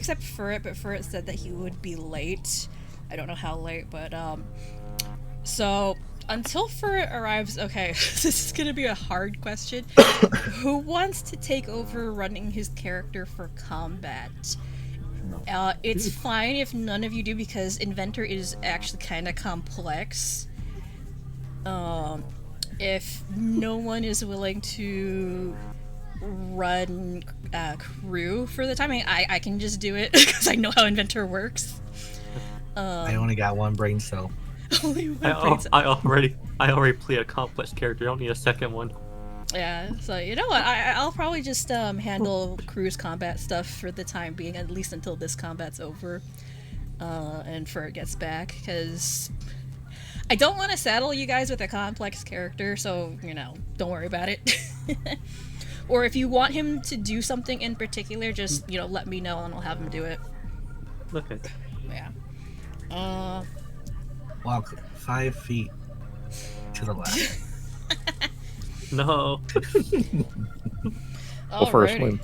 except Furret, but Furret said that he would be late. I don't know how late, but so until Furret arrives, okay, this is gonna be a hard question. Who wants to take over running his character for combat? No. It's fine if none of you do, because Inventor is actually kind of complex. If no one is willing to run crew for the time, I can just do it because I know how Inventor works. I only got one brain cell. Only one brain cell. I already play a complex character. I don't need a second one. Yeah, so you know what? I'll probably just handle crew's combat stuff for the time being, at least until this combat's over, and Fur gets back, because I don't want to saddle you guys with a complex character, so, you know, don't worry about it. Or if you want him to do something in particular, just, you know, let me know and I'll have him do it. Okay. Yeah. Walk 5 feet to the left. No. Well, first Alrighty.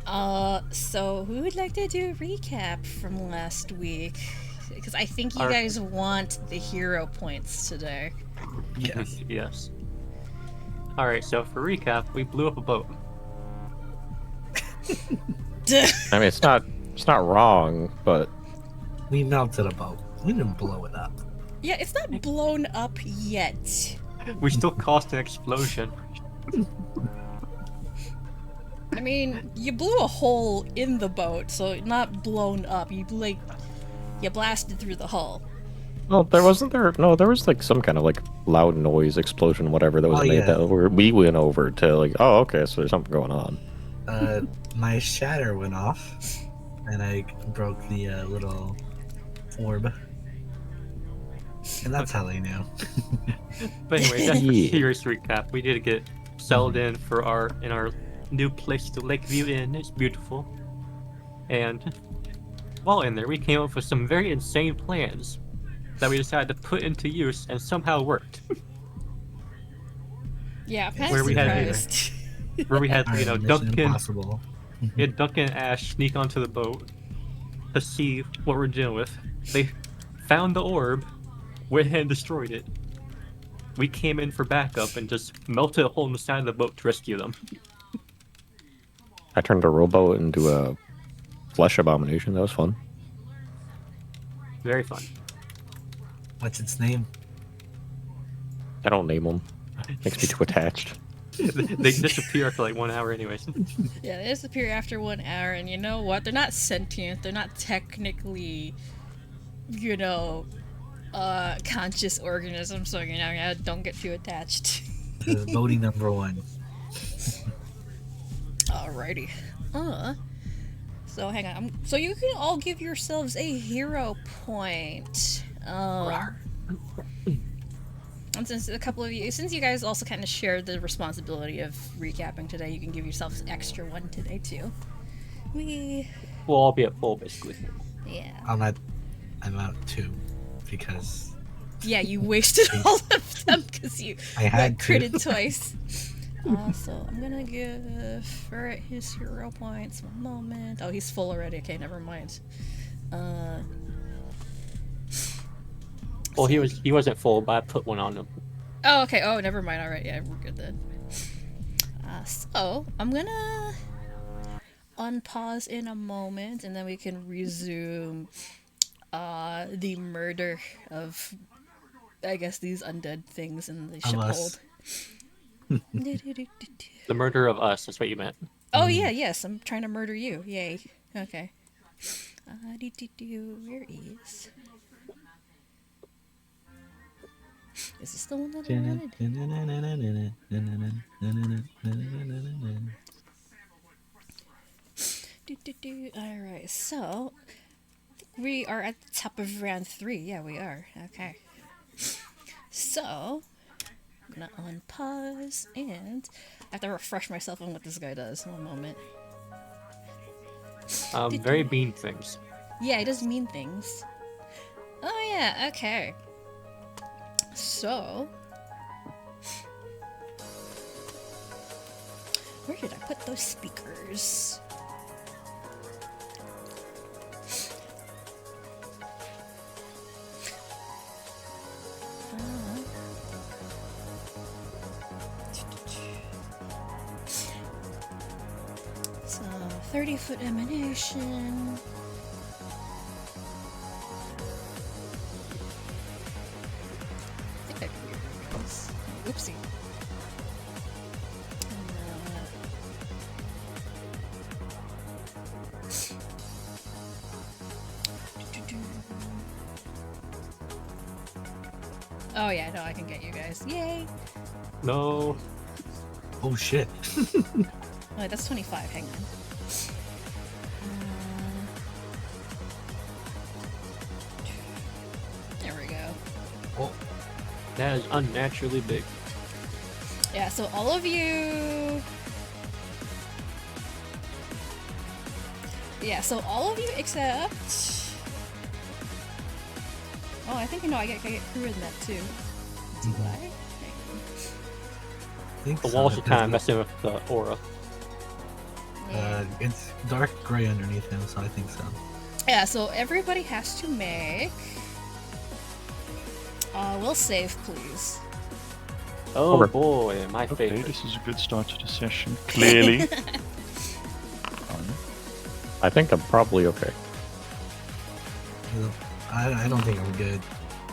one. So who would like to do a recap from last week? Because I think you guys want the hero points today. Yes. Yes. Alright, so for recap, we blew up a boat. I mean, it's not wrong, but We melted a boat. We didn't blow it up. Yeah, it's not blown up yet. We still caused an explosion. I mean, you blew a hole in the boat, so not blown up. You blasted through the hull. well, there was like some kind of like loud noise, explosion, whatever that was made yeah. that we went over to like, oh, okay, so there's something going on. My shatter went off, and I broke the little orb. And that's how they knew. But anyway, that's Yeah. a serious recap. We did get settled in for our new place, the Lakeview Inn. It's beautiful. And while in there, we came up with some very insane plans that we decided to put into use and somehow worked. Yeah, I'm kind Where of we had- surprised. Where we had, Mission Duncan Impossible. and Ash sneak onto the boat to see what we're dealing with. They found the orb, went ahead and destroyed it. We came in for backup and just melted a hole in the side of the boat to rescue them. I turned a rowboat into a flesh abomination. That was fun. Very fun. What's its name? I don't name them. Makes me too attached. They disappear after like 1 hour anyways. Yeah, they disappear after 1 hour, and you know what? They're not sentient. They're not technically, conscious organisms, so, don't get too attached. Voting number 1. Alrighty. So hang on. So you can all give yourselves a hero point. And since you guys also kind of shared the responsibility of recapping today, you can give yourselves extra one today too. We'll all be at full basically. Yeah. I'm at 2 because Yeah, you wasted all of them because you I had got critted twice. So I'm gonna give Ferret his hero points. 1 moment. Oh, he's full already. Okay, never mind. Well, he wasn't full, but I put one on him. Oh, okay. Oh, never mind. All right. Yeah, we're good then. So I'm gonna unpause in a moment, and then we can resume the murder of, I guess, these undead things in the ship hold. The murder of us, that's what you meant. Oh yeah, yes, I'm trying to murder you. Yay. Okay. Where is? Is this the one that I wanted? Alright, so I think we are at the top of round 3. Yeah, we are. Okay. So I'm gonna unpause, and I have to refresh myself on what this guy does. 1 moment. Very mean things. Yeah, he does mean things. Oh yeah, okay. So where did I put those speakers? 30-foot emanation. I think I can do this. Oopsie. Oh yeah, no, I can get you guys. Yay! No. Oh shit. Wait, that's 25. Hang on. There we go. Oh, That is unnaturally big. Yeah, so all of you... Yeah, so all of you except... Oh, I think you know I get crew in that too. Do I? I think The so, walls are because kind of messing with the aura. it's dark gray underneath him, so I think so. Yeah, so everybody has to make... we'll save, please. Oh Over. boy, my Okay, favorite. this is a good start to the session. Clearly. I think I'm probably okay. I don't think I'm good.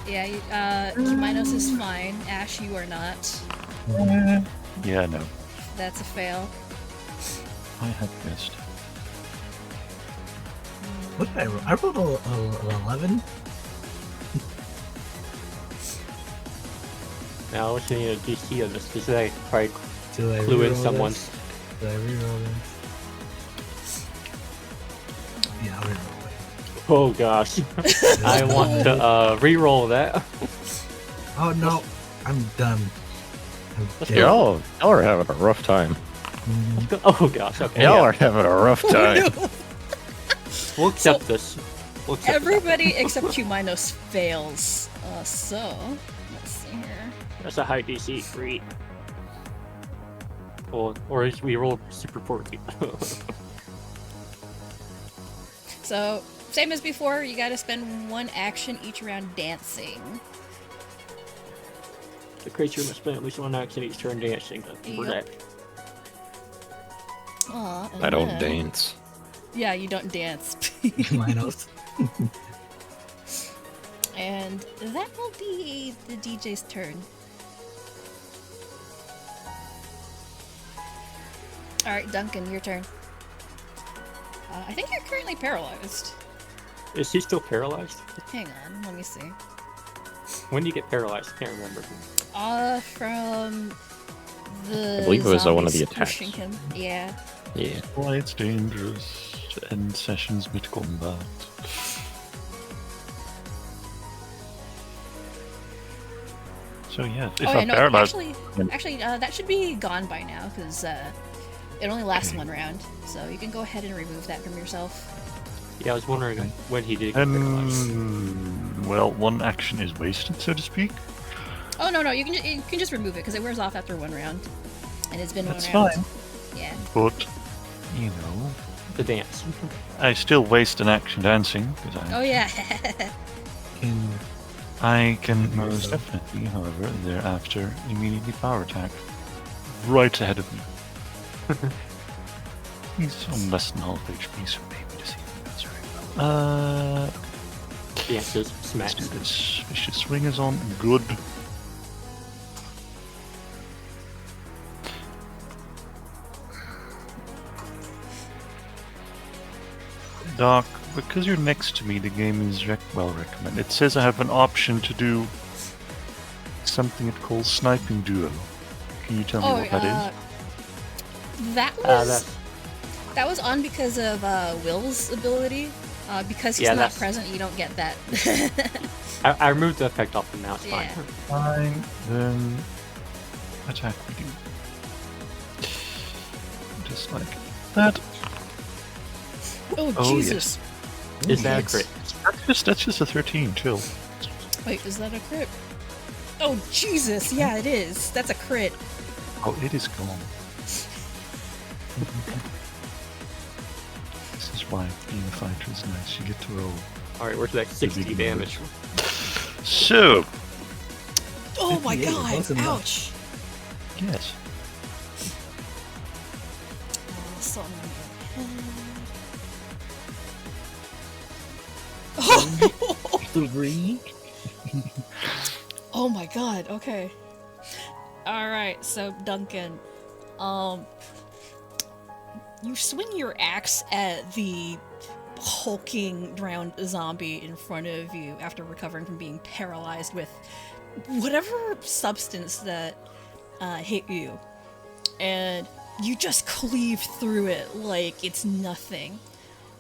Yeah, Minos is fine. Ash, you are not. Yeah, no. That's a fail. I had missed. What did I roll? I rolled a 11. Now we're seeing a DC of this because I probably Do I clue in reroll someone. this? Do I reroll this? Yeah, I'll reroll it. Oh gosh. I want to re-roll that. Oh no, I'm done. I'm dead. Y'all are having a rough time. Mhm. Oh gosh, okay. Y'all Yeah. are having a rough time. We'll accept this. We'll accept Everybody except you, Minos, fails. So, let's see here. that. That's a high DC, 3. Or we rolled super 40. So, same as before, you gotta spend 1 action each round dancing. The creature must spend at least 1 action each turn dancing. For Yep. that. Aw, and I don't then- dance. Yeah, you don't dance. Minos. And that will be the DJ's turn. Alright, Duncan, your turn. I think you're currently paralyzed. Is he still paralyzed? Hang on, let me see. When do you get paralyzed? I can't remember. From the I believe it was one of the zombies attacks. pushing him. Yeah. Yeah. Why it's dangerous to end sessions mid-combat. So yeah, if Oh I'm yeah, no, paralyzed, actually, that should be gone by now, because it only lasts Okay. 1 round. So you can go ahead and remove that from yourself. Yeah, I was wondering Okay. when he did get paralyzed. well, 1 action is wasted, so to speak. Oh no, you can just remove it, because it wears off after 1 round. And it's been That's 1 round. fine. Yeah. But, you know, The dance. I still waste an action dancing, because Oh yeah. I can most definitely, however, thereafter immediately power attack right ahead of me. He's on less than half HP, so maybe this even that's right. Dances. Let's Smacks. do this. Vicious swing is on. Good. Doc, because you're next to me, the game is well recommended. It says I have an option to do something it calls sniping duo. Can you tell me what that is? That was on because of Will's ability. Because he's Yeah, not that's- present, you don't get that. I removed the effect off and now it's Yeah. fine. Fine, then attack with you. Just like that. Oh, Oh, Jesus. Is that a Yes. crit? That's just a 13, chill. Wait, is that a crit? Oh, Jesus. Yeah, it is. That's a crit. Oh, it is gone. This is why being a fighter is nice. You get to roll. Alright, where's that 60 big damage? So, Oh my 58, god. close enough. Ouch. yes. Salt on your head. 3. Oh my god, okay. Alright, so Duncan, you swing your axe at the hulking drowned zombie in front of you after recovering from being paralyzed with whatever substance that hit you. And you just cleave through it like it's nothing.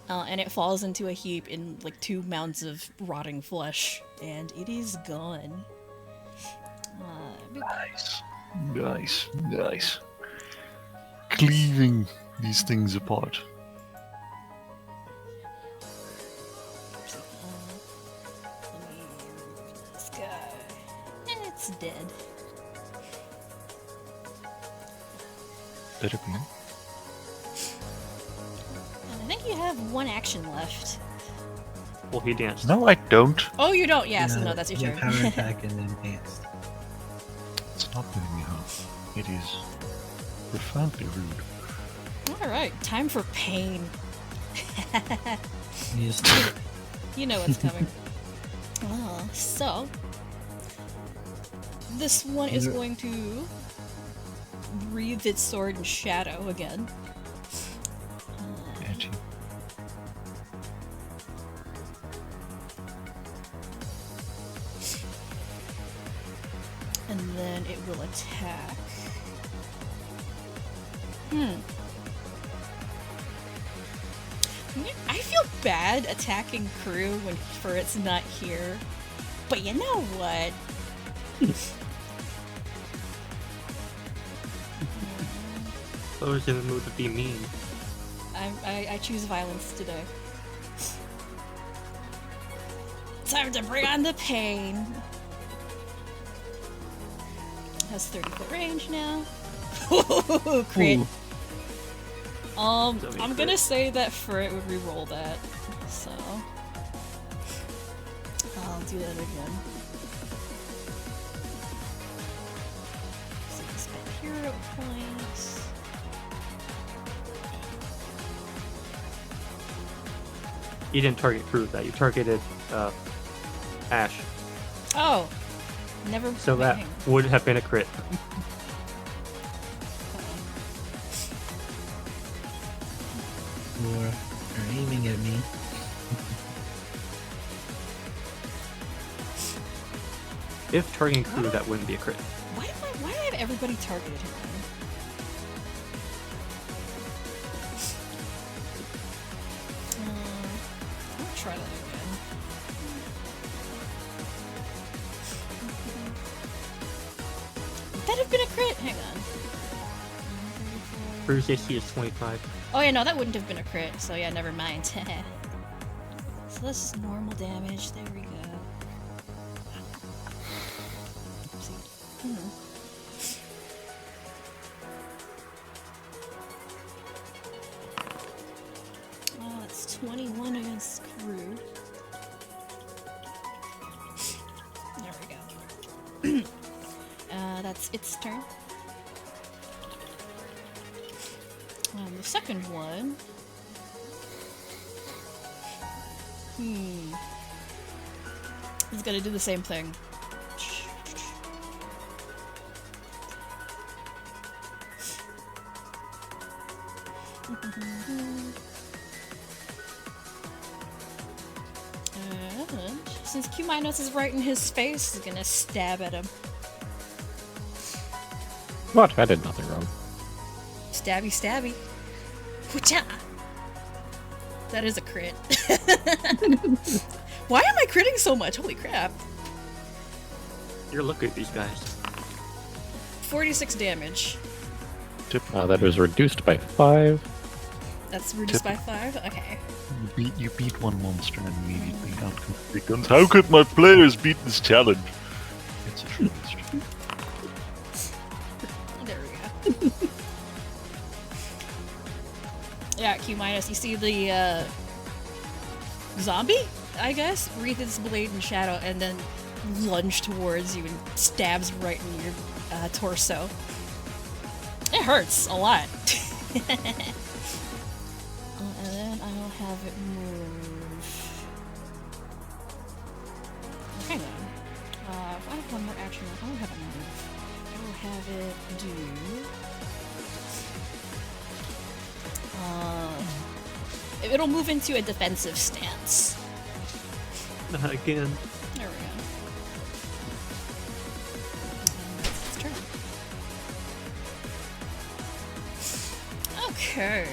And it falls into a heap in like 2 mounds of rotting flesh, and it is gone. Nice. Cleaving these things apart. Let me remove this guy. And it's dead. Better be. And I think you have 1 action left. Well, he danced. No, I don't. Oh, you don't? Yeah, so no, that's your Yeah, turn. power attack and then dance. It's not letting me off. It is profoundly rude. Alright, time for pain. Just You know what's coming. So this one is going to breathe its sword in shadow again. Edgy. And then it will attack. I feel bad attacking crew when Furret's not here. But you know what? I was in the mood to be mean. I choose violence today. Time to bring on the pain. Has 30-foot range now. Crit. Ooh. I'm gonna say that Furret would re-roll that, so I'll do that again. So you spend hero points. You didn't target Crew with that. You targeted Ash. Oh, never. So wait, that hang on. would have been a crit. You're aiming at me. If targeting Crew, that wouldn't be a crit. Why do I have everybody targeted him? I'll try that again. Would that have been a crit? Hang on. Crew's AC is 25. Oh yeah, no, that wouldn't have been a crit, so yeah, never mind. So this is normal damage, there we go. Oh, it's 21 against Crew. There we go. That's its turn. The second one. It's gonna do the same thing. And since Q- is right in his face, he's gonna stab at him. What? I did nothing wrong. Stabby, stabby. Hoocha! That is a crit. Why am I critting so much? Holy crap. You're looking at these guys. 46 damage. That was reduced by 5. That's reduced by 5? Okay. You beat one monster and immediately outcome becomes, how could my players beat this challenge? It's a true mystery. There we go. Yeah, Q-, you see the zombie, I guess, breathe its blade in shadow and then lunge towards you and stabs right in your torso. It hurts a lot. And then I'll have it move one more action. I don't have a move. I will have it do. It'll move into a defensive stance. Again. There we go. And that's its turn. Okay.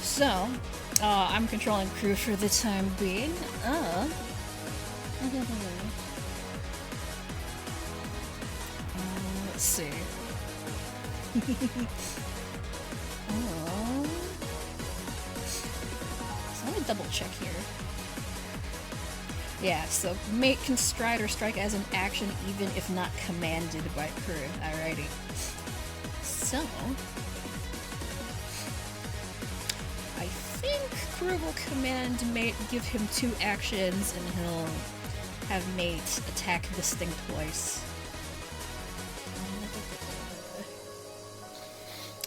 So, I'm controlling crew for the time being. Let's see. So let me double check here. Yeah, so mate can stride or strike as an action even if not commanded by crew. Alrighty. So, I think crew will command mate, give him 2 actions, and he'll have mate attack this thing twice.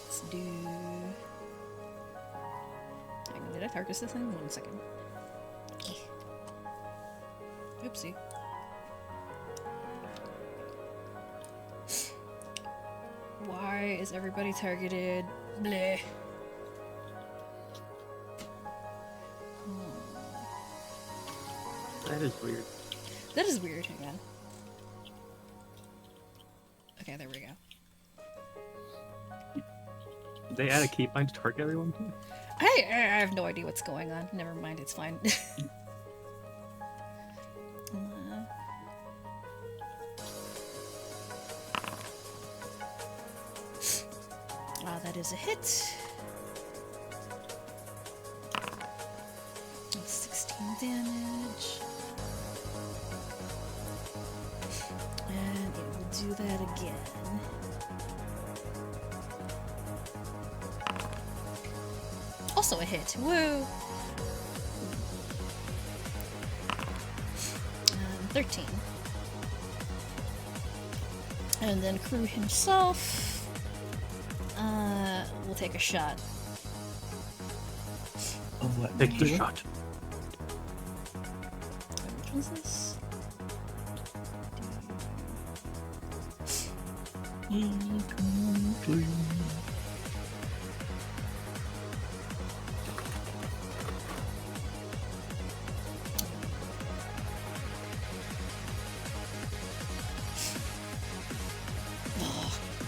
Let's do... Hang on, did I target this thing? 1 second. Oopsie. Why is everybody targeted? Bleh. That is weird. That is weird, hang on. Okay, there we go. They add a keybind to target everyone? I have no idea what's going on. Never mind, it's fine. That is a hit. 16 damage. And it will do that again. Also a hit. Woo! 13. And then crew himself. We'll take a shot. Of what? Take the Tequila? shot. Which one's this?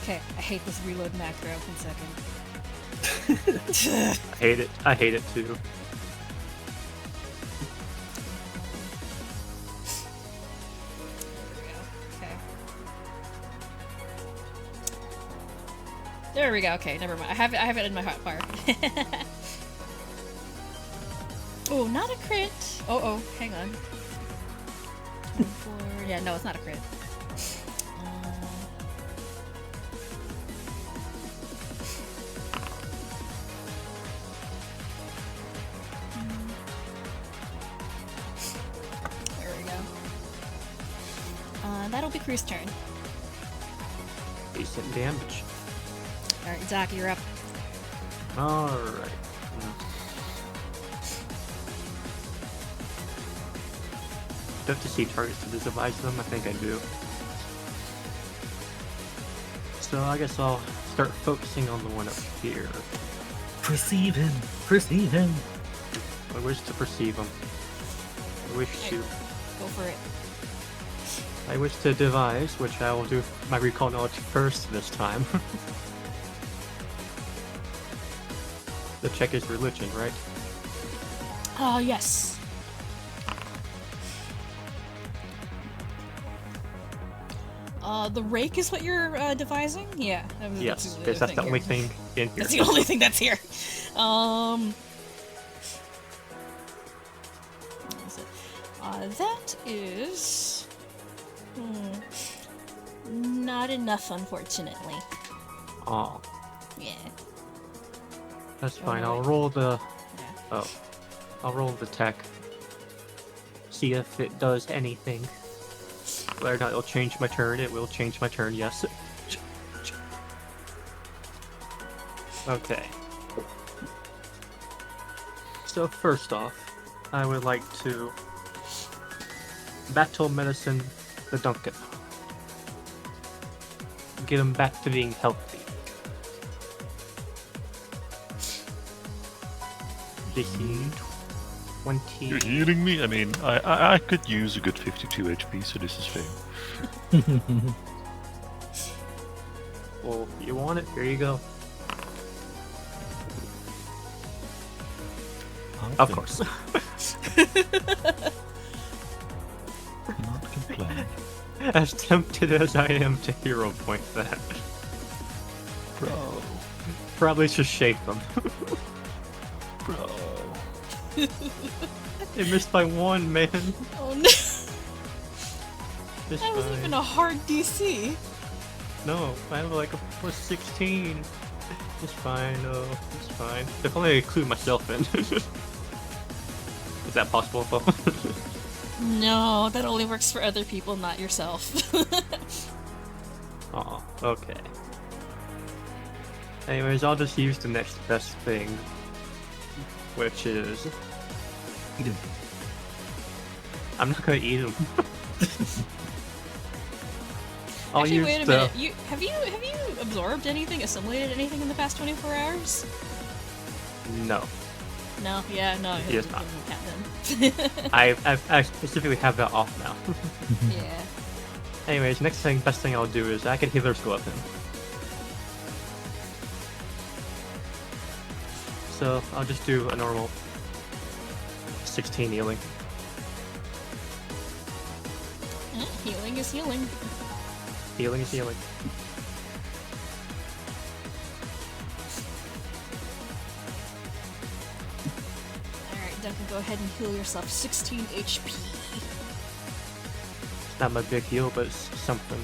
Okay, I hate this reload macro. 1 second. I hate it. I hate it too. There we go. Okay, never mind. I have it in my hotbar. Oh, not a crit. Oh, hang on. 4. Yeah, no, it's not a crit. That'll be Crew's turn. Decent damage. Alright, Zach, you're up. Alright. Do I have to see targets to devise them? I think I do. So I guess I'll start focusing on the one up here. Perceive him! Perceive him! I wish to perceive him. I wish to. Go for it. I wish to devise, which I will do my recall knowledge first this time. The check is religion, right? Oh, yes. The rake is what you're devising? Yeah. Yes, because that's the only thing in here. That's the only thing that's here. What is it? That is... not enough, unfortunately. Oh, Yeah. that's fine. no, I'll wait. roll the... Yeah. Oh. I'll roll the tech. See if it does anything. Whether or not it'll change my turn, it will change my turn, yes. Okay. So first off, I would like to battle medicine the Duncan. Get him back to being healthy. DC 20. You're healing me? I mean, I could use a good 52 HP, so this is fair. Well, if you want it, here you go. Of course. Not complain. As tempted as I am to hero point that. Bro. Probably should shake them. Bro. It missed by 1, man. Oh no! It's That wasn't fine. even a hard DC. No, I have like a plus 16. It's fine, though. It's fine. If only I include myself in. Is that possible, though? No, that only works for other people, not yourself. Aw, okay. Anyways, I'll just use the next best thing, which is... Eat him. I'm not gonna eat them. I'll Actually, use wait a the... minute. Have you absorbed anything, assimilated anything in the past 24 hours? No. No, yeah, no. He is not. doesn't count then. I specifically have that off now. Yeah. Anyways, best thing I'll do is I can healer's glove him. So I'll just do a normal 16 healing. Healing is healing. Healing is healing. Alright, Duncan, go ahead and heal yourself 16 HP. It's not my big heal, but it's something.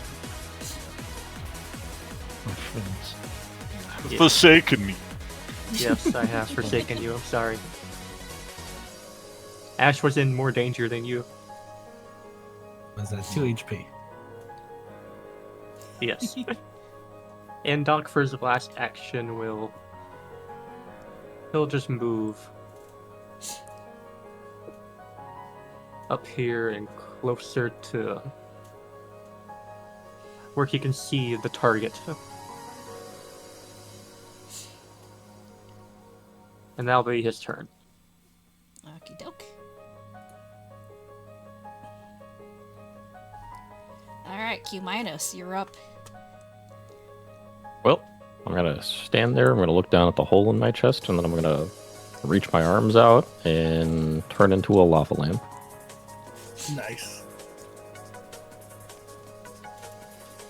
My friends. Yeah. Forsaken me. Yes, I have forsaken you. I'm sorry. Ash was in more danger than you. Was that 2 HP? Yes. And Doc, for his last action, he'll just move up here and closer to where he can see the target. And that'll be his turn. Okie doke. Alright, Q-, you're up. Well, I'm gonna stand there. I'm gonna look down at the hole in my chest, and then I'm gonna reach my arms out and turn into a lava lamp. Nice.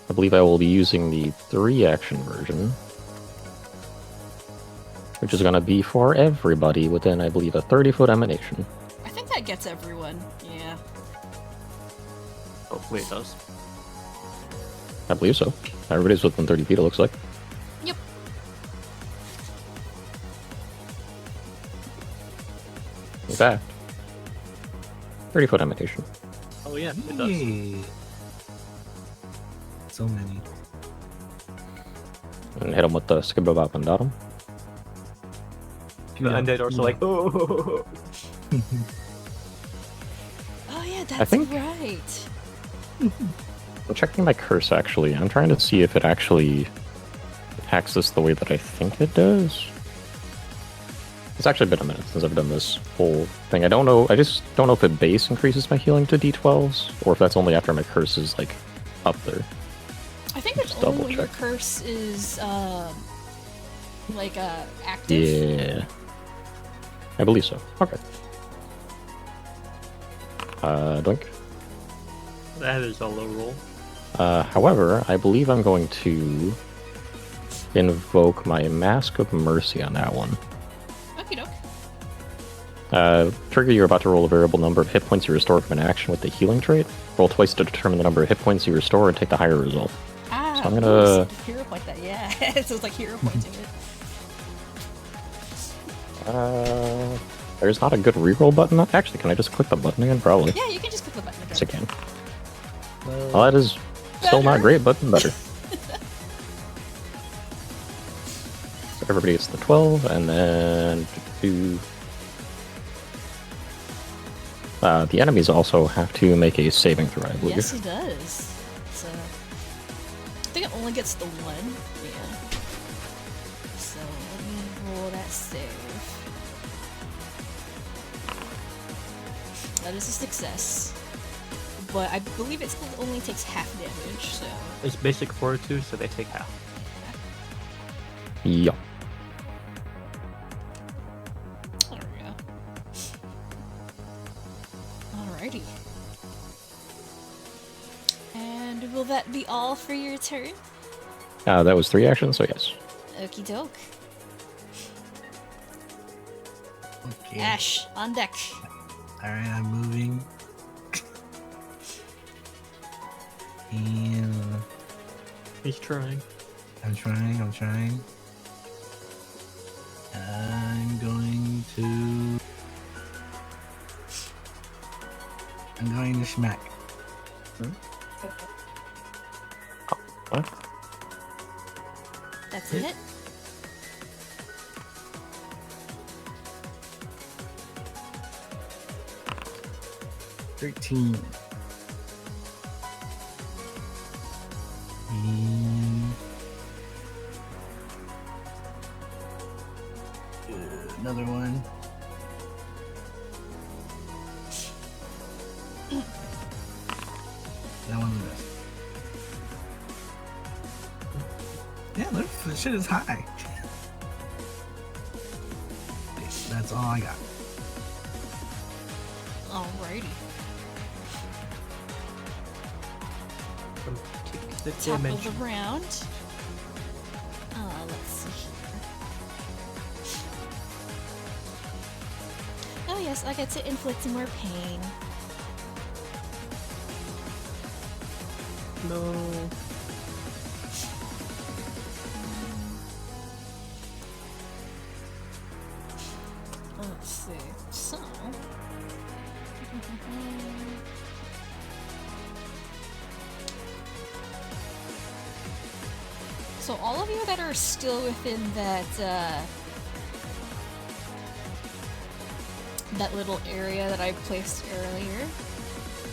I believe I will be using the 3-action version, which is gonna be for everybody within, I believe, a 30-foot emanation. I think that gets everyone. Yeah. Hopefully it does. I believe so. Everybody's within 30 feet, it looks like. Yep. In fact, 30-foot emanation. Oh yeah, it does. Hey. So many. And hit him with the skibabop and dot him. The undead are also like, oh. Oh yeah, that's think- right. I'm checking my curse, actually. I'm trying to see if it actually attacks this the way that I think it does. It's actually been a minute since I've done this whole thing. I don't know. I just don't know if it base increases my healing to D12s, or if that's only after my curse is, like, up there. I think it's Just only double when your check. curse is active. Yeah. I believe so. Okay. Doink. That is a low roll. However, I believe I'm going to invoke my Mask of Mercy on that one. Okie doke. Trigger, you're about to roll a variable number of hit points you restore from an action with the healing trait. Roll twice to determine the number of hit points you restore and take the higher result. Ah, So I'm gonna- hero point that. Yeah, so it's like hero pointing it. There's not a good reroll button. Actually, can I just click the button again? Probably. Yeah, you can just click the button again. Yes, I can. Well, that is still not Better. great, but better. So everybody gets the 12, and then... The enemies also have to make a saving throw, I believe. Yes, he does. So, I think it only gets the one. Yeah. So let me roll that save. That is a success. But I believe it still only takes half damage, so... It's basic fortitude, so they take half. Yup. There we go. Alrighty. And will that be all for your turn? That was 3 actions, so yes. Okie doke. Okay. Ash, on deck. Alright, I'm moving. And He's trying. I'm trying. I'm going to smack. What? That's it? $13. And another one. That one's a miss. Yeah, look, the shit is high. That's all I got. Alrighty. Take the Top damage. of the round. Let's see here. Oh yes, I get to inflict more pain. No. Let's see. So. So all of you that are still within that that little area that I placed earlier,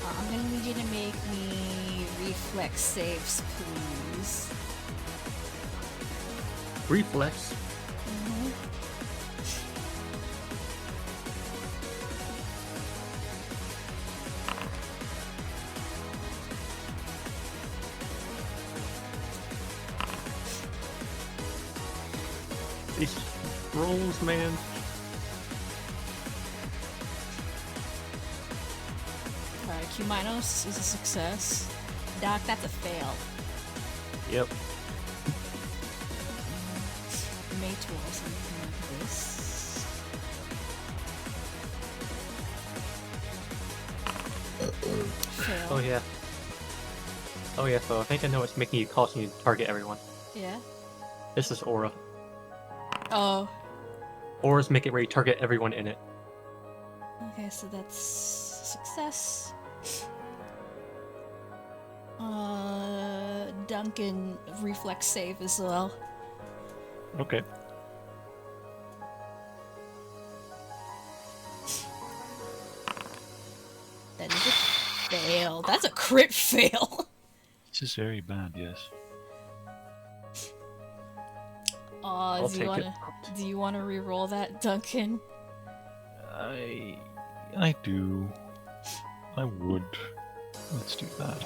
I'm gonna need you to make me reflex saves, please. Reflex. These rolls, man. Alright, Q- is a success. Doc, that's a fail. Yep. Mate roll something like this. Fail. Oh yeah. Oh yeah, so I think I know what's making you causing you to target everyone. Yeah. This is aura. Oh. Auras make it where you target everyone in it. Okay, so that's success. Duncan reflex save as well. Okay. That is a fail. That's a crit fail. This is very bad, yes. I'll take it. Do you wanna re-roll that, Duncan? I do. I would. Let's do that.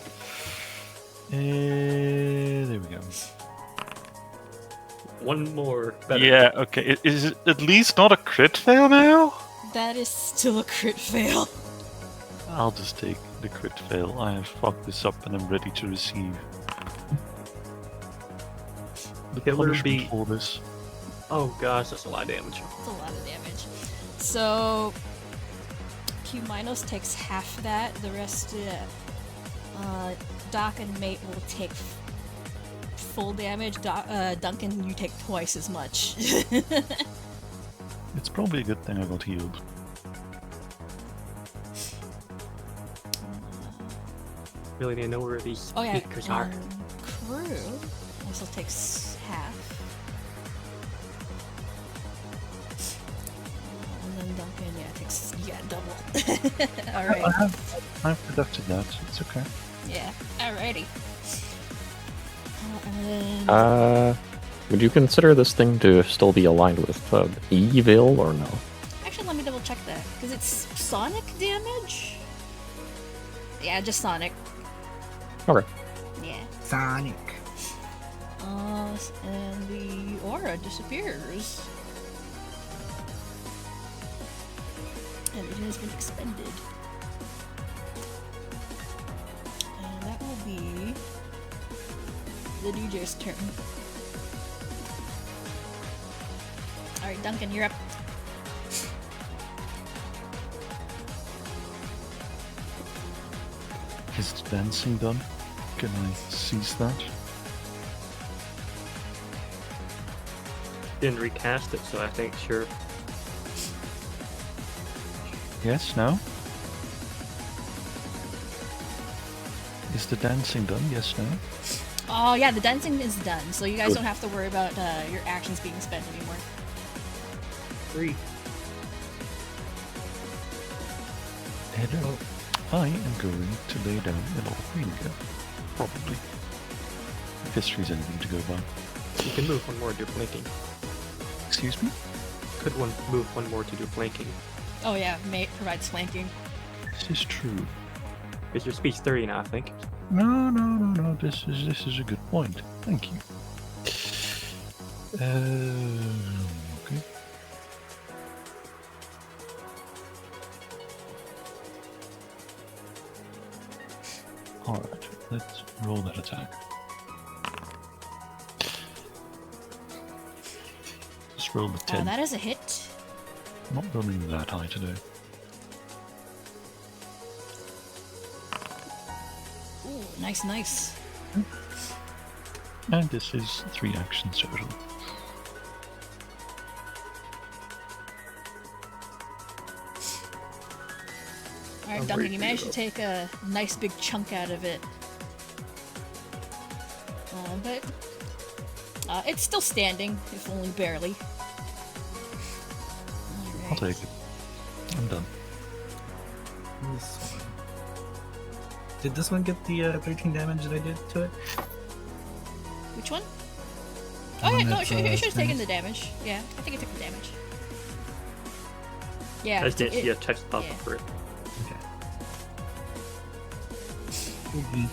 There we go. One more. Better. Yeah, okay. Is it at least not a crit fail now? That is still a crit fail. I'll just take the crit fail. I have fucked this up and I'm ready to receive the Killer punishment bee. for this. Oh gosh, that's a lot of damage. That's a lot of damage. So, Q- takes half that. The rest, Doc and Mate will take full damage. Duncan, you take twice as much. It's probably a good thing I got healed. Really need to know where these speakers are. Crew also takes half. And then Duncan, yeah, it takes double. Alright. I've deducted that. It's okay. Yeah, alrighty. And then... Would you consider this thing to still be aligned with evil or no? Actually, let me double check that. Because it's sonic damage? Yeah, just sonic. Okay. Yeah. Sonic. And the aura disappears. And it has been expended. And that will be the DJ's turn. Alright, Duncan, you're up. Is the dancing done? Can I seize that? Didn't recast it, so I think sure. Yes, no? Is the dancing done? Yes, no? Oh yeah, the dancing is done, so you guys don't have to worry about your actions being spent anymore. 3. Hello. I am going to lay down a lot of green again. Probably. If history's anything to go by. You can move one more to do flanking. Excuse me? Could move one more to do flanking. Oh yeah, mate provides flanking. This is true. It's your speech 30 now, I think. No. This is a good point. Thank you. Okay. Alright, let's roll that attack. Let's roll the 10. That is a hit. I'm not rolling that high today. Ooh, nice. And this is 3 actions total. Alright, Duncan, you managed to take a nice big chunk out of it. But it's still standing, if only barely. I'll take it. I'm done. This one. Did this one get the 13 damage that I did to it? Which one? The Oh one yeah, no, that's, it should have taken Spanish? the damage. Yeah, I think it took the damage. Yeah. I just didn't see a it, text pop yeah. up for it. Okay. Mhm.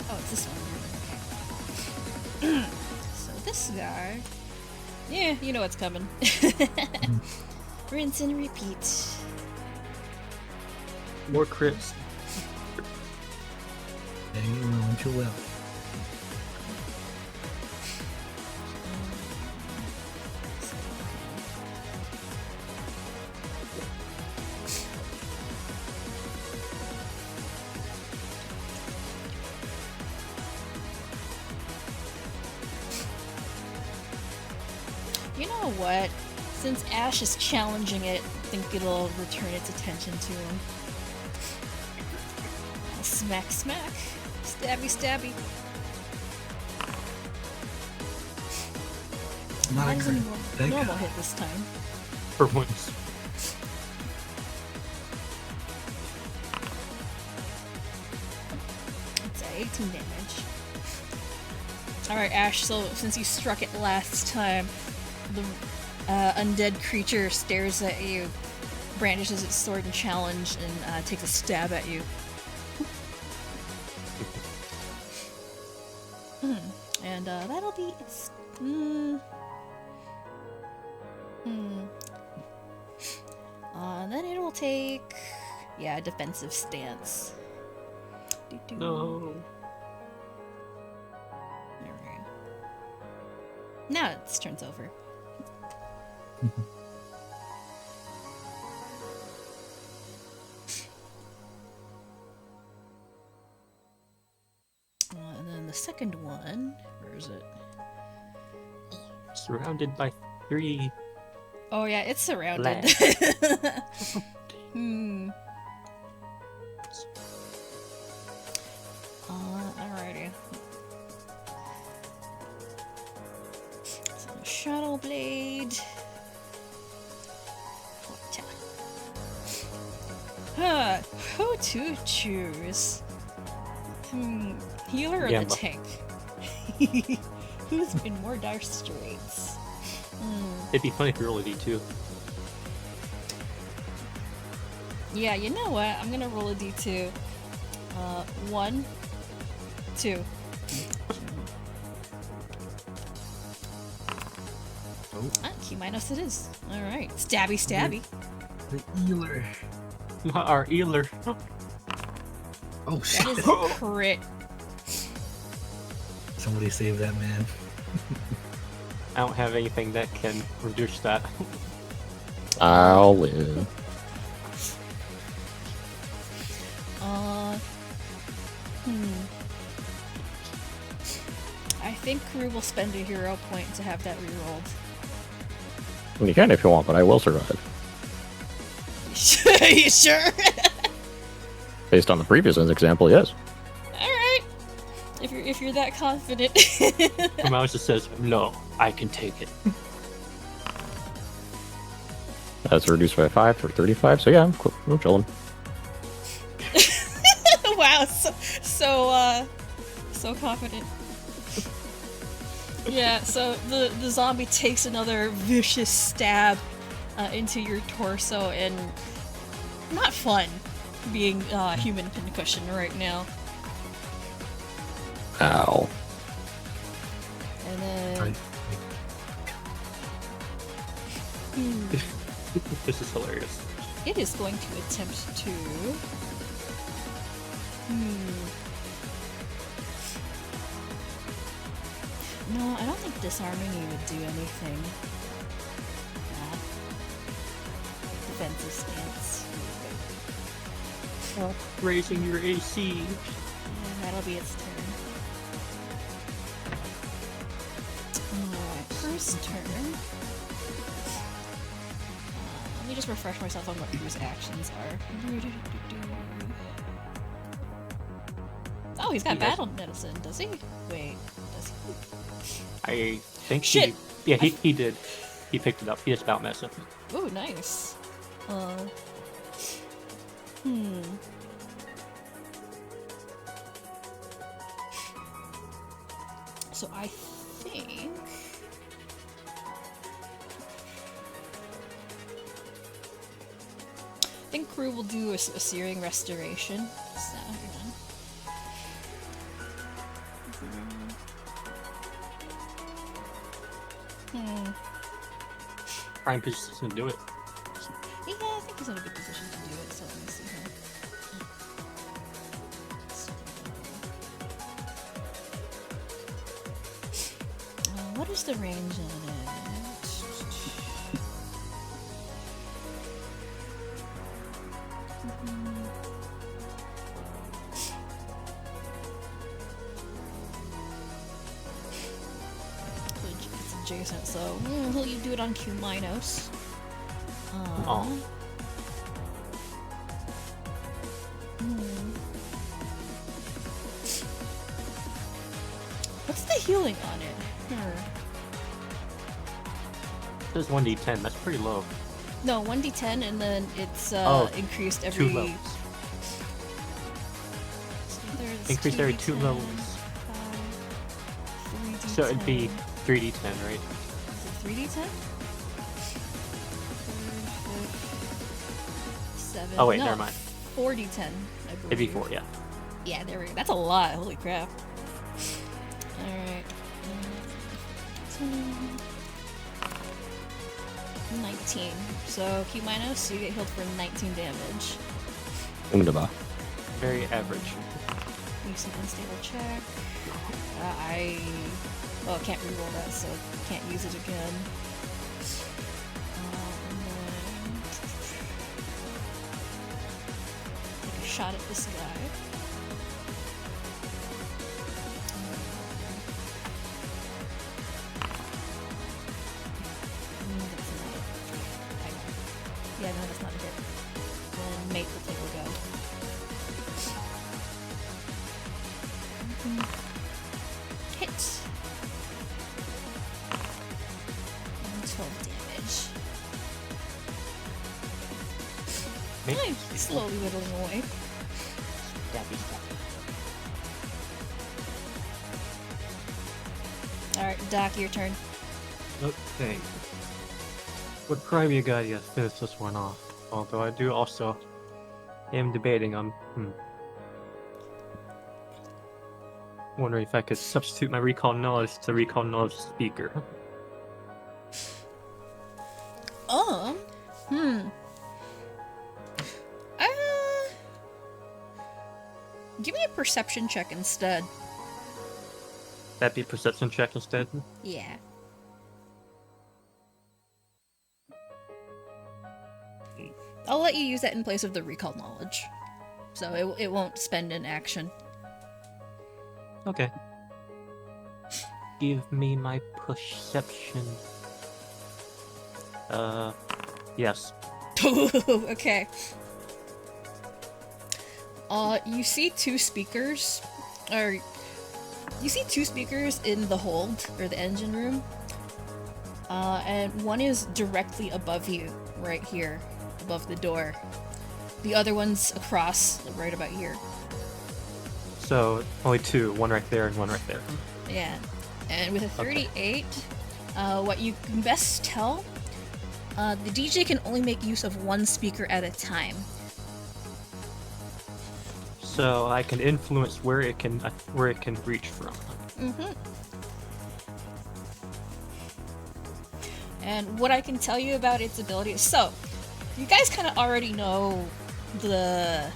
Oh, it's this one. Okay. So this guy, yeah, you know what's coming. Rinse and repeat. More crits. Yeah, you're rolling too well. You know what? Since Ash is challenging it, I think it'll return its attention to him. Smack, smack. Stabby, stabby. Not a That was crit. a normal hit this time. For once. It's 18 damage. Alright, Ash, so since you struck it last time, the undead creature stares at you, brandishes its sword in challenge, and takes a stab at you. And that'll be its... then it will take... yeah, a defensive stance. Doo-doo. No. Alright. Now its turn's over. And then the second second one. Where is it? Surrounded by 3. Oh yeah, it's surrounded. Hmm. Alrighty. So, Shadow Blade. Huh, who to choose? Healer or Yeah, the but- tank? Who's in more dire straits? It'd be funny if you roll a d2. Yeah, you know what? I'm gonna roll a d2. 1, 2. Key minus it is. Alright. Stabby, stabby. The Eeler. Our Eeler. Oh That shit! is a crit. Somebody save that man. I don't have anything that can reduce that. I'll live. I think Crew will spend a hero point to have that rerolled. Well, you can if you want, but I will survive. You sure? Based on the previous example, yes. Alright. If you're that confident. The mouse just says, no, I can take it. That's reduced by 5 for 35, so yeah, I'm chilling. Wow, so confident. Yeah, so the zombie takes another vicious stab into your torso, and not fun being human pincushion right now. Ow. And then Right. This is hilarious. it is going to attempt to. No, I don't think disarming you would do anything. Nah. Defensive stance. Raising your AC. And that'll be its turn. Alright, first turn. Let me just refresh myself on what Drew's actions are. Oh, he's got He has- battle medicine, does he? Wait, does he? I think Shit! he did. He picked it up. He has about medicine. Ooh, nice. So I think Crew will do a searing restoration. So, hang on. Prime position to do it. Yeah, I think he's in a good position to do it, so let me see here. What is the range on it? It's adjacent, so he'll do it on Q minus. Oh. What's the healing on it? This is 1d10. That's pretty low. No, 1d10, and then it's increased every 2 levels. So there's Increased every 2 2d10, levels. 3d10. So it'd be 3d10, right? Is it 3d10? 7. Oh, wait, no, never mind. 4d10, I believe. It'd be 4, yeah. Yeah, there we go. That's a lot. Holy crap. Alright. 19. So Q minus, you get healed for 19 damage. Wunderbar. Very average. Use an unstable check. I can't reroll that, so can't use it again. And then take a shot at this guy. Maybe. Slowly whittling away. Stabby stab. Alright, Doc, your turn. Okay. What crime you got to finish this one off? Although I do also am debating on wondering if I could substitute my recall knowledge to recall knowledge speaker. Hmm. Give me a perception check instead. That'd be a perception check instead. Yeah. I'll let you use that in place of the recall knowledge. So it won't spend an action. Okay. Give me my perception. Yes. Okay. You see two speakers, or you see two speakers in the hold, or the engine room, and one is directly above you, right here, above the door. The other one's across, right about here. So, only two, one right there and one right there. Yeah. And with a 38, what you can best tell, the DJ can only make use of one speaker at a time. So I can influence where it can reach from. Mm-hmm. And what I can tell you about its ability, so you guys kind of already know the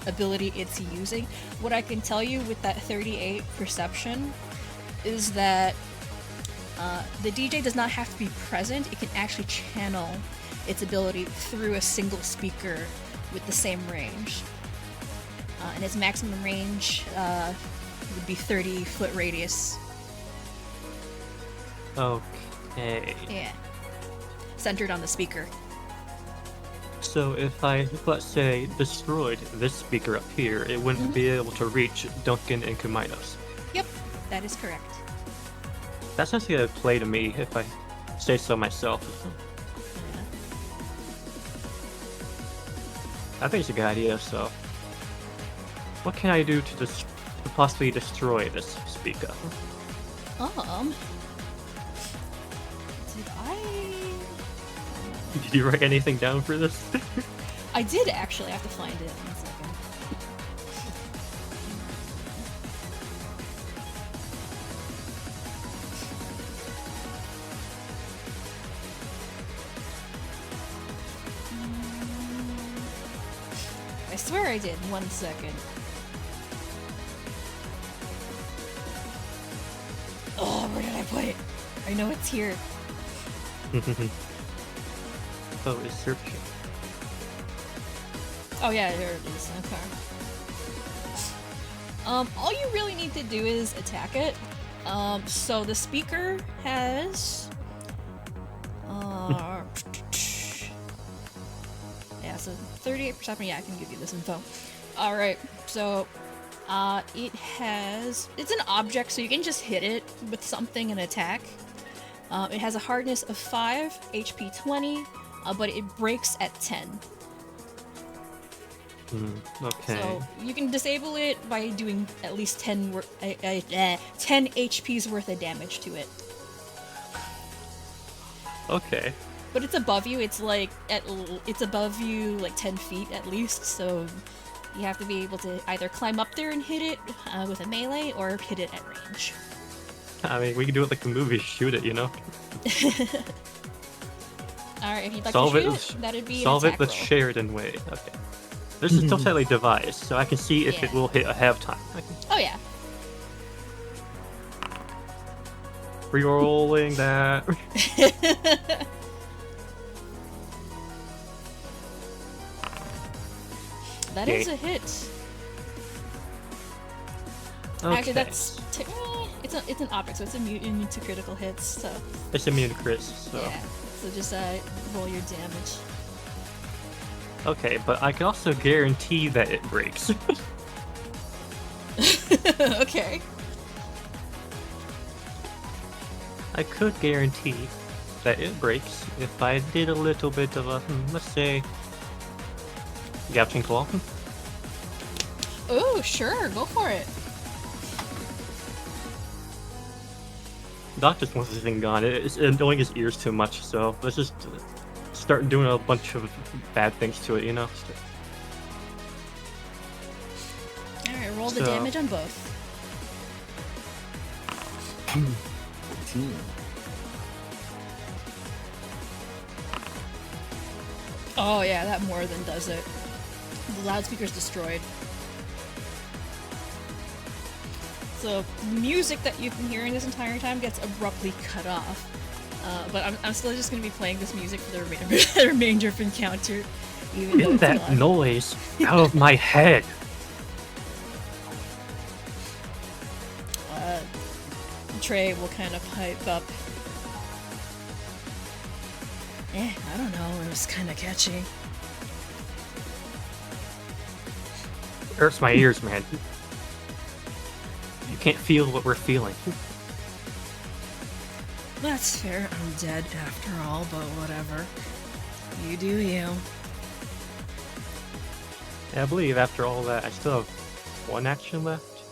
ability it's using. What I can tell you with that 38 perception is that the DJ does not have to be present. It can actually channel its ability through a single speaker with the same range. And its maximum range would be 30-foot radius. Okay. Yeah. Centered on the speaker. So if I, let's say, destroyed this speaker up here, it wouldn't be able to reach Duncan and Kumaidos. Yep, that is correct. That sounds like a play to me, if I say so myself. I think it's a good idea, so... What can I do to possibly destroy this speaker? Did I... Did you write anything down for this? I did actually have to find it. 1 second. I swear I did. 1 second. Oh, where did I put it? I know it's here. Oh, it's searching. Oh yeah, there it is. Okay. All you really need to do is attack it. So the speaker has... yeah, so 38%. Yeah, I can give you this info. Alright, so... it has... It's an object, so you can just hit it with something and attack. It has a hardness of 5, HP 20, but it breaks at 10. Okay. So you can disable it by doing at least 10 HP's worth of damage to it. Okay. But it's above you. It's like it's above you like 10 feet at least. So you have to be able to either climb up there and hit it with a melee, or hit it at range. I mean, we can do it like the movies. Shoot it, you know. Alright, if you'd like Solve to it shoot with- it, that'd be Solve an it attack the roll. Sheridan way. Okay. This is still tightly devised, so I can see if it Yeah. will hit a half-time. Oh yeah. Re-rolling that. That is a hit. Okay. Actually, that's it's an object, so it's immune to critical hits. So It's immune to crits, so... yeah. So just roll your damage. Okay, but I can also guarantee that it breaks. Okay. I could guarantee that it breaks if I did a little bit of a, let's say, Gouching Claw. Oh, sure, go for it. Doc just wants this thing gone. It's annoying his ears too much, so let's just start doing a bunch of bad things to it, you know? Alright, roll the damage on both. 18. Oh yeah, that more than does it. The loudspeaker's destroyed. So, the music that you've been hearing this entire time gets abruptly cut off. But I'm still just going to be playing this music for the remainder of Encounter. Even though Get it's that gone. noise out of my head! Trey will kind of pipe up. I don't know, it was kind of catchy. It hurts my ears, man. You can't feel what we're feeling. That's fair, I'm dead after all, but whatever. You do you. Yeah, I believe after all that, I still have one action left.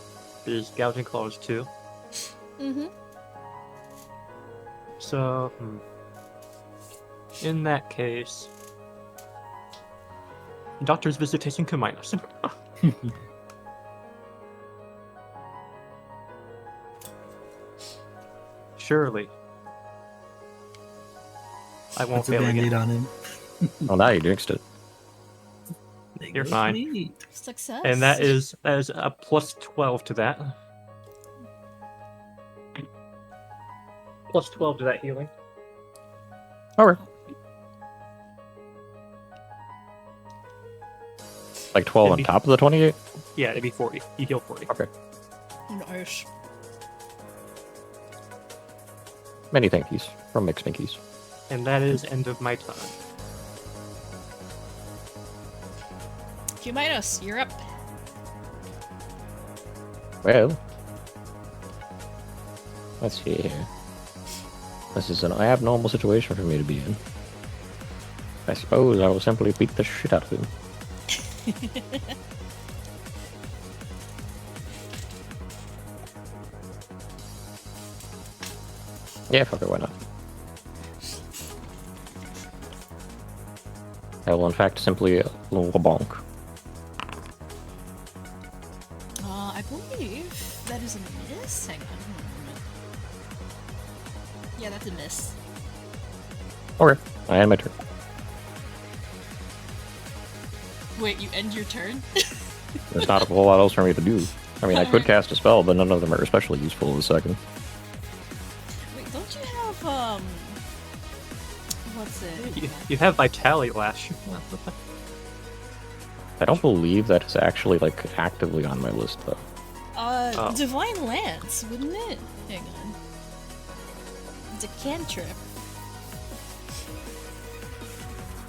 There's Gouging Claws 2. Mm-hmm. So, in that case, Doctor's Visitation combine us. Surely. I won't That's a fail band-aid again. on him. Oh, now you jinxed it. You're fine. Me. Success. And that is a plus 12 to that. Plus 12 to that healing. Okay. Like 12 on It'd be- top of the 28? Yeah, it'd be 40. You heal 40. Okay. Nice. Many thank yous from McSminkies. And that is end of my turn. Q-Minos, you're up. Well, let's see here. This is an abnormal situation for me to be in. I suppose I will simply beat the shit out of him. Yeah, fuck it, why not? I will in fact simply bonk. I believe that is a miss. Hang on. Yeah, that's a miss. Okay, I end my turn. Wait, you end your turn? There's not a whole lot else for me to do. I mean, I could cast a spell, but none of them are especially useful in a second. Wait, don't you have, what's it? You have Vitality Lash. I don't believe that is actually, like, actively on my list, though. Oh. Divine Lance, wouldn't it? Hang on. It's a cantrip.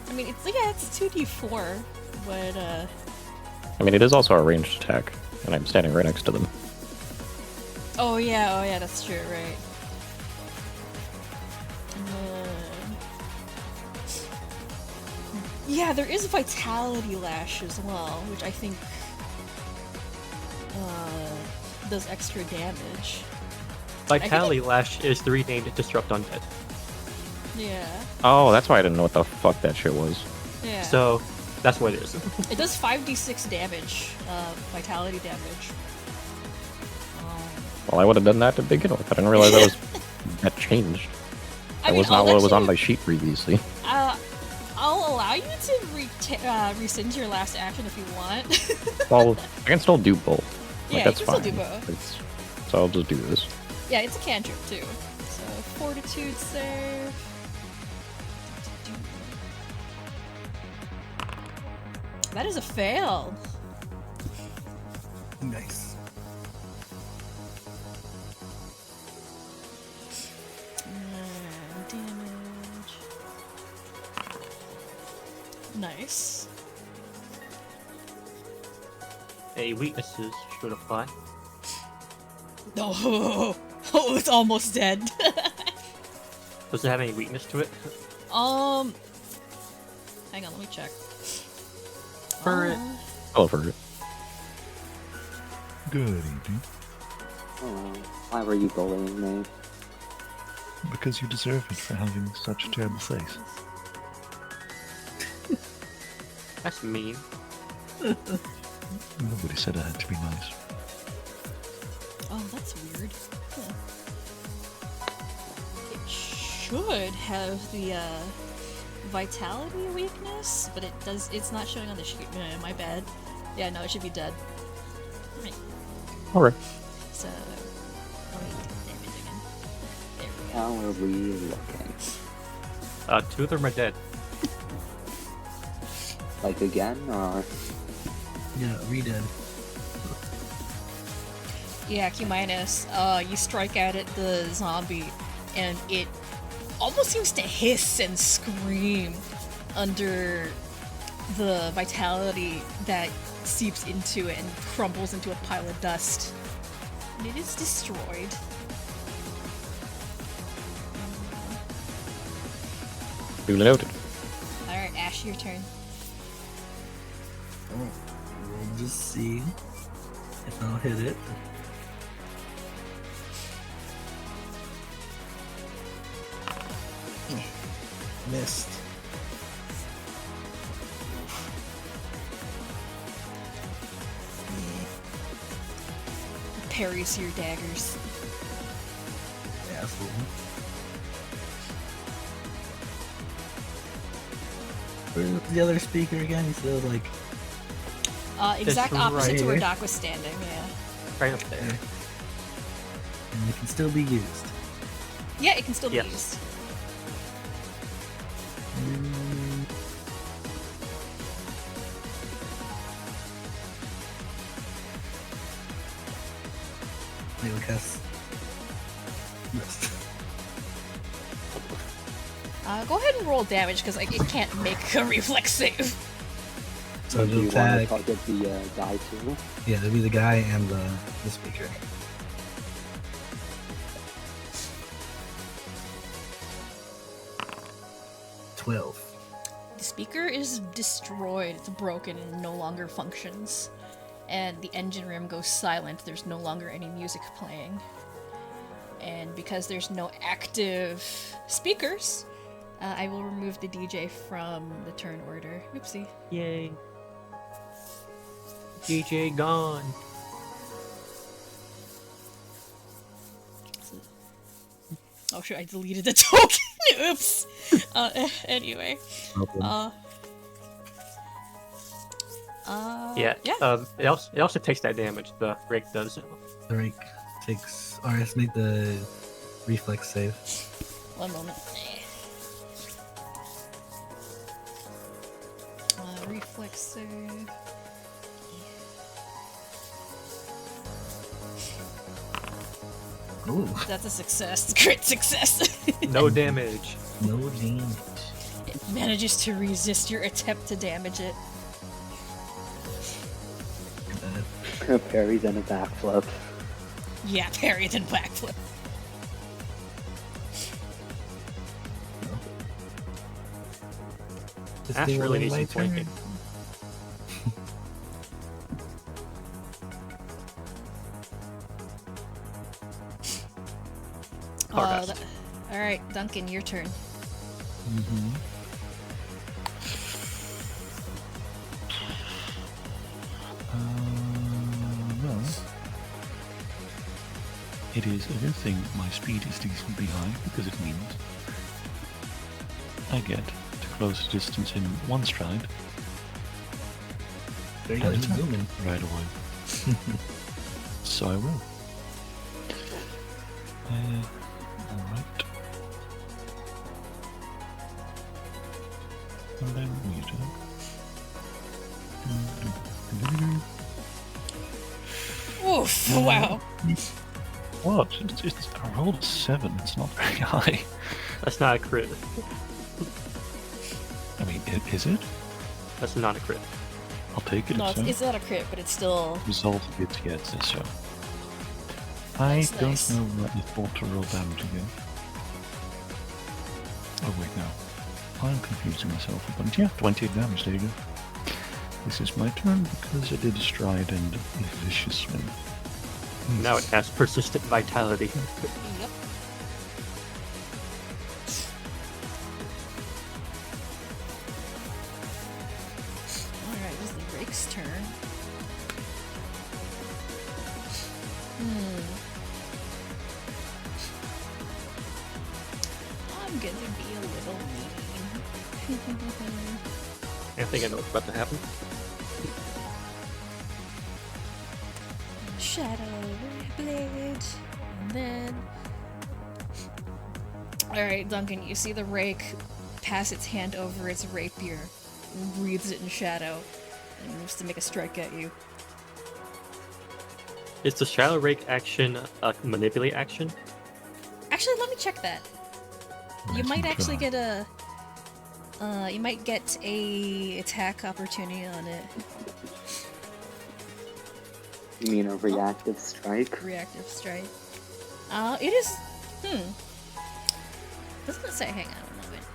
I mean, it's, yeah, it's 2d4, but, I mean, it is also a ranged attack, and I'm standing right next to them. oh yeah, that's true, right. Yeah, there is Vitality Lash as well, which I think does extra damage. Vitality Lash is the renamed Disrupt Undead. Yeah, Oh, that's why I didn't know what the fuck that shit was. yeah. So, that's what it is. It does 5d6 damage, vitality damage. Well, I would have done that to begin with. I didn't realize that was that changed. I That mean, was not I'll what let was on you- my sheet previously. I'll allow you to rescind your last action if you want. Well, I can still do both. Like, Yeah, that's you can fine. still do both. So I'll just do this. Yeah, it's a cantrip too. So, Fortitude save. That is a fail. Nice. Damage. Nice. A weaknesses should apply. Oh, oh, it's almost dead. Does it have any weakness to it? Hang on, let me check. for it. All for it. Good evening. Oh, why were you bullying me? Because you deserve it for having such a terrible face. That's mean. Nobody said I had to be nice. Oh, that's weird. Huh. It should have the vitality weakness, but it's not showing on the sheet. My bad. Yeah, no, it should be dead. Right. Alright. So, damage again. There we go. How are we looking? 2 of them are dead. Like again, or? Yeah, redead. Yeah, Q minus. You strike at it, the zombie, and it almost seems to hiss and scream under the vitality that seeps into it and crumbles into a pile of dust. And it is destroyed. Duly noted. Alright, Ash, your turn. Oh, we'll just see if I'll hit it. Missed. Parries your daggers. Asshole. Where's the other speaker again? He said like Exact It's opposite right to where here. Doc was standing, yeah. Right up there. and it can still be used. Yeah, it can still be Yes. used. Wait, we cast. Missed. Go ahead and roll damage, because it can't make a reflex save. So Do it'll you want to attack. target the guy too? Yeah, it'll be the guy and the speaker. $12. The speaker is destroyed, it's broken and no longer functions. And the engine room goes silent, there's no longer any music playing. And because there's no active speakers, I will remove the DJ from the turn order. Oopsie. Yay. DJ gone. Oh shit, I deleted the token! Oops! Anyway. Yeah. Yeah. It also takes that damage. The rake does. The rake takes. Or let's make the reflex save. One moment. Reflex save. Ooh, That's a success. Crit success. No damage. no damage. It manages to resist your attempt to damage it. Parry then a backflip. Yeah, parry then backflip. This Ash thing really will needs end some my flanking. turn. Harvest. Alright, Duncan, your turn. Well, it is a good thing my speed is decently high because it means I get to close the distance in one stride There you go, and he's attack zooming. right away. So I will. Alright. And then we do. Oof, wow. What? It's I rolled a 7. It's not very high. That's not a crit. I mean, is it? That's not a crit. I'll take it. No, It's it's not a crit, but it's still... result of it yet, so. I Nice, don't nice. know what I thought to roll damage again. Oh wait, no. I'm confusing myself a bunch. Yeah, 28 damage, there you go. This is my turn because I did a stride and a vicious swing. Now it has persistent vitality. Yep. Alright, this is the rake's turn. I'm gonna be a little mean. I think I know what's about to happen. Shadow blade, and then. Alright, Duncan, you see the rake pass its hand over its rapier, and breathes it in shadow, and moves to make a strike at you. Is the Shadow Rake action a manipulate action? Actually, let me check that. You Nice might and actually dry. get a. You might get a attack opportunity on it. You mean a reactive strike? Reactive strike. It is. Doesn't it say? Hang on a moment.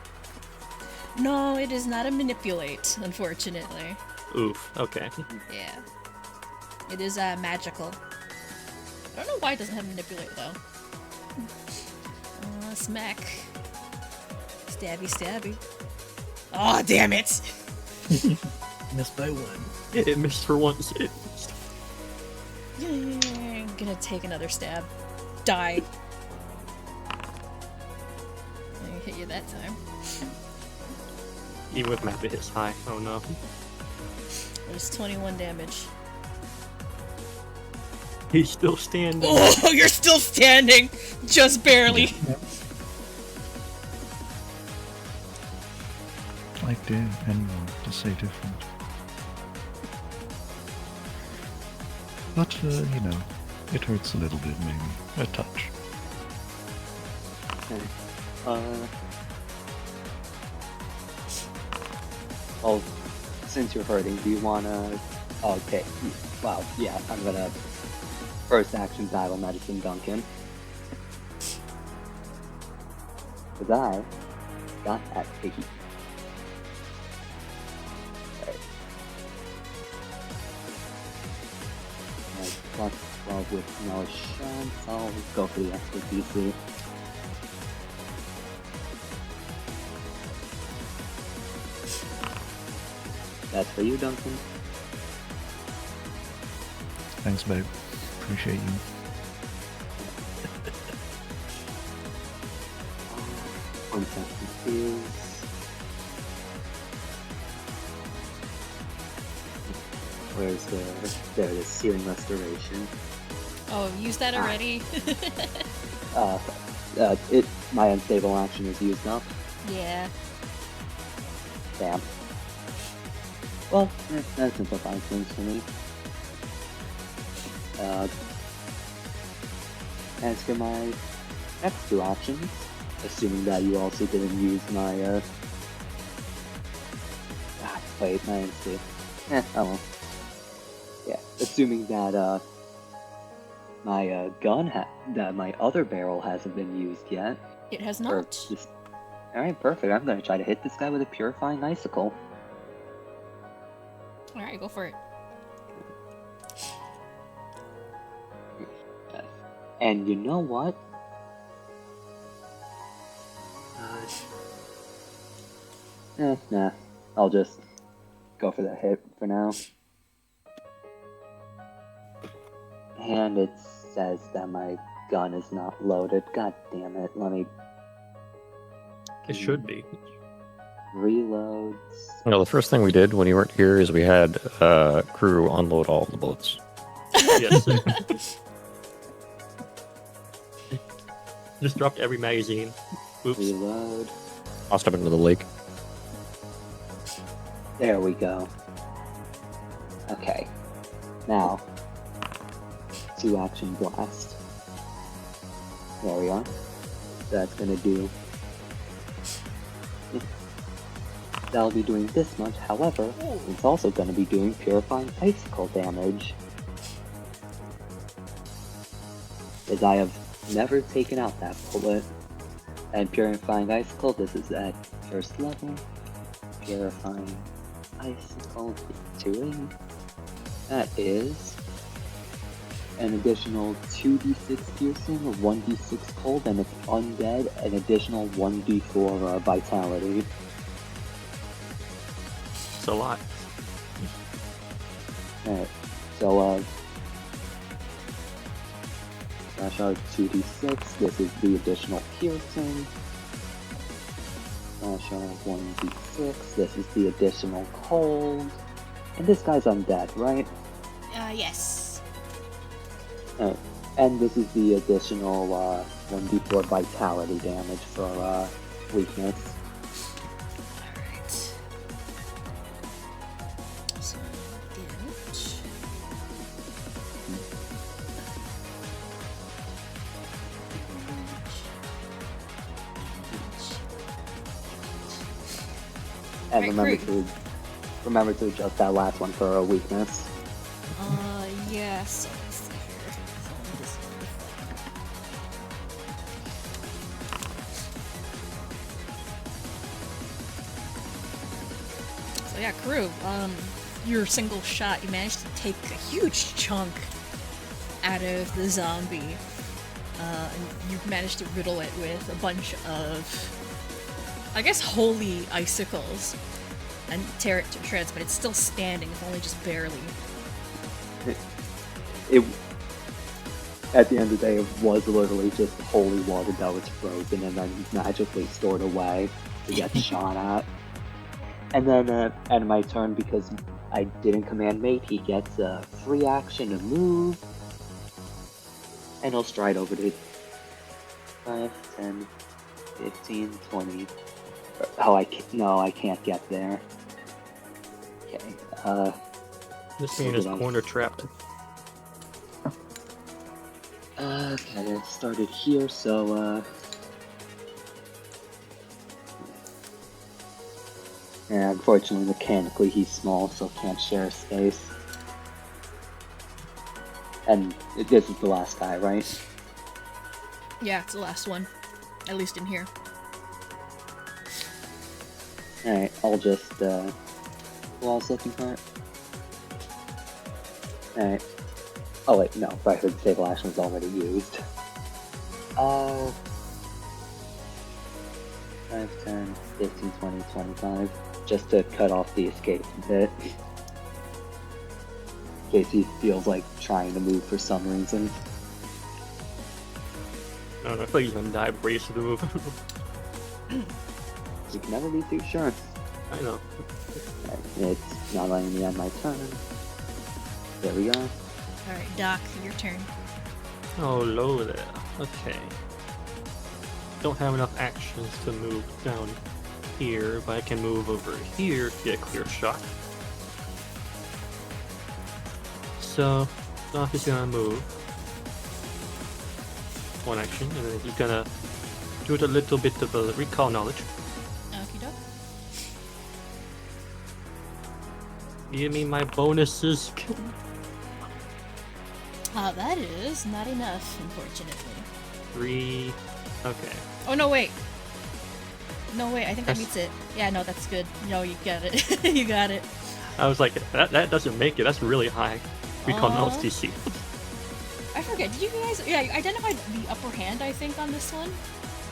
No, it is not a manipulate, unfortunately. Oof, okay. Yeah. It is magical. I don't know why it doesn't have manipulate though. Smack. Stabby, stabby. Oh, damn it! Missed by one. It missed for once. I'm gonna take another stab. Die. I hit you that time. Even with map it hits high. Oh no. There's 21 damage. He's still standing. Oh, you're still standing! Just barely. I dare anyone to say different. But, you know, it hurts a little bit, maybe. A touch. Okay. Well, since you're hurting, do you wanna... Okay. Wow, yeah, I'm gonna... First action battle medicine Duncan. Cause I got that piggy. Plus 12 with no chance. I'll go for the extra DC. That's for you, Duncan. Thanks, babe. Appreciate you. One second, please. Where's the... There it is, Searing Restoration. Oh, use that already? My unstable action is used up. Yeah. Damn. Well, that simplifies things for me. As for my next two options, assuming that you also didn't use my, wait, my unstable. Oh well. Yeah, assuming that, my, that my other barrel hasn't been used yet. It has Or not. just... Alright, perfect. I'm gonna try to hit this guy with a purifying icicle. Alright, go for it. And you know what? Nah. I'll just go for the hit for now. And it says that my gun is not loaded. God damn it. Let me It should be. reloads. No, the first thing we did when you weren't here is we had crew unload all the bullets. Yes. Just dropped every magazine. Oops. Reload. Tossed up into the lake. There we go. Okay. Now, 2 action blast. There we are. That's gonna do. That'll be doing this much, however, it's also gonna be doing purifying icicle damage. As I have never taken out that bullet. And purifying icicle, this is at first level. Purifying icicle is doing? That is an additional 2d6 piercing, 1d6 cold, and it's undead, an additional 1d4 vitality. It's a lot. Alright, so slash out 2d6, this is the additional piercing. Slash out 1d6, this is the additional cold. And this guy's undead, right? Yes. And this is the additional 1d4 vitality damage for weakness. Alright. So, damage. And Alright, remember to adjust that last one for a weakness. Yeah, so let's see here. So this one. So yeah, crew, your single shot, you managed to take a huge chunk out of the zombie. And you've managed to riddle it with a bunch of, I guess, holy icicles. And tear it to shreds, but it's still standing, if only just barely. It at the end of the day, it was literally just holy water that was frozen and then magically stored away to get shot at. And then at my turn, because I didn't command mate, he gets a free action to move. And he'll stride over to 5, 10, 15, 20. Oh, I can't get there. Okay, This man is corner trapped. Okay, it started here, so, yeah, unfortunately, mechanically, he's small, so can't share space. And this is the last guy, right? Yeah, it's the last one. At least in here. Alright, I'll just, Wall's looking for it. Alright. Oh wait, no, right, the disable action was already used. 5, 10, 15, 20, 25. Just to cut off the escape a bit. In case he feels like trying to move for some reason. I don't know, I thought he was gonna die before he used to move. You can never be too sure. I know. It's not letting me end my turn. There we go. Alright, Doc, your turn. Oh, low there. Okay. Don't have enough actions to move down here, but I can move over here to get a clear shot. So, Doc is gonna move. One action, and then he's gonna do a little bit of a recall knowledge. Okie doke. Give me my bonuses. That is not enough, unfortunately. 3. Okay. Oh, no, wait. No, wait, I think that That's- beats it. Yeah, no, that's good. No, you got it. You got it. I was like, that doesn't make it. That's really high. Recall knowledge Aw. DC. I forget, did you guys... Yeah, you identified the upper hand, I think, on this one?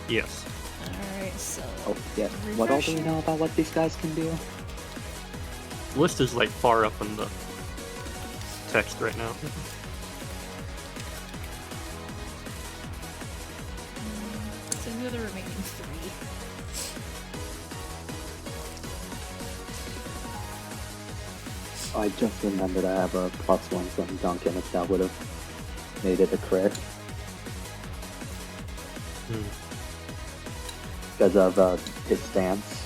Yes. Alright, so... Oh, yeah. What all do we know about what these guys can do? List is like far up in the text right now. So who are the remaining 3? I just remembered I have a +1 from Duncan if that would have made it a crit. Because of his stance.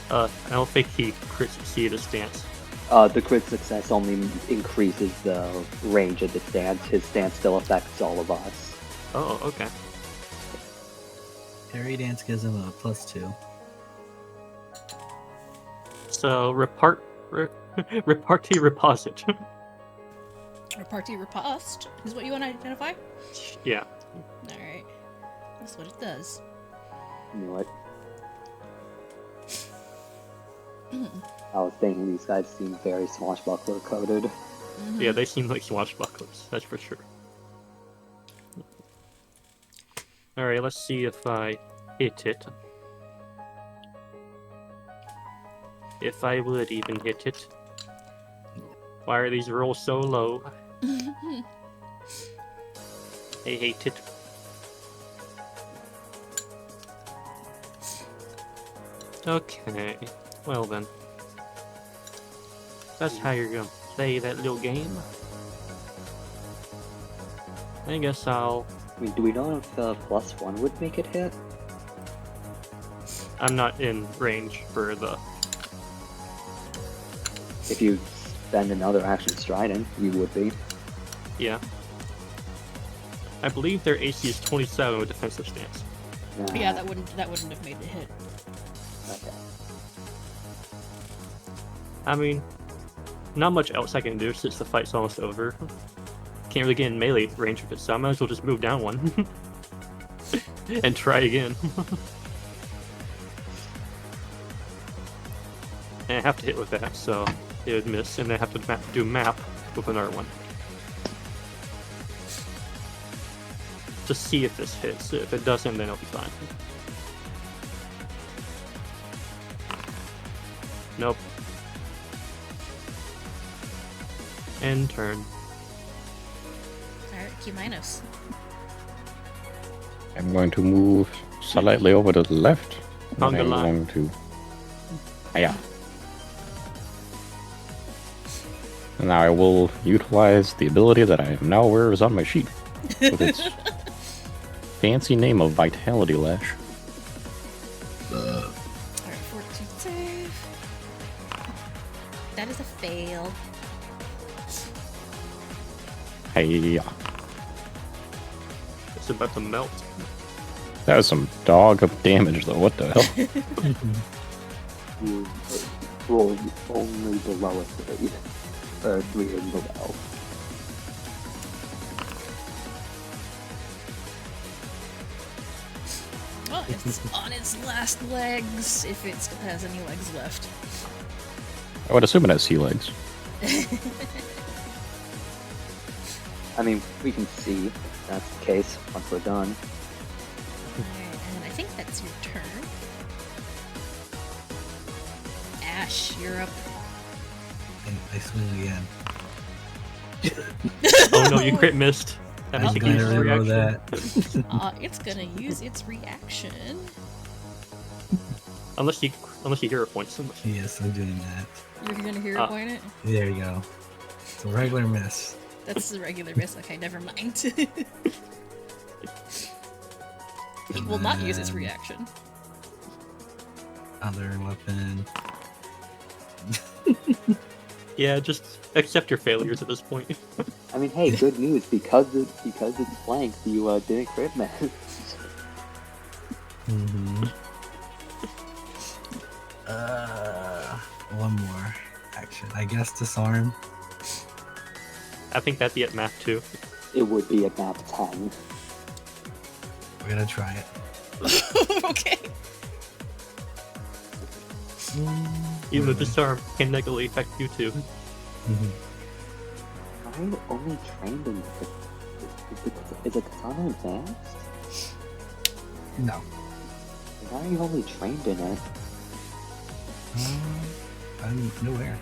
I don't think he crit succeeded stance. The crit success only increases the range of the stance. His stance still affects all of us. Oh, okay. Parry dance gives him a +2. So repartee reposit. Repartee riposte is what you want to identify? Yeah. Alright. That's what it does. You know what? I was thinking these guys seem very swashbuckler coded. Yeah, they seem like swashbucklers, that's for sure. Alright, let's see if I hit it. If I would even hit it. Why are these rolls so low? I hate it. Okay, well then. That's how you're gonna play that little game. I guess I'll... I mean, do we know if +1 would make it hit? I'm not in range for the... If you spend another action striding, you would be. Yeah. I believe their AC is 27 with defensive stance. Yeah, that wouldn't have made the hit. Okay. I mean, not much else I can do since the fight's almost over. Can't really get in melee range of it, so I might as well just move down one. And try again. And I have to hit with that, so it would miss, and then I have to do map with another one. Just see if this hits. If it doesn't, then it'll be fine. Nope. End turn. Alright, Q-. I'm going to move slightly over to the left. And Conga I'm line. going to... Yeah. And now I will utilize the ability that I am now aware is on my sheet. With its fancy name of Vitality Lash. Alright, fortitude save. That is a fail. Hey, It's about to melt. that was some dog of damage though. What the hell? You roll only below a 3. Or 3 and below. Well, it's on its last legs, if it still has any legs left. I would assume it has sea legs. I mean, we can see if that's the case once we're done. Alright, and I think that's your turn. Ash, you're up. And I swing again. Oh no, you crit missed. That I'm makes it gonna use its reroll reaction. that. It's gonna use its reaction. Unless you hero points. Yes, I'm doing that. You're gonna hero point it? There you go. It's a regular miss. That's the regular miss. Okay, never mind. It will not use its reaction. Other weapon. Yeah, just accept your failures at this point. I mean, hey, good news, because it's flanked, you didn't crit miss. Mm-hmm. One more action. I guess disarm. I think that'd be at map 2. It would be at map 10. We're gonna try it. Okay. Even the disarm can negatively affect you too. Mm-hmm. Are you only trained in is a katana advanced? No. Why are you only trained in it? I'm nowhere.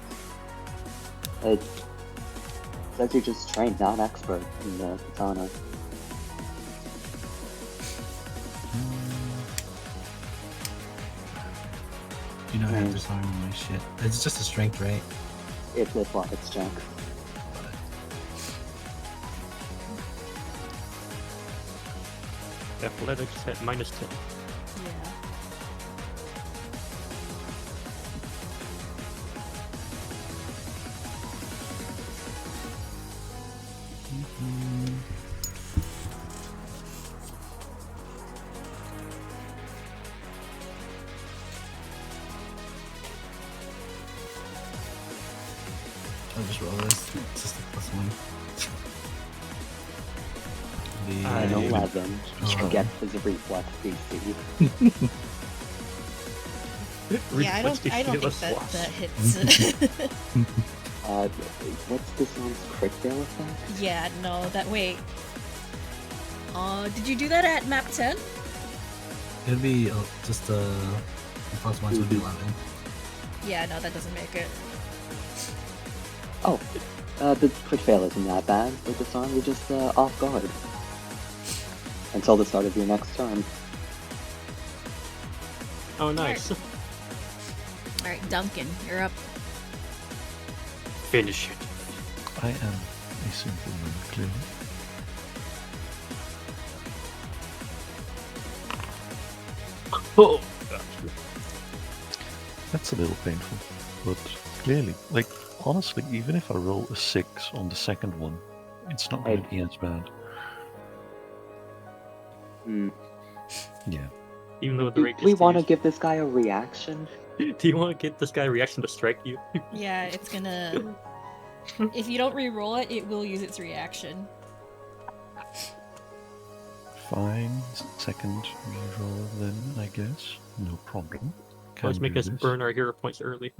It says you're just trained, not expert in the katana. You don't have disarm on my shit. It's just a strength, right? It's with what? It's strength. Athletics at -10. Yeah. I'll just roll this. It's just a +1. An 11 Oh. against his reflex DC. Yeah, I don't think that hits. What's this one's crit fail effect? Yeah, no, wait. Did you do that at map 10? It'd be just plus one would be 11. Yeah, no, that doesn't make it. Oh, the crit fail isn't that bad. With this arm, you're just off guard until the start of your next turn. Oh, nice. Alright, Duncan, you're up. Finish it. I am a simple man, clearly. Oh, That's a little painful, but clearly, like, honestly, even if I roll a 6 on the second one, it's not going to be as bad. Hmm. Yeah. even though the Do rate we want to give this guy a reaction? Do you want to get this guy a reaction to strike you? Yeah, it's gonna... If you don't re-roll it, it will use its reaction. Fine. Second reroll then, I guess. No problem. Let's make do us this. burn our hero points early.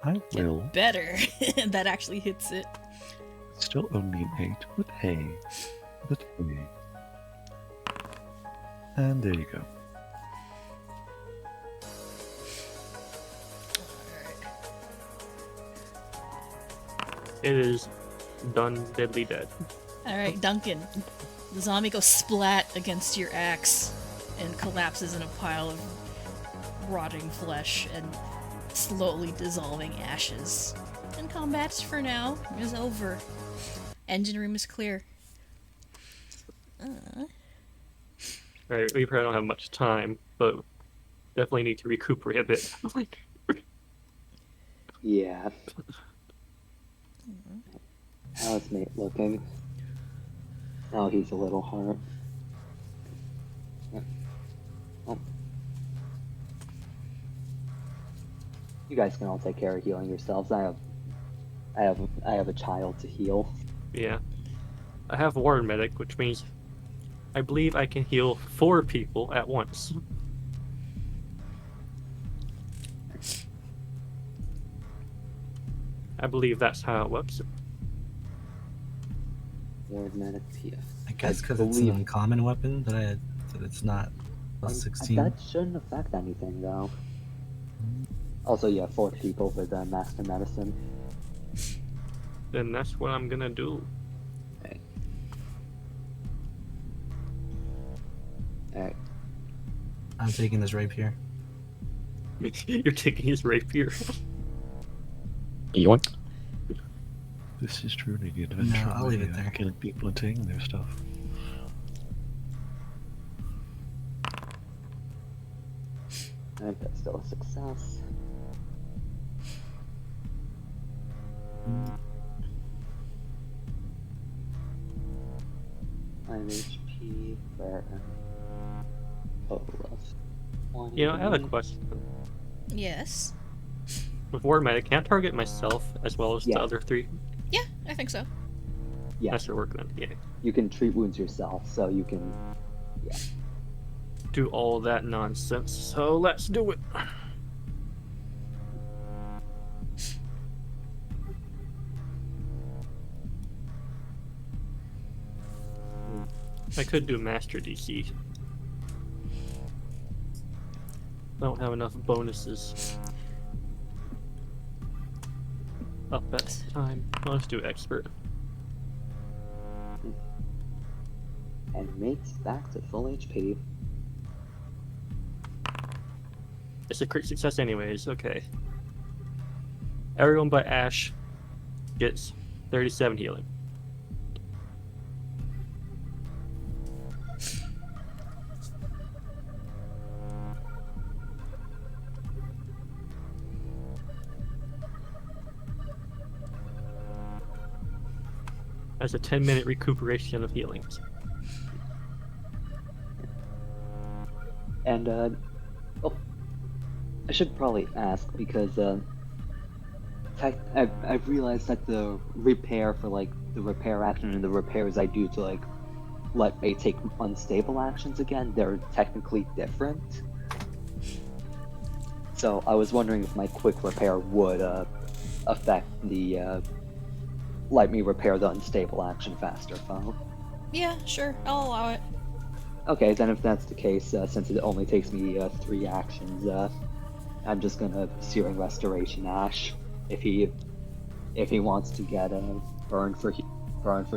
I will. Better. That actually hits it. Still only an 8, but hey. But hey. And there you go. It is done, deadly dead. Alright, Duncan. The zombie goes splat against your axe and collapses in a pile of rotting flesh and slowly dissolving ashes. And combat, for now, is over. Engine room is clear. Alright, we probably don't have much time, but definitely need to recuperate a bit. Yeah. How's mate looking? Oh, he's a little hurt. Oh. You guys can all take care of healing yourselves. I have a child to heal. Yeah. I have Warren Medic, which means I believe I can heal 4 people at once. I believe that's how it works. Ward medic PF. I guess because it's an uncommon weapon that it's not plus 16. That shouldn't affect anything though. Also, yeah, 4 people with master medicine. Then that's what I'm gonna do. Okay. Alright. I'm taking this rapier. You're taking his rapier. Yoink. This is truly the adventure. No, I'll leave it where there. Killing people and taking their stuff. Alright, that's still a success. I'm HP for total of 20. You know, I have a question. Yes. With War Medic, can I target myself as well as the Yeah. other 3? Yeah, I think so. Yeah, That should work then. Yeah. you can treat wounds yourself, so you can. Yeah. Do all that nonsense. So let's do it. I could do Master DC. I don't have enough bonuses up at the time. Let's do Expert. And mate's back to full HP. It's a crit success anyways, okay. Everyone but Ash gets 37 healing. That's a 10-minute recuperation of healings. And, oh, I should probably ask because, I've realized that the repair for, like, the repair action and the repairs I do to, like, let me take unstable actions again, they're technically different. So I was wondering if my quick repair would affect the let me repair the unstable action faster foe. Yeah, sure. I'll allow it. Okay, then if that's the case, since it only takes me 3 actions, I'm just gonna Searing Restoration Ash if he wants to get a burn for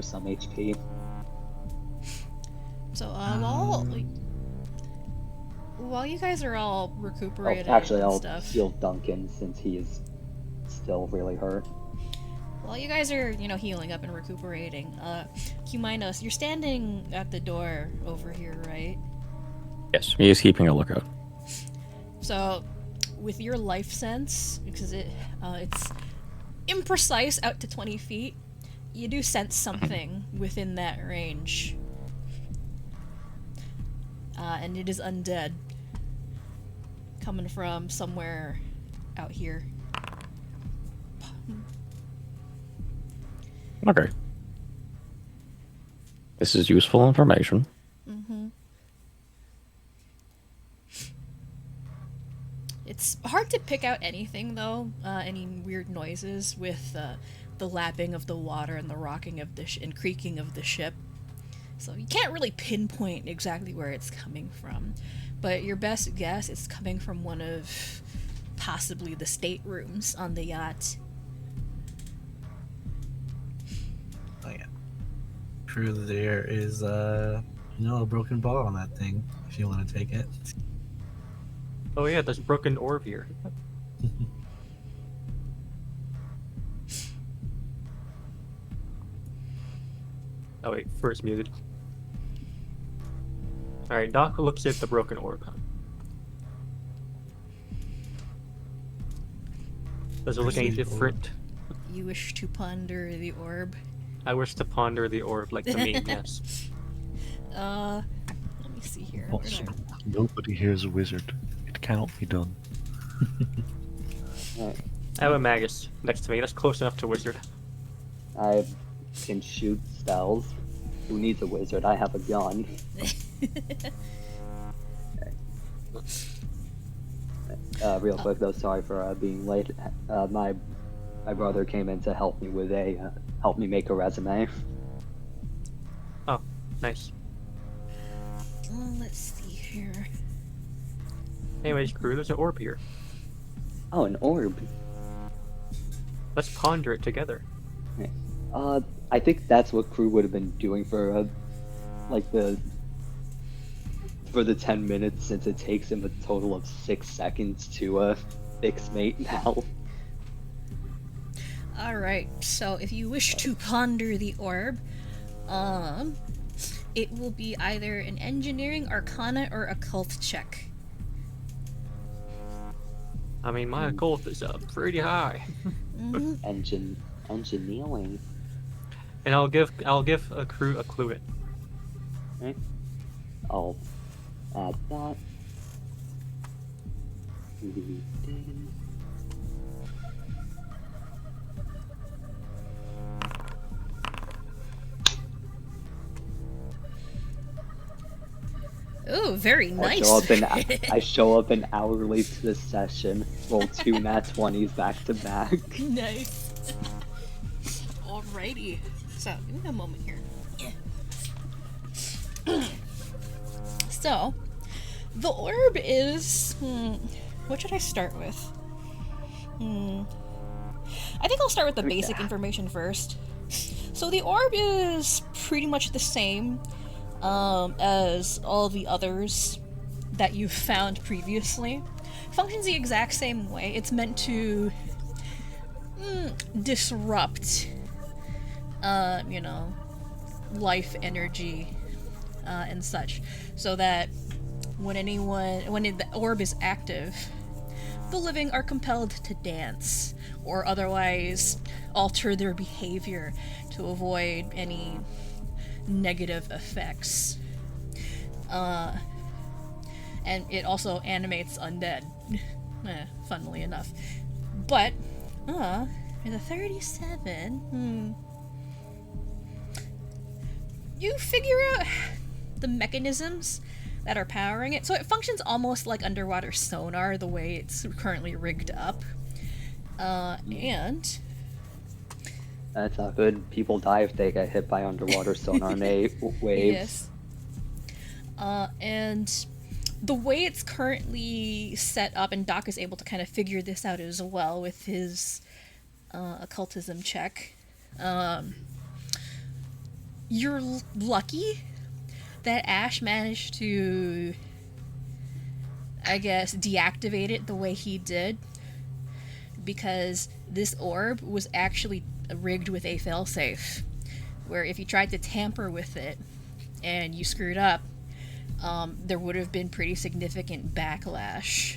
some HP. So, while you guys are all recuperating Actually, and I'll stuff, heal Duncan since he is still really hurt. while you guys are, healing up and recuperating, Huminos, you're standing at the door over here, right? Yes, he is keeping a lookout. So, with your life sense, because it's imprecise out to 20 feet, you do sense something within that range. And it is undead. Coming from somewhere out here. Okay. This is useful information. Mm-hmm. It's hard to pick out anything, though, any weird noises with the lapping of the water and the rocking of the and creaking of the ship. So you can't really pinpoint exactly where it's coming from. But your best guess is coming from one of possibly the staterooms on the yacht. Oh yeah. True, there is a broken ball on that thing. If you want to take it. Oh yeah, there's a broken orb here. Oh wait, first muted. Alright, Doc looks at the broken orb. Does it look any different? You wish to ponder the orb? I wish to ponder the orb like the meme, yes. Let me see here. Also, nobody here is a wizard. It cannot be done. Right. I have a magus next to me. That's close enough to wizard. I can shoot spells. Who needs a wizard? I have a gun. Real quick though, sorry for being late. My brother came in to help me with help me make a resume. Oh, nice. Let's see here. Anyways, crew, there's an orb here. Oh, an orb. Let's ponder it together. I think that's what crew would have been doing for the 10 minutes, since it takes him a total of 6 seconds to fix mate now. Alright, so if you wish to ponder the orb, it will be either an engineering, arcana, or occult check. I mean, my occult is pretty high. Engineering. And I'll give a crew a clue it. Okay. I'll add that. Ooh, very nice. I show up an hour late to the session, roll 2 nat 20s back to back. Nice. Alrighty. So, give me a moment here. Yeah. So, the orb is... what should I start with? I think I'll start with the basic information first. So the orb is pretty much the same as all the others that you've found previously. Functions the exact same way. It's meant to disrupt, life energy and such, so that when the orb is active, the living are compelled to dance or otherwise alter their behavior to avoid any negative effects. And it also animates undead, funnily enough. But, in the 37, you figure out the mechanisms that are powering it. So it functions almost like underwater sonar, the way it's currently rigged up. And That's not good. People die if they get hit by underwater sonar waves. yes. And the way it's currently set up, and Doc is able to kind of figure this out as well with his occultism check. You're lucky that Ash managed to, I guess, deactivate it the way he did, because this orb was actually rigged with a failsafe, where if you tried to tamper with it and you screwed up, there would have been pretty significant backlash.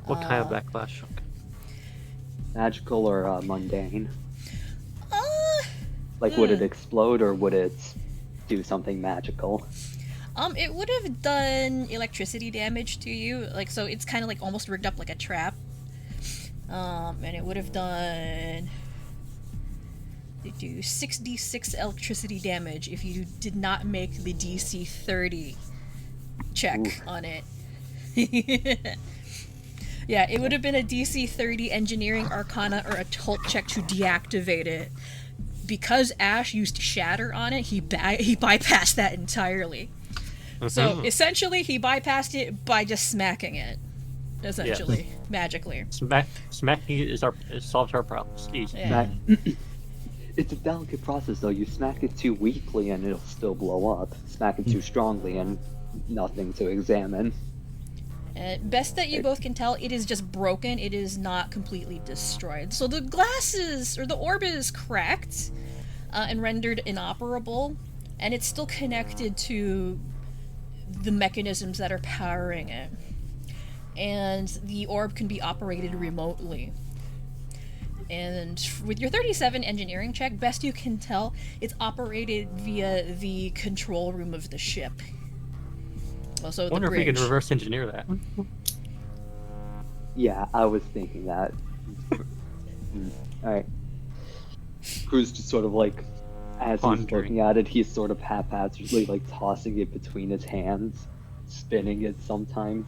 What kind of backlash? Magical or mundane? Like, Hmm. would it explode or would it do something magical? It would have done electricity damage to you, like, so it's kind of like almost rigged up like a trap. And it would have done 6d6 electricity damage if you did not make the DC 30 check Oof. on it. Yeah, it would have been a DC 30 engineering arcana or occult check to deactivate it. Because Ash used shatter on it, he bypassed that entirely. So essentially, he bypassed it by just smacking it. Essentially, magically. Smacking it solves our problems. Easy. Yeah. It's a delicate process, though. You smack it too weakly and it'll still blow up. Smack it too strongly and nothing to examine. Best that you both can tell, it is just broken. It is not completely destroyed. So the glasses, or the orb is cracked and rendered inoperable, and it's still connected to the mechanisms that are powering it. And the orb can be operated remotely. And with your 37 engineering check, best you can tell, it's operated via the control room of the ship. Also, I wonder the if we bridge. can reverse engineer that. Yeah, I was thinking that. Alright. Crew's just sort of like, as he's looking at it, he's sort of haphazardly like tossing it between his hands, spinning it sometimes.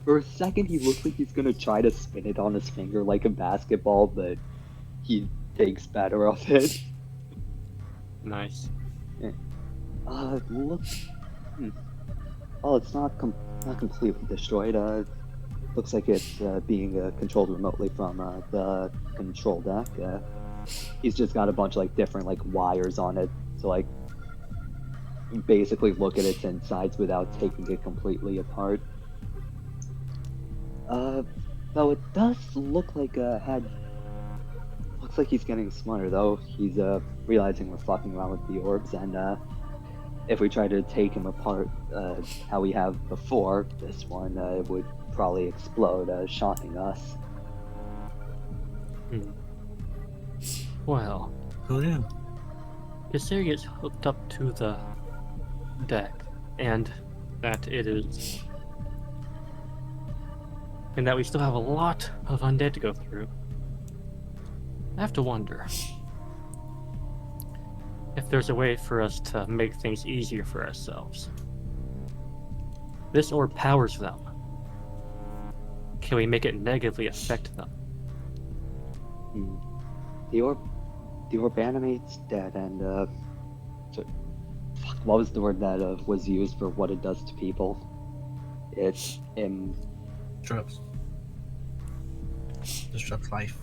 For a second, he looks like he's gonna try to spin it on his finger like a basketball, but he thinks better of it. Nice. Look. Oh, it's not completely destroyed. Looks like it's being controlled remotely from the control deck. He's just got a bunch of like different like wires on it to like basically look at its insides without taking it completely apart. Though it does look like looks like he's getting smarter though. He's realizing we're fucking around with the orbs, and if we try to take him apart how we have before, this one would probably explode, shocking us. Well, Who knew? considering it's hooked up to the deck, and that we still have a lot of undead to go through, I have to wonder if there's a way for us to make things easier for ourselves. This orb powers them. Can we make it negatively affect them? The orb animates dead, and what was the word that was used for what it does to people? It's Disrupts life.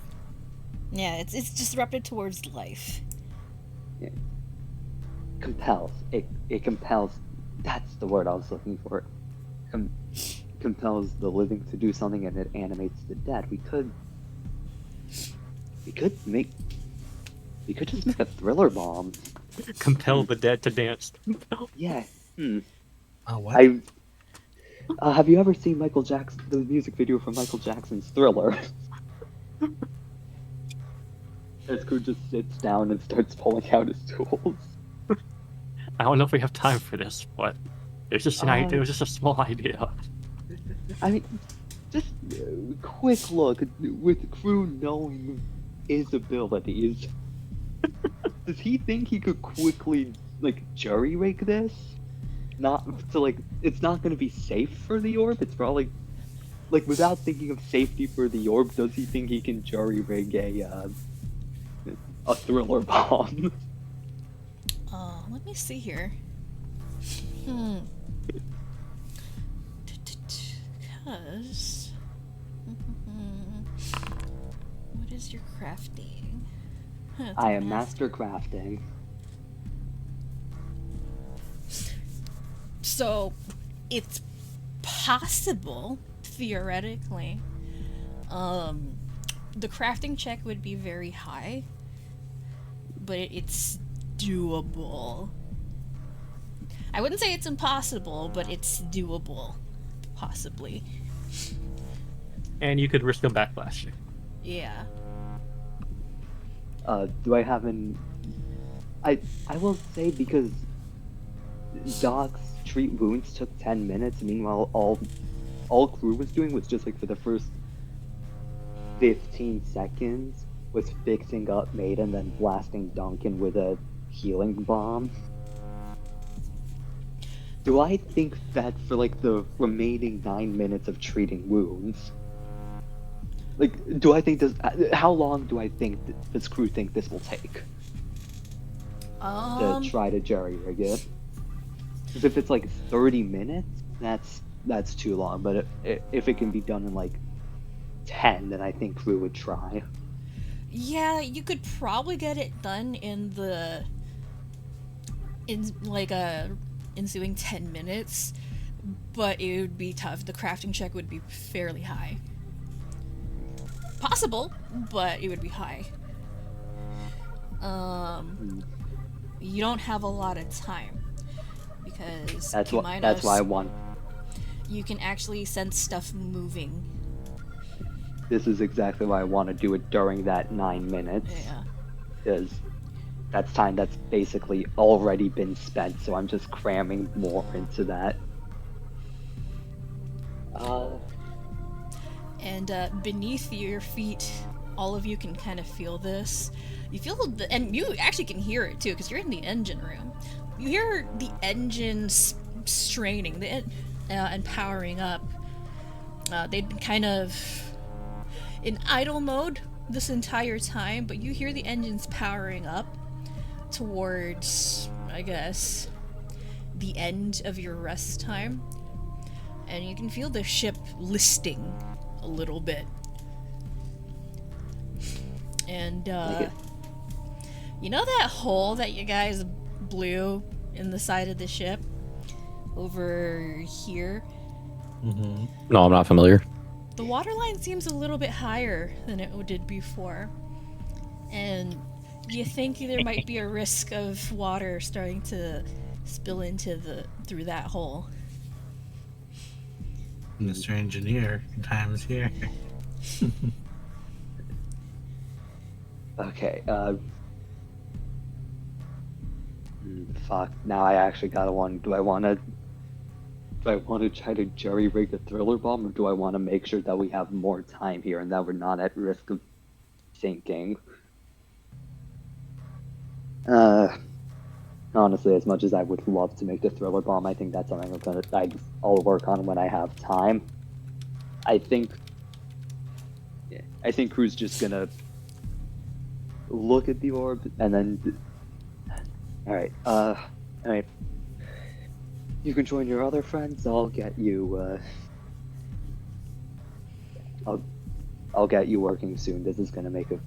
Yeah, it's disrupted towards life. compels. It compels. That's the word I was looking for. Compels the living to do something, and it animates the dead. We could just make a thriller bomb. Compel the dead to dance. Yeah. What? Have you ever seen Michael Jackson, the music video for Michael Jackson's Thriller? As Crew just sits down and starts pulling out his tools. I don't know if we have time for this, but it was just an idea. It was just a small idea. I mean, just a quick look with Crew knowing his abilities. Does he think he could quickly, like, jury rig this? not so like it's not going to be safe for the orb. It's probably like without thinking of safety for the orb, does he think he can jury rig a thriller bomb? Let me see here. Because what is your crafting? I am master crafting. So it's possible, theoretically. The crafting check would be very high, but it's doable. I wouldn't say it's impossible, but it's doable, possibly. And you could risk a backlash. Yeah. Do I have I will say, because Doc's treat wounds took 10 minutes, meanwhile all crew was doing was just like for the first 15 seconds was fixing up Maiden, then blasting Duncan with a healing bomb. Do I think that for like the remaining 9 minutes of treating wounds, like, do I think this? How long do I think this crew think this will take to try to jury rig it? Because if it's like 30 minutes, that's too long. But if it can be done in like 10, then I think crew would try. Yeah, you could probably get it done in like a ensuing 10 minutes, but it would be tough. The crafting check would be fairly high. Possible, but it would be high. You don't have a lot of time because That's why I want. You can actually sense stuff moving. This is exactly why I want to do it during that 9 minutes. Yeah. Because that's time that's basically already been spent, so I'm just cramming more into that. And beneath your feet, all of you can kind of feel this. You feel and you actually can hear it too, because you're in the engine room. You hear the engines straining and powering up. They'd been kind of in idle mode this entire time, but you hear the engines powering up towards, I guess, the end of your rest time. And you can feel the ship listing a little bit. And, you know that hole that you guys blew in the side of the ship? Over here? Mm-hmm. No, I'm not familiar. The waterline seems a little bit higher than it did before. And you think there might be a risk of water starting to spill through that hole. Mr. Engineer, time's here. Okay, fuck, now I actually got one. Do I want to try to jury rig a thriller bomb, or do I want to make sure that we have more time here and that we're not at risk of sinking? Honestly, as much as I would love to make the thriller bomb, I think that's something I'll work on when I have time. I think crew's just gonna look at the orb and then. Alright, you can join your other friends. I'll get you. I'll get you working soon. This is gonna make a.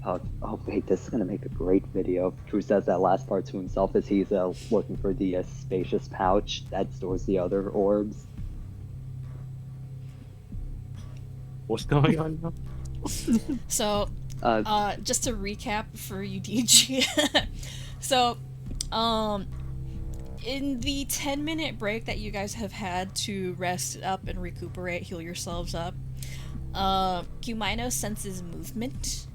Oh wait, this is gonna make a great video. Crew says that last part to himself as he's looking for the spacious pouch that stores the other orbs. What's going on now? So, just to recap for you, DG. So, in the 10-minute break that you guys have had to rest up and recuperate, heal yourselves up, Qmino senses movement.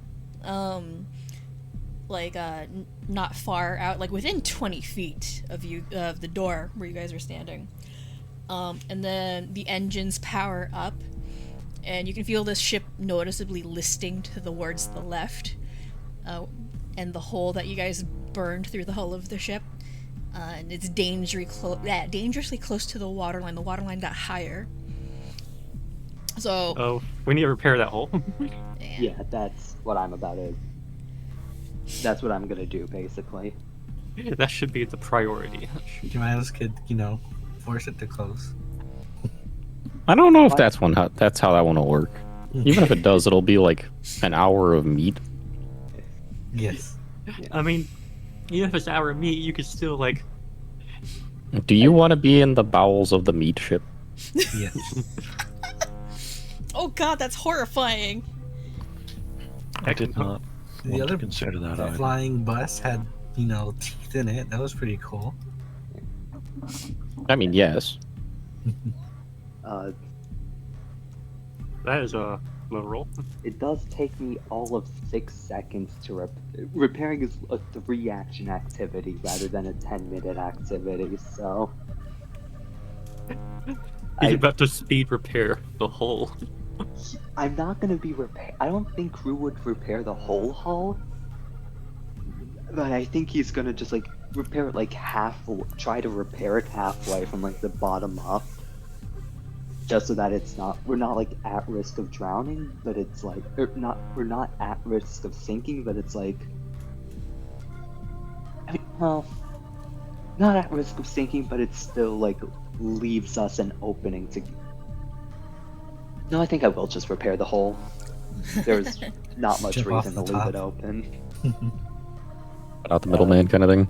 Not far out, like within 20 feet of you, of the door where you guys are standing. And then the engines power up, and you can feel this ship noticeably listing towards the left. And the hole that you guys burned through the hull of the ship and it's dangerously close to the waterline. The waterline got higher. So. Oh, we need to repair that hole. Yeah, that's what I'm about to. That's what I'm gonna do, basically. That should be the priority. Jemilas could, force it to close. I don't know if What? that's how that one will work. Even if it does, it'll be like an hour of meat. Yes. I mean, even if it's our meat, you could still like. Do you want to be in the bowels of the meat ship? Yes. Oh god, that's horrifying. I did not The want other to consider that either. flying bus had, teeth in it. That was pretty cool. I mean, yes. That is a literal. It does take me all of 6 seconds to repairing is a 3-action activity rather than a 10-minute activity. So He's about to speed repair the hole. I'm not gonna be I don't think Crew would repair the whole hull, but I think he's gonna just like repair it like try to repair it halfway from like the bottom up, just so that we're not like at risk of drowning, but it's like we're not at risk of sinking, but it's like not at risk of sinking, but it still like leaves us an opening to. No, I think I will just repair the hole. There's not much Jump off reason to the leave it top. open. Cut out the middleman kind of thing.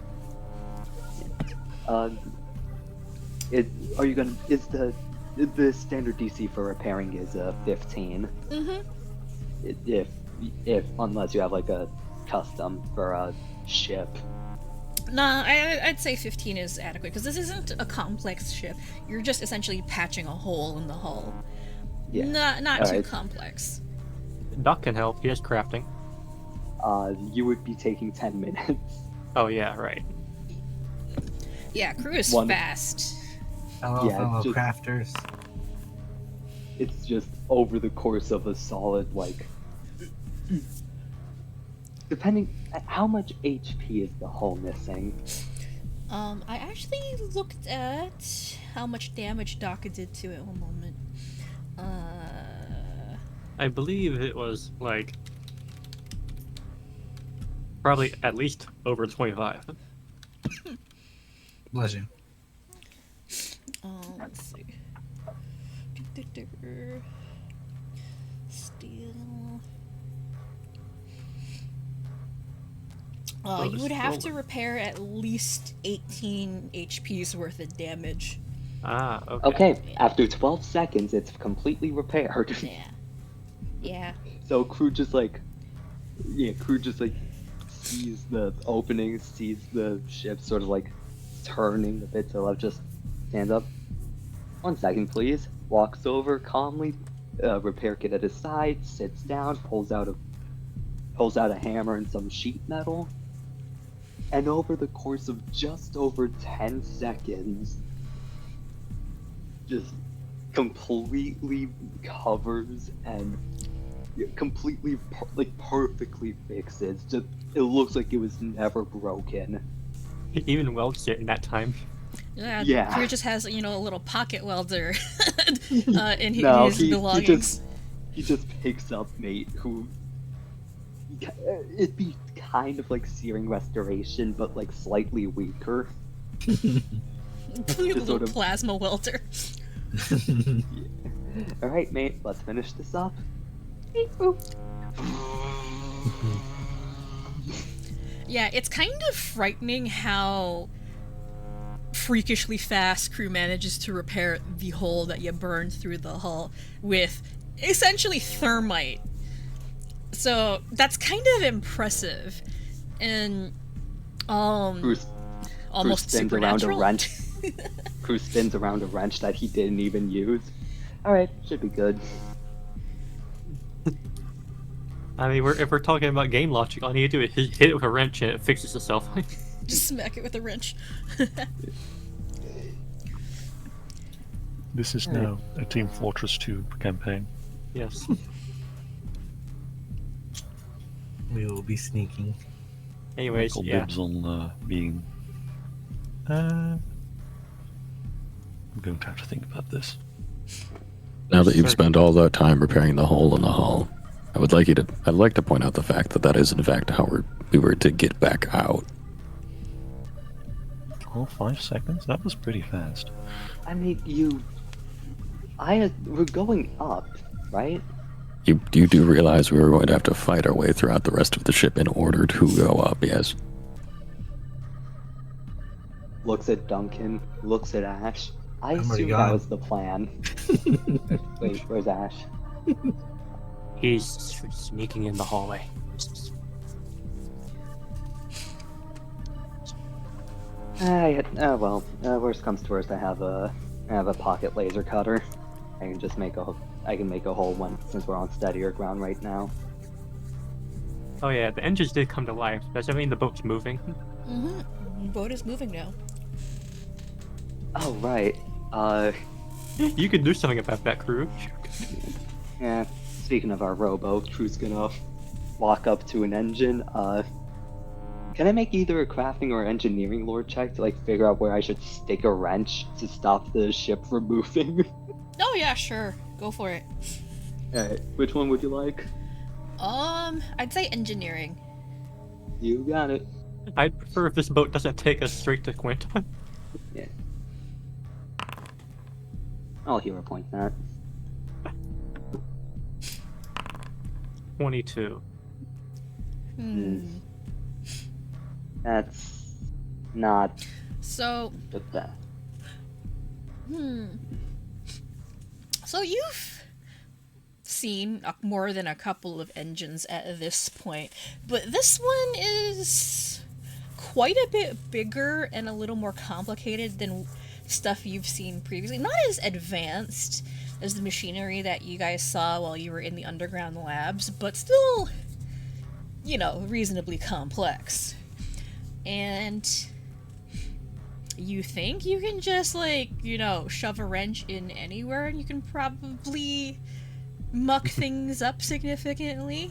The standard DC for repairing is 15. If unless you have like a custom for a ship. Nah, I'd say 15 is adequate, because this isn't a complex ship. You're just essentially patching a hole in the hull. Yeah. Not too Alright. complex. Doc can help. He has crafting. You would be taking 10 minutes. Oh yeah, right. Yeah, Crew is One- fast. Hello, Yeah, fellow just- crafters. It's just over the course of a solid like. Depending, how much HP is the hull missing? I actually looked at how much damage Doc did to it. One moment. I believe it was like probably at least over 25. Bless you. Let's see. Steel. You would have to repair at least 18 HP's worth of damage. Ah, okay. Okay, after 12 seconds, it's completely repaired. Yeah. Yeah. So Crew just like sees the opening, sees the ship sort of like turning a bit to the left, just stands up. 1 second, please. Walks over calmly, repair kit at his side, sits down, pulls out a hammer and some sheet metal, and over the course of just over 10 seconds, just completely covers and completely perfectly fixes. Just it looks like it was never broken. Even welds it in that time. Yeah. Crew just has, a little pocket welder in No, his belongings. he just picks up mate who it'd be kind of like Searing Restoration, but like slightly weaker. A little sort of- plasma welder. All right, mate, let's finish this up. Yeah, it's kind of frightening how freakishly fast Crew manages to repair the hole that you burned through the hull with essentially thermite. So that's kind of impressive and Bruce almost spins around a supernatural. wrench. Bruce spins around a wrench that he didn't even use. All right, should be good. I mean, if we're talking about game logic, all you do is hit it with a wrench and it fixes itself. Just smack it with a wrench. This is now a Team Fortress 2 campaign. Yes. We will be sneaking. Anyways, Michael yeah. dibs on being I'm going to have to think about this. Now that you've spent all that time repairing the hole in the hull, I'd like to point out the fact that that is in fact how we were to get back out. Oh, 5 seconds? That was pretty fast. I mean, we're going up, right? You do realize we were going to have to fight our way throughout the rest of the ship in order to go up, yes? Looks at Duncan, looks at Ash. I I'm already assume that gone. was the plan. Wait, where's Ash? He's sneaking in the hallway. Worst comes to worst, I have a pocket laser cutter. I can just make a hole one since we're on steadier ground right now. Oh yeah, the engines did come to life. Does that mean the boat's moving? Mm-hmm. Boat is moving now. Oh right. You could do something about that, crew. Yeah. Speaking of our rowboat, Crew's gonna walk up to an engine. Can I make either a crafting or engineering lore check to like figure out where I should stick a wrench to stop the ship from moving? Oh yeah, sure. Go for it. Alright, which one would you like? I'd say engineering. You got it. I'd prefer if this boat doesn't take us straight to Quint. Yeah. I'll hero point that. 22. That's not So, the best. So you've seen more than a couple of engines at this point, but this one is quite a bit bigger and a little more complicated than stuff you've seen previously. Not as advanced as the machinery that you guys saw while you were in the underground labs, but still, you know, reasonably complex. And you think you can just, like, you know, shove a wrench in anywhere and you can probably muck things up significantly?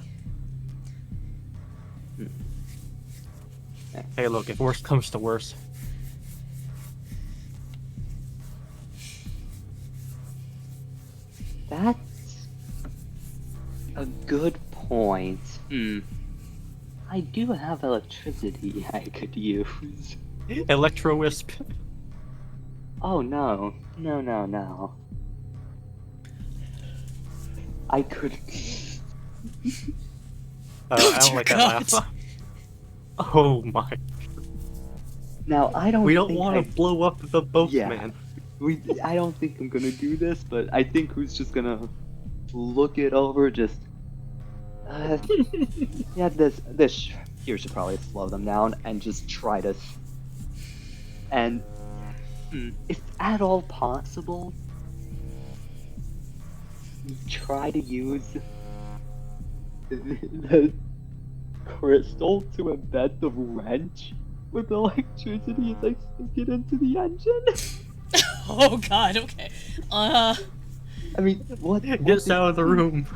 Hey, look, if worst comes to worst. That's a good point. I do have electricity I could use. Electro Wisp. Oh no. No. I could. I don't like that laugh. Oh my. Now, I don't We don't think want I- to blow up the boat, Yeah. man. I don't think I'm gonna do this, but I think who's just gonna look it over, just... yeah, this here should probably slow them down and just try to... And if at all possible, try to use the crystal to embed the wrench with electricity as I stick it into the engine. Oh god, okay. I mean, what? Get us out of the room.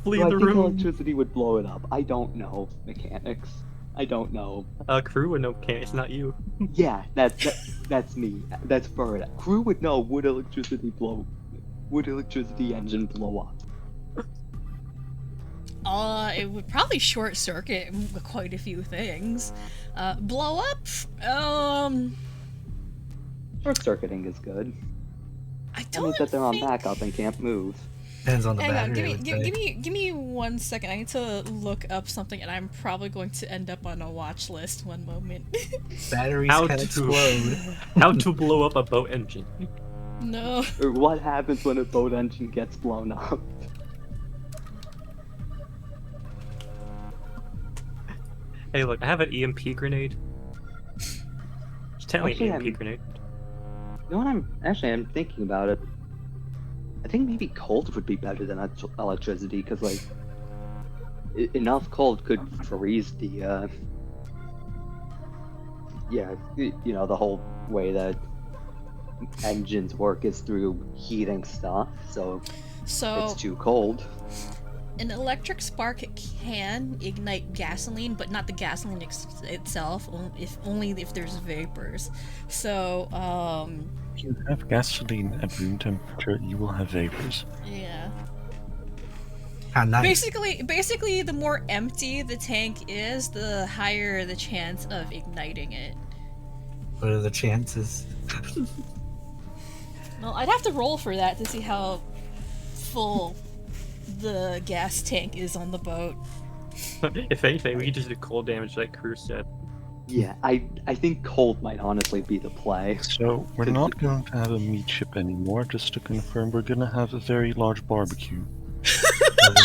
Flee I the think room. electricity would blow it up. I don't know mechanics. I don't know. Crew would know, can't. It's not you. Yeah, that's me. That's Bird. Crew would know. Would electricity engine blow up? It would probably short circuit quite a few things. Blow up? Short circuiting is good. I That don't means that they're on think... backup and can't move. Depends on the Hang on, battery. I would say. give me 1 second. I need to look up something, and I'm probably going to end up on a watch list. One moment. Batteries How can to- explode. How to blow up a boat engine. No. Or what happens when a boat engine gets blown up? Hey, look, I have an EMP grenade. It's technically an Actually, EMP grenade. You know what I'm thinking about it. I think maybe cold would be better than electricity, because like enough cold could freeze the the whole way that engines work is through heating stuff. So if So it's too cold. An electric spark can ignite gasoline, but not the gasoline itself. Only if there's vapors. So, If you have gasoline at room temperature, you will have vapors. yeah. How nice. Basically, the more empty the tank is, the higher the chance of igniting it. What are the chances? Well, I'd have to roll for that to see how full the gas tank is on the boat. If anything, we could just do cold damage like Cruz said. Yeah, I think cold might honestly be the play. So, we're not going to have a meat ship anymore, just to confirm. We're going to have a very large barbecue.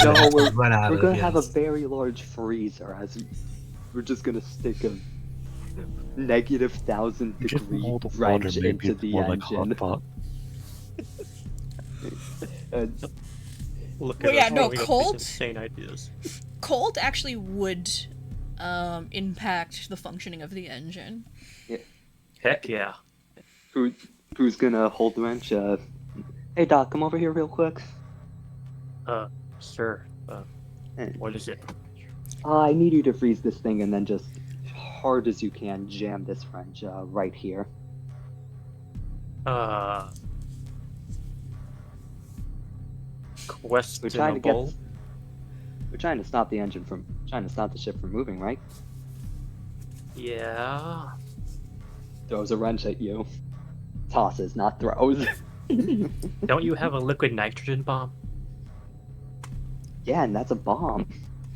No, we're Run going to have a very large freezer, as we're just going to stick a -1,000 Give me all degree the water, wrench maybe into it's the more like engine. hot pot. Look Well, at yeah, us no, coming up with cold- insane ideas. Cold actually would impact the functioning of the engine. Heck yeah. Who's gonna hold the wrench? Hey Doc, come over here real quick. Sir, Hey. what is it? I need you to freeze this thing and then just hard as you can jam this wrench right here. Questionable. We're trying to stop the ship from moving, right? Yeah. Throws a wrench at you. Tosses, not throws. Don't you have a liquid nitrogen bomb? Yeah, and that's a bomb.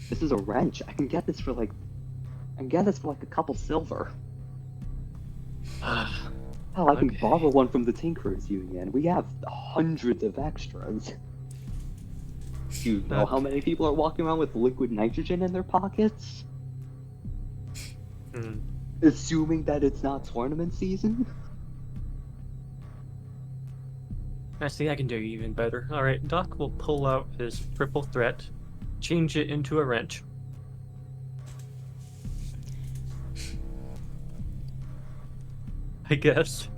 This is a wrench. I can get this for like a couple silver. Hell, I can Okay. borrow one from the Tinkerers Union. We have hundreds of extras. Do you know how many people are walking around with liquid nitrogen in their pockets? Hmm. Assuming that it's not tournament season? I see I can do even better. Alright, Doc will pull out his triple threat, change it into a wrench. I guess.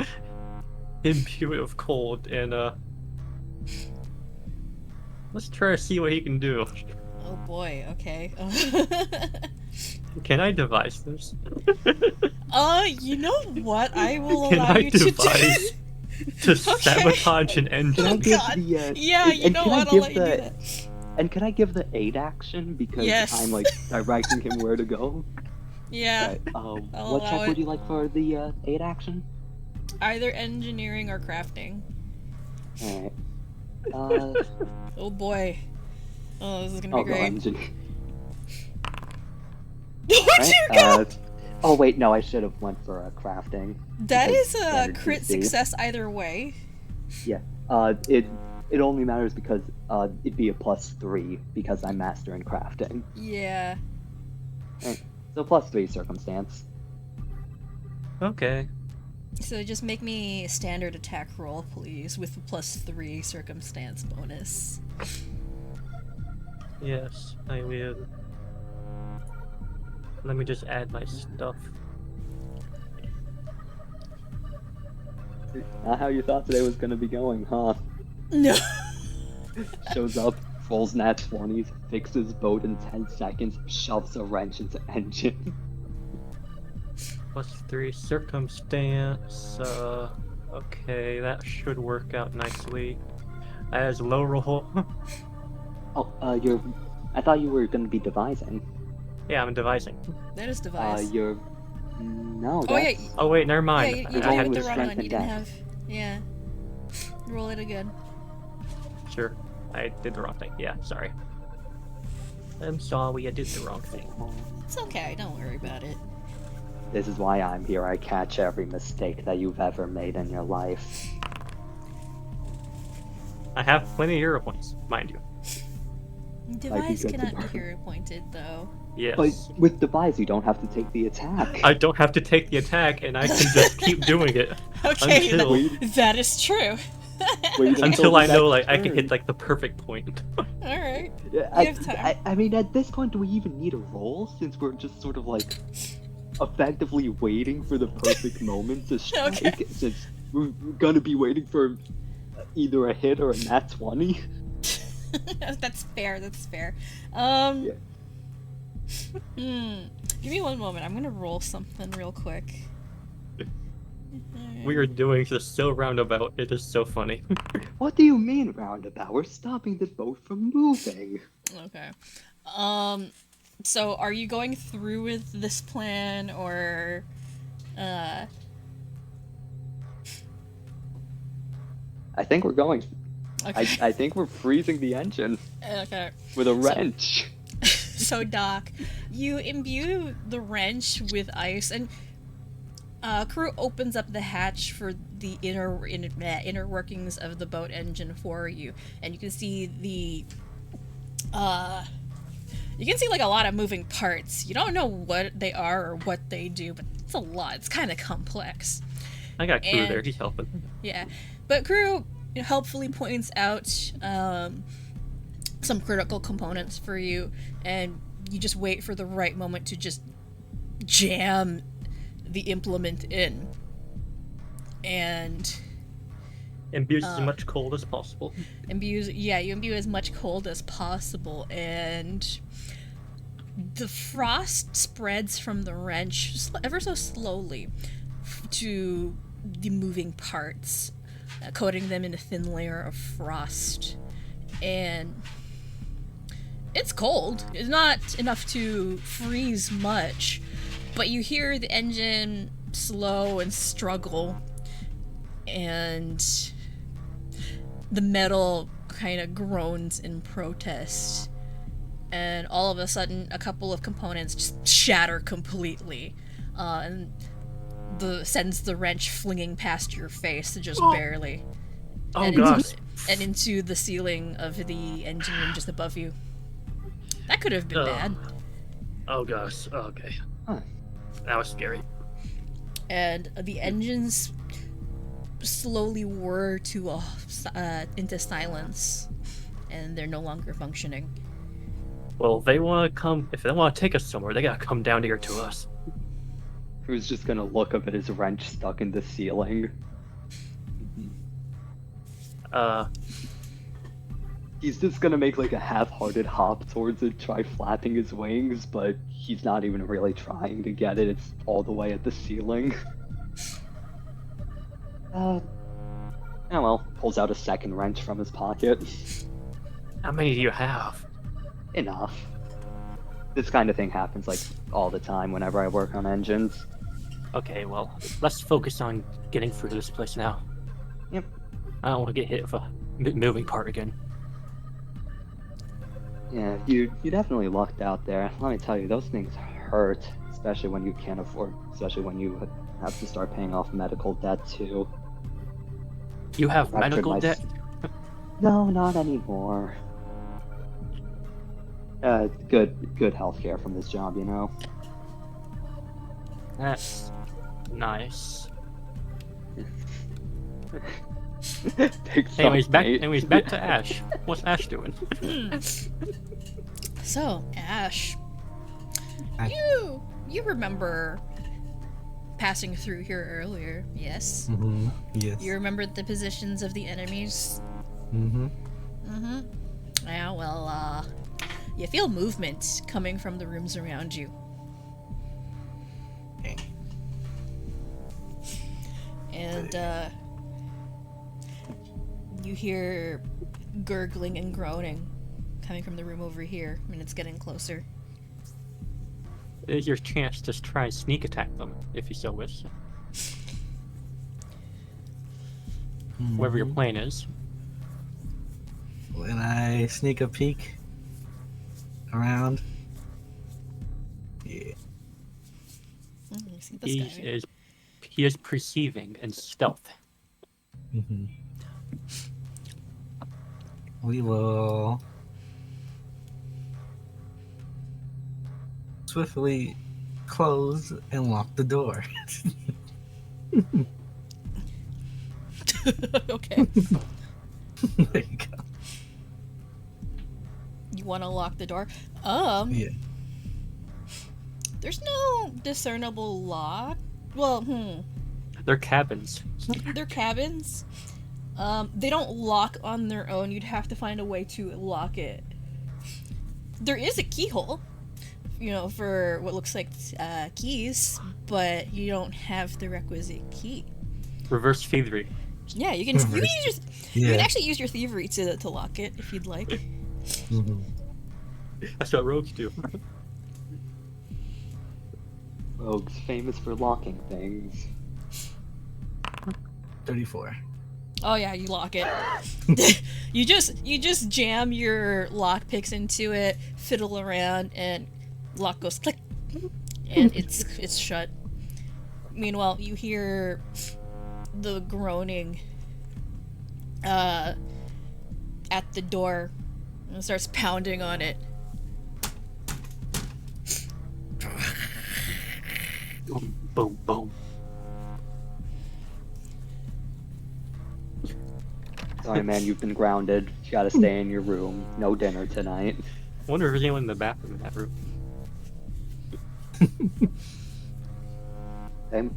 Imbue it with cold and let's try to see what he can do. Oh boy, okay. Can I devise this? You know what? I will Can allow I you to do devise to sabotage an engine? Oh, give God. the, Yeah, you and know can I what? I'll give let you do that. And can I give the aid action because Yes. I'm like directing him where to go? Yeah. Right. I'll What allow check it. would you like for the aid action? Either engineering or crafting. Alright. Oh boy. Oh, this is gonna I'll be go great. engineer. Oh Right, dear God! oh wait, no, I should have went for crafting. That because is a better crit DC. success either way. Yeah. It only matters because it'd be a +3 because I'm master in crafting. Yeah. Right. So +3 circumstance. Okay. So just make me a standard attack roll, please, with a +3 circumstance bonus. Yes, I will. Let me just add my stuff. Not how you thought today was gonna be going, huh? No. Shows up, rolls nat 20s, fixes boat in 10 seconds, shoves a wrench into engine. +3 circumstance. Okay, that should work out nicely. As low roll. Oh, I thought you were gonna be devising. Yeah, I'm devising. That is device. No, Oh yeah, that's... Oh wait, never yeah, mind. you I gave had it the to wrong strength one. and You didn't dex. have. Yeah. Roll it again. Sure, I did the wrong thing. Yeah, sorry. I'm sorry, I did the wrong thing. It's okay. Don't worry about it. This is why I'm here. I catch every mistake that you've ever made in your life. I have plenty of hero points, mind you. Device good cannot to be know. hero pointed though. Yes. But with devise, you don't have to take the attack. I don't have to take the attack, and I can just keep doing it Okay, until that is true. Wait until the I know next like I can turn. hit like the perfect point. Alright. Yeah, You have time. I mean, at this point, do we even need a roll? Since we're just sort of like effectively waiting for the perfect moment to strike. Okay. Since we're gonna be waiting for either a hit or a nat 20. That's fair. That's fair. Yeah. Give me one moment. I'm gonna roll something real quick. We are doing this so roundabout. It is so funny. What do you mean roundabout? We're stopping the boat from moving. Okay. So are you going through with this plan, or I think we're going. okay. I think we're freezing the engine Okay. with a wrench. So Doc, you imbue the wrench with ice, and crew opens up the hatch for the inner workings of the boat engine for you, and you can see like a lot of moving parts. You don't know what they are or what they do, but it's a lot. It's kind of complex. I got Crew And- there. He's helping. Yeah, but crew helpfully points out some critical components for you, and you just wait for the right moment to just jam the implement in. And Imbues as much cold as possible. you imbue as much cold as possible, and the frost spreads from the wrench ever so slowly to the moving parts, coating them in a thin layer of frost. And it's cold. It's not enough to freeze much, but you hear the engine slow and struggle, and the metal kind of groans in protest. And all of a sudden, a couple of components just shatter completely, and sends the wrench flinging past your face, just barely. Oh and gosh. into the ceiling of the engine room just above you. That could have been bad. Oh gosh. Okay. Huh. That was scary. And the engines slowly whir to into silence, and they're no longer functioning. Well, they want to come. If they want to take us somewhere, they gotta come down here to us. Who's just gonna look up at his wrench stuck in the ceiling? He's just gonna make like a half-hearted hop towards it, try flapping his wings, but he's not even really trying to get it. It's all the way at the ceiling. Oh well, pulls out a second wrench from his pocket. How many do you have? Enough. This kind of thing happens like all the time whenever I work on engines. Okay, well, let's focus on getting through this place now. Yep. I don't want to get hit with a moving part again. Yeah, you definitely lucked out there. Let me tell you, those things hurt, especially when you can't afford, especially when you have to start paying off medical debt too. You have Fractured medical my debt? No, not anymore. Good healthcare from this job, you know. That's nice. Anyways, back to Ash. What's Ash doing? So, Ash, Hi. you remember passing through here earlier, yes? Mm-hmm. Yes. You remember the positions of the enemies? Mm-hmm. Mm-hmm. Yeah, well, you feel movement coming from the rooms around you. Okay. And, you hear gurgling and groaning coming from the room over here, and it's getting closer. It's your chance to try and sneak attack them, if you so wish. Whatever your plan is. When I sneak a peek around, yeah. You see this guy. He is perceiving and stealth. Mm-hmm. We will swiftly close and lock the door. Okay. There you go. You want to lock the door? Yeah. There's no discernible lock. Well, They're cabins. they're cabins. They don't lock on their own. You'd have to find a way to lock it. There is a keyhole, for what looks like keys, but you don't have the requisite key. Reverse thievery. Yeah, you can. You can actually use your thievery to lock it if you'd like. Mm-hmm. That's what rogues do. Rogues famous for locking things. 34. Oh yeah, you lock it. you just jam your lock picks into it, fiddle around, and lock goes click, and it's shut. Meanwhile, you hear the groaning at the door, and it starts pounding on it. Boom, boom, boom. Sorry, man, you've been grounded. You gotta stay in your room. No dinner tonight. I wonder if there's anyone in the bathroom in that room.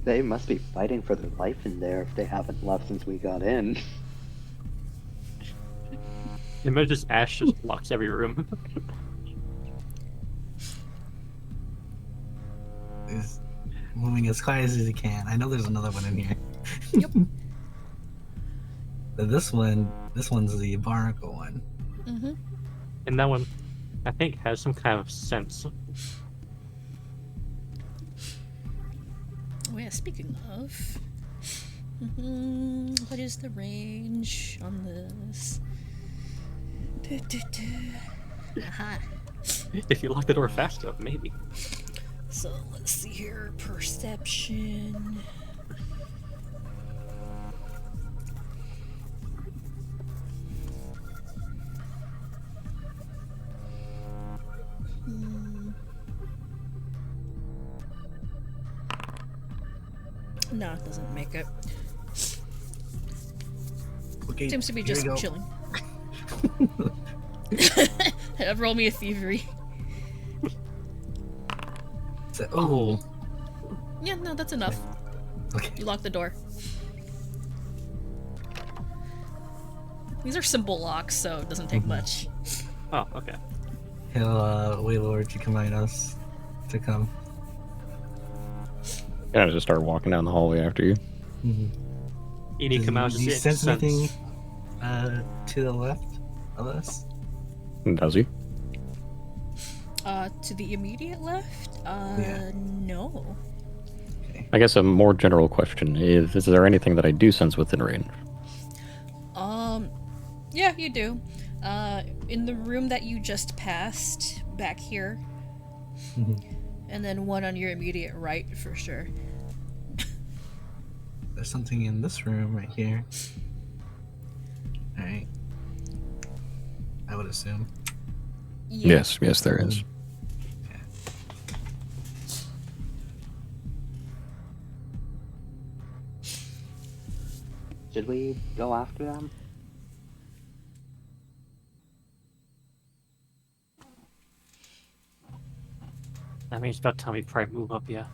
They must be fighting for their life in there if they haven't left since we got in. It might just Ash just locks every room. He's moving as quiet as he can. I know there's another one in here. Yep. But this one's the barnacle one. Mm-hmm. And that one, I think, has some kind of sense. Oh yeah, speaking of, what is the range on this? Aha. If you lock the door fast enough, maybe. So let's see here, perception. No, it doesn't make it. Okay, Seems to be here we just go. chilling. Roll me a thievery. Oh, Yeah, no, that's enough. okay. You lock the door. These are simple locks, so it doesn't take much. Oh, okay. He'll Waylord, you command us to come. Yeah, just start walking down the hallway after you. Mm-hmm. You need to come out Do you just sense anything to the left of us? Does he? To the immediate left? Yeah. No. I guess a more general question is there anything that I do sense within range? Yeah, you do. In the room that you just passed, back here. And then one on your immediate right, for sure. There's something in this room right here. Alright. I would assume. Yeah. Yes, there is. Okay. Should we go after them? That means it's about time we probably move up, yeah.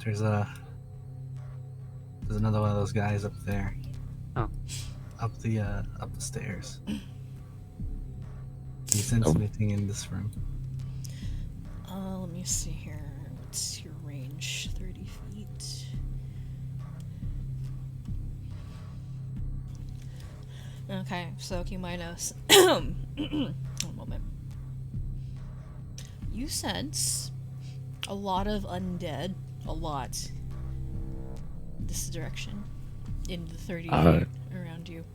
There's another one of those guys up there. Oh. Up the stairs. Do you sense anything in this room? Let me see here. What's your range? 30 feet. Okay, so Q-minus. One moment. You sense a lot of undead. A lot. This direction. In the 30 feet around you.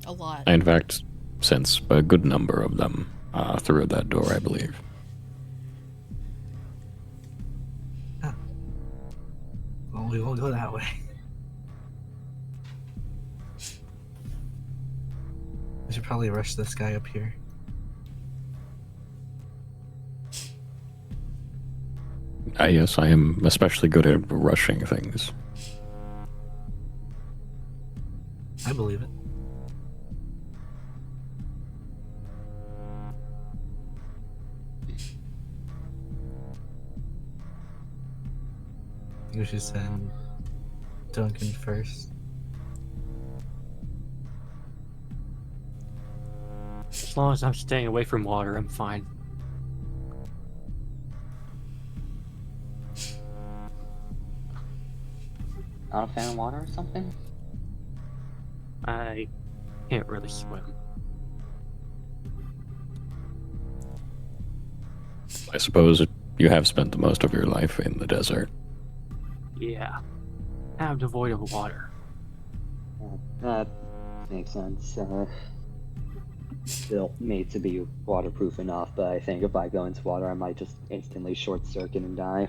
A lot. I, in fact, sense a good number of them through that door, I believe. Well, we won't go that way. We should probably rush this guy up here. Yes, I am especially good at rushing things. I believe it. we should send Duncan first. As long as I'm staying away from water, I'm fine. Not a fan of water or something? I can't really swim. I suppose you have spent the most of your life in the desert. Yeah. I'm devoid of water. That makes sense. Built made to be waterproof enough, but I think if I go into water, I might just instantly short circuit and die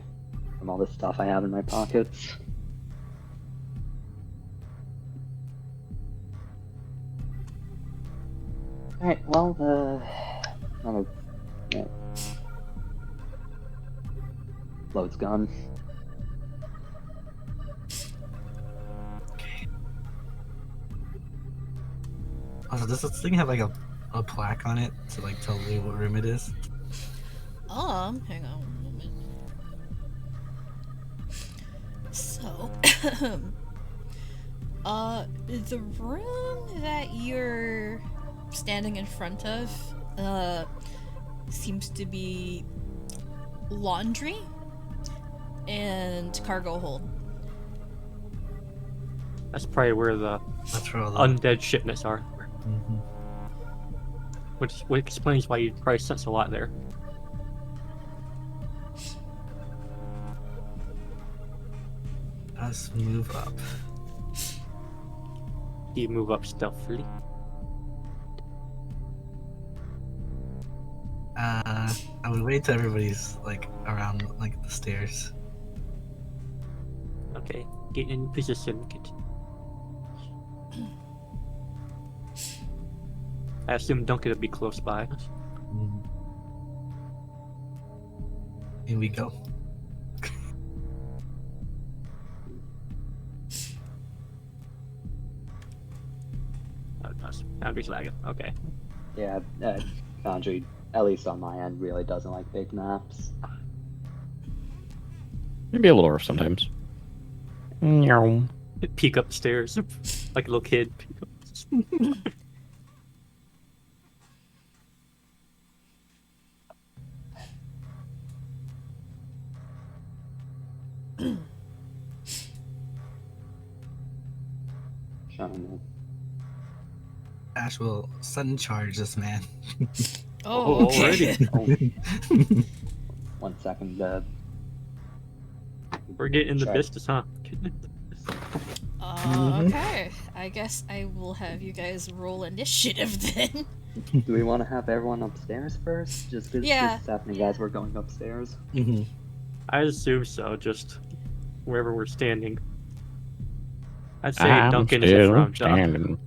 from all the stuff I have in my pockets. Alright, well, yeah. Load's gone. Also, does this thing have like a plaque on it to like tell me what room it is? Hang on one moment. So, the room that you're standing in front of, seems to be laundry and cargo hold. That's probably where the That's where all the undead shipments are. Mhm. Which explains why you probably sense a lot there. Let's move up. You move up stealthily. I would wait till everybody's like around like the stairs. Okay, get in position. I assume Duncan will be close by. Mhm. In we go. Boundaries lagging. Okay. Yeah, Foundry, at least on my end, really doesn't like big maps. Maybe a little rough sometimes. Meow. Peek up the stairs like a little kid. Peek up. Showing Ash will sudden charge this man. Oh, okay. Already. 1 second, We're getting the Check. business, huh? Okay. I guess I will have you guys roll initiative then. do we want to have everyone upstairs first? Just because Yeah. this is happening as we're going upstairs? Mm-hmm. I assume so, just wherever we're standing. I'd say I'm Duncan is in still front, Doc. standing.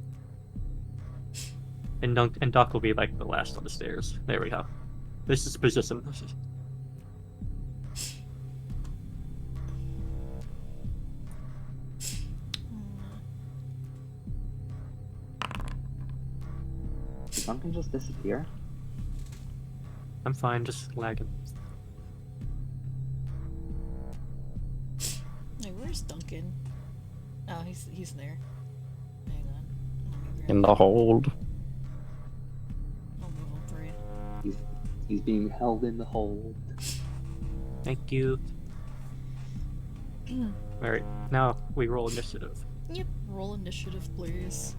And Doc will be like the last on the stairs. There we go. This is position. Did Duncan just disappear? I'm fine, just lagging. Hey, where's Duncan? Oh, he's there. Hang on. Let me grab In the hold. I'll move him for you. He's being held in the hold. Thank you. Alright, now we roll initiative. Yep. Roll initiative, please.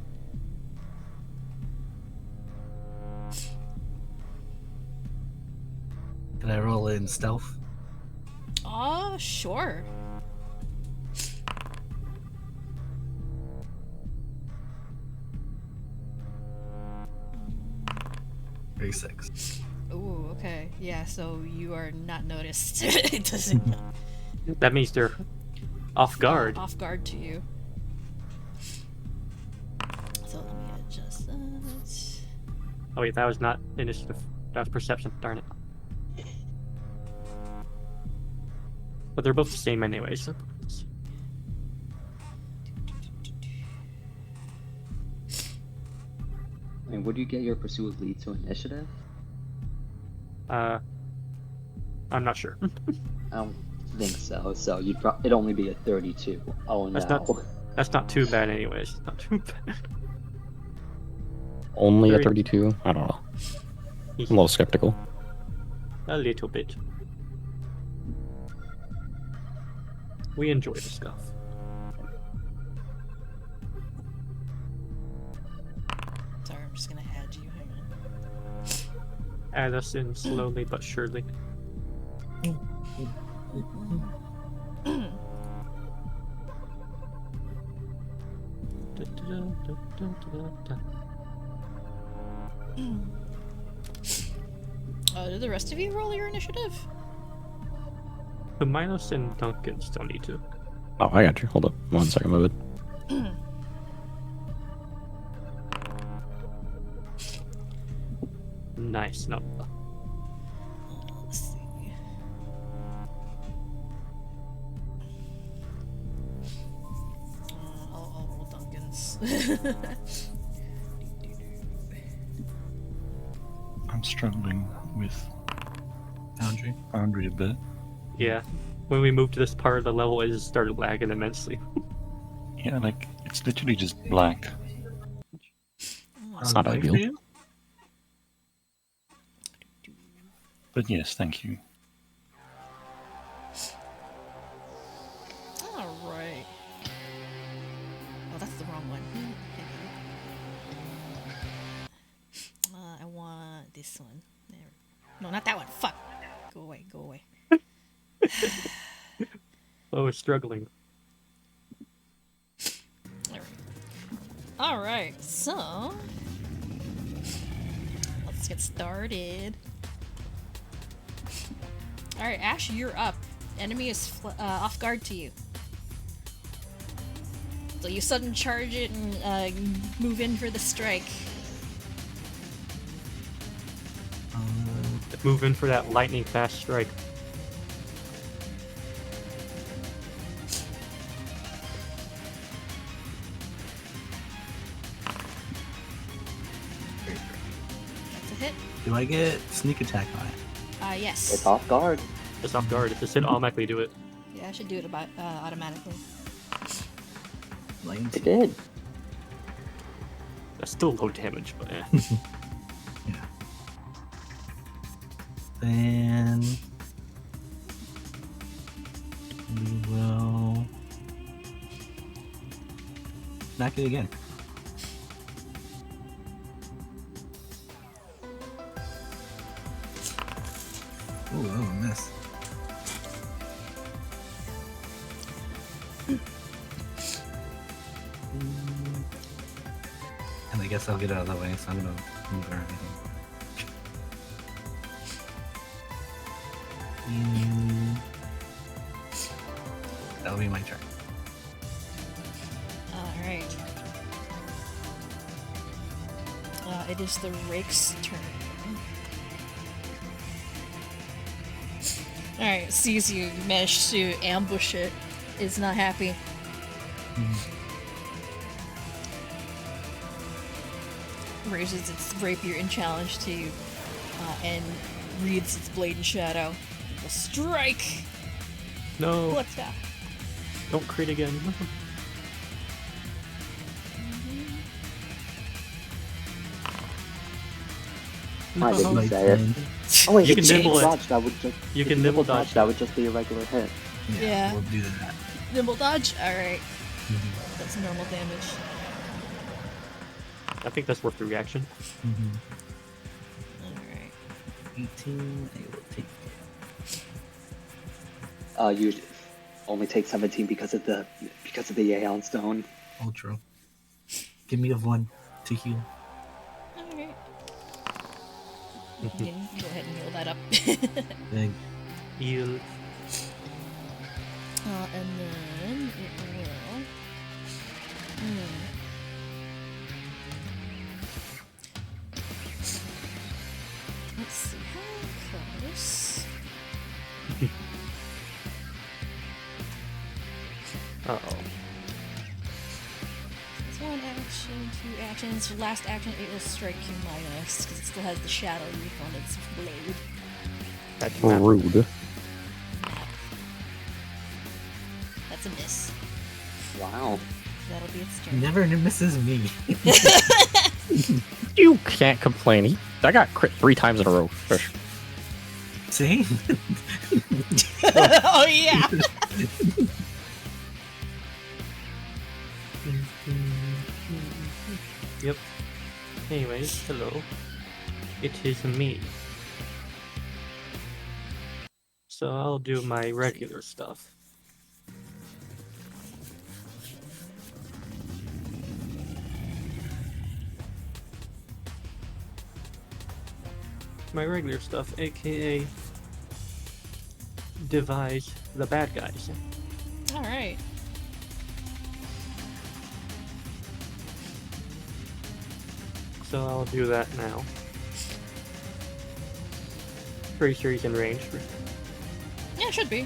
Can I roll in stealth? Sure. Six. Ooh, okay. Yeah, so you are not noticed. It doesn't That means they're off guard. off guard to you. So let me adjust that. Oh wait, that was not initiative. That was perception. Darn it. But they're both the same anyways. I mean, would you get your pursuit lead to initiative? I'm not sure. think so. So it'd only be a 32. Oh That's no. That's not too bad, anyways. Not too bad. Only a Very- 32? I don't know. I'm a little skeptical. A little bit. We enjoy the stuff. Sorry, I'm just gonna add you. Hang on. Add us in slowly but surely. Did the rest of you roll your initiative? The Minos and Duncan still need to. Oh, I got you. Hold up. 1 second, move it. Nice. No. Let's see. I'll roll Duncan's. I'm struggling with Foundry a bit. Yeah. When we moved to this part of the level, it just started lagging immensely. Yeah, like, it's literally just black. It's not ideal. But yes, thank you. Alright. Oh, that's the wrong one. I want this one. There. No, not that one. Fuck. Go away, go away. Oh, we're struggling. Alright, so let's get started. Alright, Ash, you're up. Enemy is off guard to you. So you sudden charge it and move in for the strike. Move in for that lightning fast strike. That's a hit. Do I get sneak attack on it? Yes. It's off guard. Just off guard. If it's hit, automatically do it. Yeah, I should do it about automatically. Like, It did. That's still low damage, but eh. yeah. Then we will smack it again. Ooh, oh, miss. And I guess I'll get out of the way, so I'm gonna move everything. That'll be my turn. Alright. It is the Rake's turn. Alright, sees you managed to ambush it. Is not happy. Raises its rapier in challenge to you, and wreathes its blade in shadow. A strike! No, What's that? don't crit again. I didn't Like, say it. Oh wait, You if can you nibble it. dodge, that would just You if can nibble dodge. That would just be a regular hit. Yeah. We'll do that. Nimble dodge? Alright. That's normal damage. I think that's worth the reaction. Alright. 18, I will take You only take 17 because of the Aeon Stone. Ultra. Give me a 1 to heal. Alright. You can go ahead and heal that up. Then Heal. And then it will. Let's see how close. Uh-oh. It's one action, 2 actions. Last action, it will strike you minus because it still has the shadow reef on its blade. That's not Rude. That's a miss. Wow. That'll be its turn. Never misses me. You can't complain. I got crit 3 times in a row. Fish. See? Oh yeah. Yep. Anyways, hello. It is me. So I'll do my regular stuff. My regular stuff, aka devise the bad guys. All right. So I'll do that now. Pretty sure he's in range. Yeah, it should be.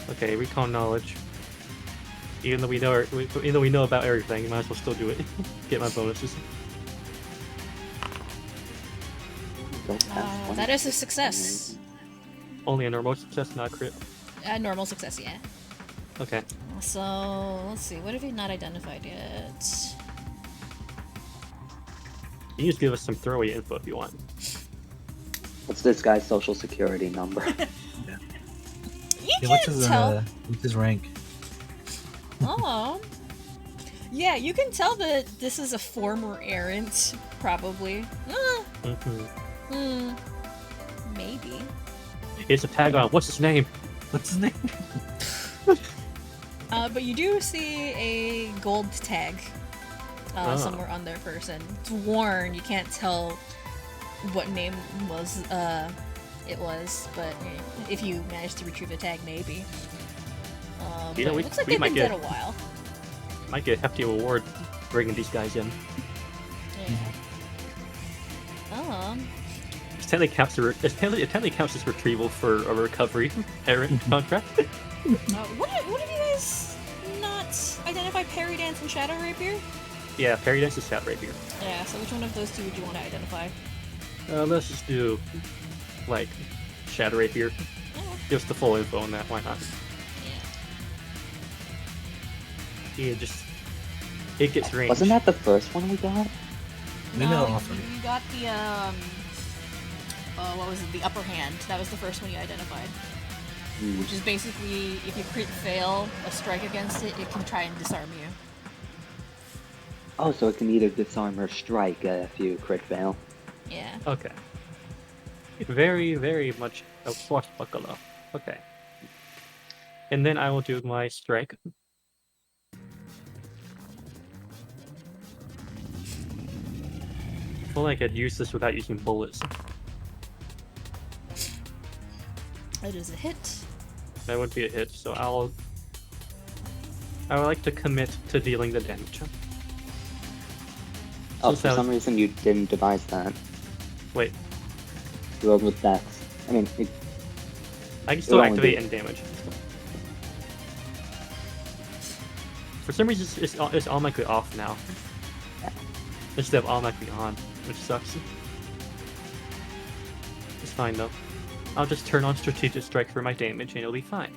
Okay, recon knowledge. Even though we know about everything, might as well still do it. Get my bonuses. That is a success. Only a normal success, not a crit. Normal success, yeah. Okay. So, let's see. What have you not identified yet? You can just give us some throwaway info if you want. What's this guy's social security number? You Yeah, can't tell. what's his rank? Oh. Yeah, you can tell that this is a former errant, probably. Maybe. It's a tag on. What's his name? What's his name? But you do see a gold tag somewhere on their person. It's worn. You can't tell what name it was, but if you manage to retrieve the tag, maybe. You But know, it looks like they've been dead a while. Might get a hefty reward bringing these guys in. Yeah. It technically counts as retrieval for a recovery errant contract. What have you guys not identified? Parry Dance and Shadow Rapier? Yeah, Parry Dance is Shadow Rapier. Yeah, so which one of those two would you want to identify? Let's just do, like, Shadow Rapier. Give us the full info on that, why not? Yeah, it gets range. Wasn't that the first one we got? No, all three. you got the, what was it? The upper hand. That was the first one you identified. Which is basically, if you crit fail a strike against it, it can try and disarm you. Oh, so it can either disarm or strike if you crit fail. Yeah. Okay. Very, very much a swashbuckler. Okay. And then I will do my strike. I feel like I could use this without using bullets. That is a hit. That would be a hit, so I would like to commit to dealing the damage. Oh, Since for that some was- reason you didn't devise that. Wait, You rolled with Dex. I mean, I can still only activate do- and damage. For some reason, it's automatically off now. Instead of automatically on, which sucks. It's fine though. I'll just turn on Strategic Strike for my damage and it'll be fine.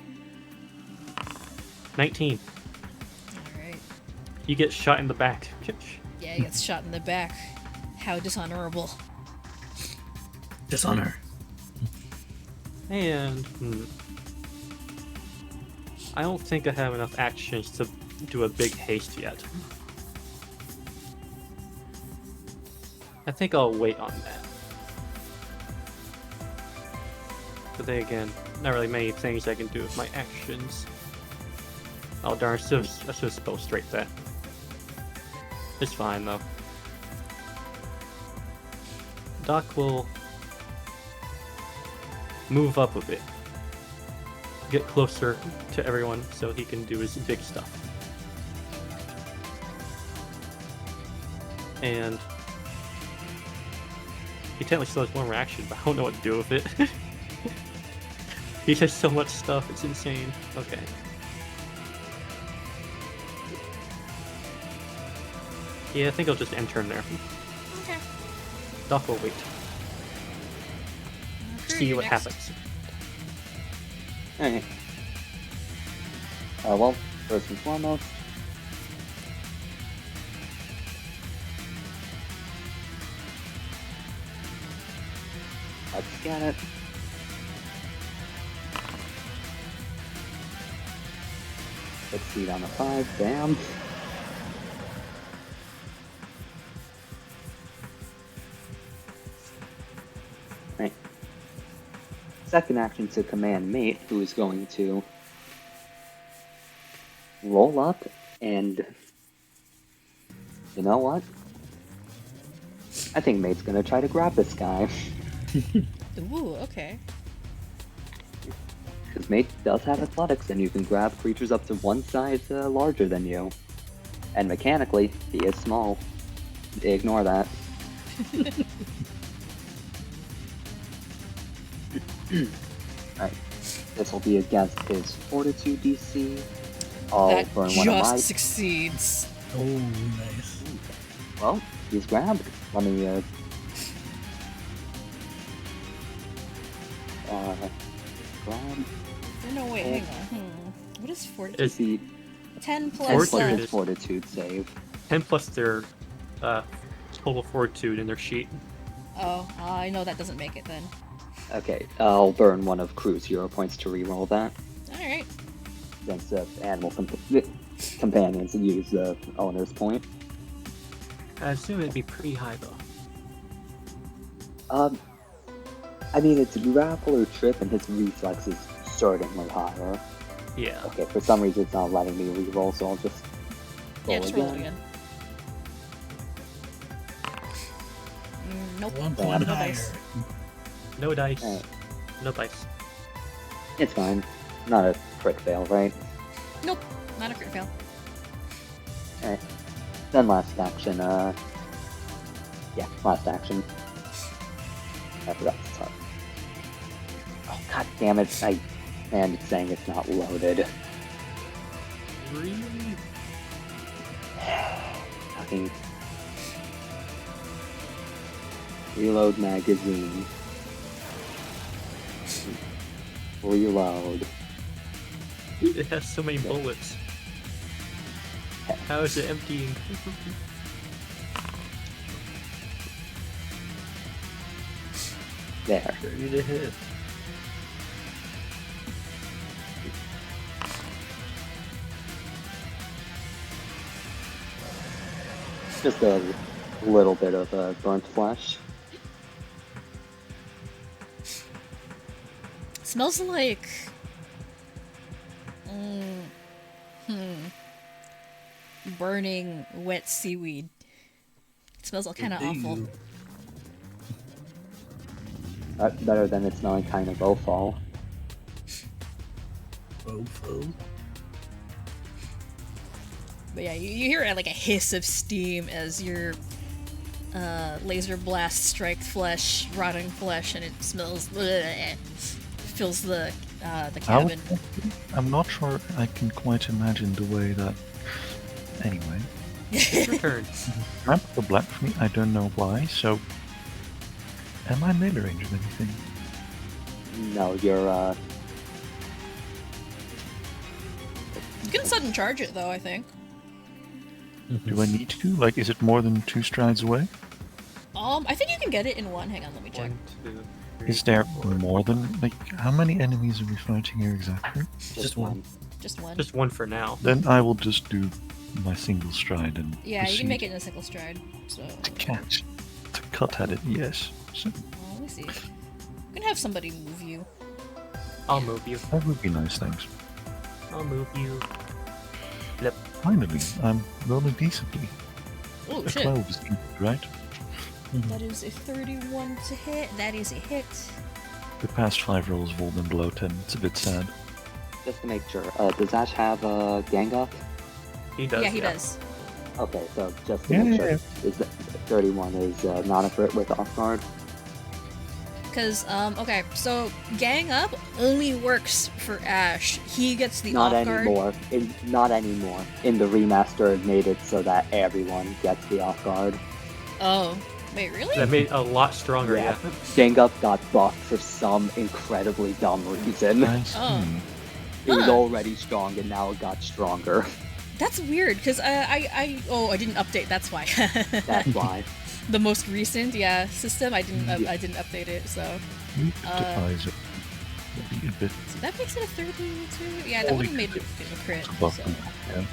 19. Alright. You get shot in the back. Yeah, he gets shot in the back. How dishonorable. Dishonor. And I don't think I have enough actions to do a big haste yet. I think I'll wait on that. But then again, not really many things I can do with my actions. Oh darn, I should have spelled straight that. It's fine though. Doc will move up a bit. Get closer to everyone so he can do his big stuff. And he technically still has one more action, but I don't know what to do with it. He has so much stuff, it's insane. Okay. Yeah, I think I'll just end turn there. Okay. Doc will wait. See you're what next. happens. alright. Well, first and foremost, let's get it. Succeed on a 5, damn. Right. Second action to command mate, who is going to roll up and... You know what? I think mate's gonna try to grab this guy. Ooh, okay. Because mate does have athletics, and you can grab creatures up to one size larger than you. And mechanically, he is small. Ignore that. Alright, this will be against his Fortitude DC. I'll That burn one of my... just succeeds. Oh, nice. Well, he's grabbed. Let me, grab... No, wait, hang on. What is Fortitude? Is The 10 10 plus, plus Fortitude his Fortitude save. 10 plus their total fortitude in their sheet. Oh, I know that doesn't make it then. Okay, I'll burn one of Crew's hero points to reroll that. Alright. Against animal companions and use the owner's point. I assume it'd be pretty high though. I mean, it's grapple or trip, and his reflex is certainly higher. Yeah. Okay, for some reason it's not letting me reroll, so I'll just roll Yeah, just roll it again. Nope. 1 No point no higher. dice. No dice. Alright. No dice. It's fine. Not a crit fail, right? Nope. Not a crit fail. Alright. Then last action, yeah, last action. I forgot to start. Oh, god damn it, man, it's saying it's not loaded. Really? Fucking... Reload magazine. Reload. It has so many bullets. How is it emptying? There. 30 to hit. Just a little bit of burnt flesh. Smells like... burning wet seaweed. It smells all kind of awful. Better than it smelling kind of Bofall. Bofo. But yeah, you hear like a hiss of steam as your laser blast strike flesh, rotting flesh, and it smells. Bleh, fills the cabin. I'm not sure I can quite imagine the way that. Anyway, It's your turn. map the black for me. I don't know why. So, am I melee range of anything? No, you're You can sudden charge it though, I think. Do I need to? Like, is it more than 2 strides away? I think you can get it in one. Hang on, let me check. 1, 2, 3, Is there 4. more than like how many enemies are we fighting here exactly? just one. Just one. Just one for now. Then I will just do my single stride and Yeah, you proceed can make it in a single stride. So, to catch, to cut at it. Yes, so let me see. You can have somebody move you. I'll move you. that would be nice. Thanks. I'll move you. Finally, I'm rolling decently. Oh A shit! 12 is good, right? That is a 31 to hit. That is a hit. The past 5 rolls have all been below 10. It's a bit sad. Just to make sure, does Ash have a gang up? He does. Yeah, he does. Okay, so just to make sure, Yeah. is that 31 is not a crit with off guard? Because, okay, so gang up only works for Ash. He gets the Not off guard. anymore. Not anymore. In the remaster, it made it so that everyone gets the off guard. Oh, wait, really? That made it a lot stronger. Yeah. Yeah. Gang up got buffed for some incredibly dumb reason. I see. Oh. It was Huh. already strong, and now it got stronger. That's weird, because I didn't update, that's why. That's why. The most recent, system, I didn't update it, so. Multiplies it. Maybe a bit So that makes it a 32? Yeah, that would have made it a crit, above so. them. Yeah.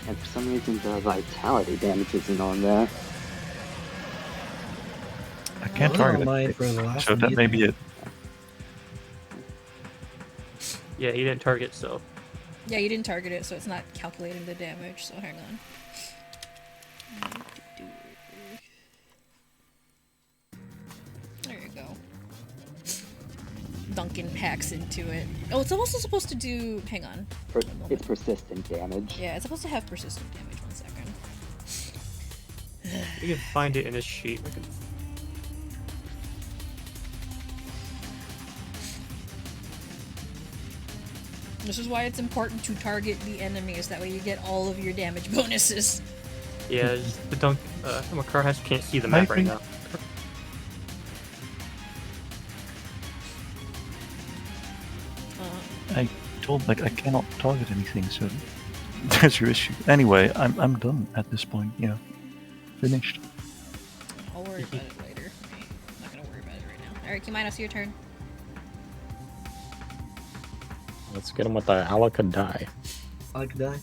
And for some reason, the vitality damage isn't on there. I can't Well, target mine it. for the last So that may be it. Yeah, he didn't target, so. Yeah, you didn't target it, so it's not calculating the damage, so hang on. There you go. Duncan hacks into it. Oh, it's also supposed to do... Hang on. It's persistent damage. Yeah, it's supposed to have persistent damage. 1 second. You can find it in his sheet. We can... This is why it's important to target the enemies, that way you get all of your damage bonuses. Yeah, the Makar can't see the map right now. I told I cannot target anything, so that's your issue. Anyway, I'm done at this point. Yeah, finished. I'll worry about it later. I'm not gonna worry about it right now. Alright, Kimanos, your turn. Let's get him with the Alakadai. I could die.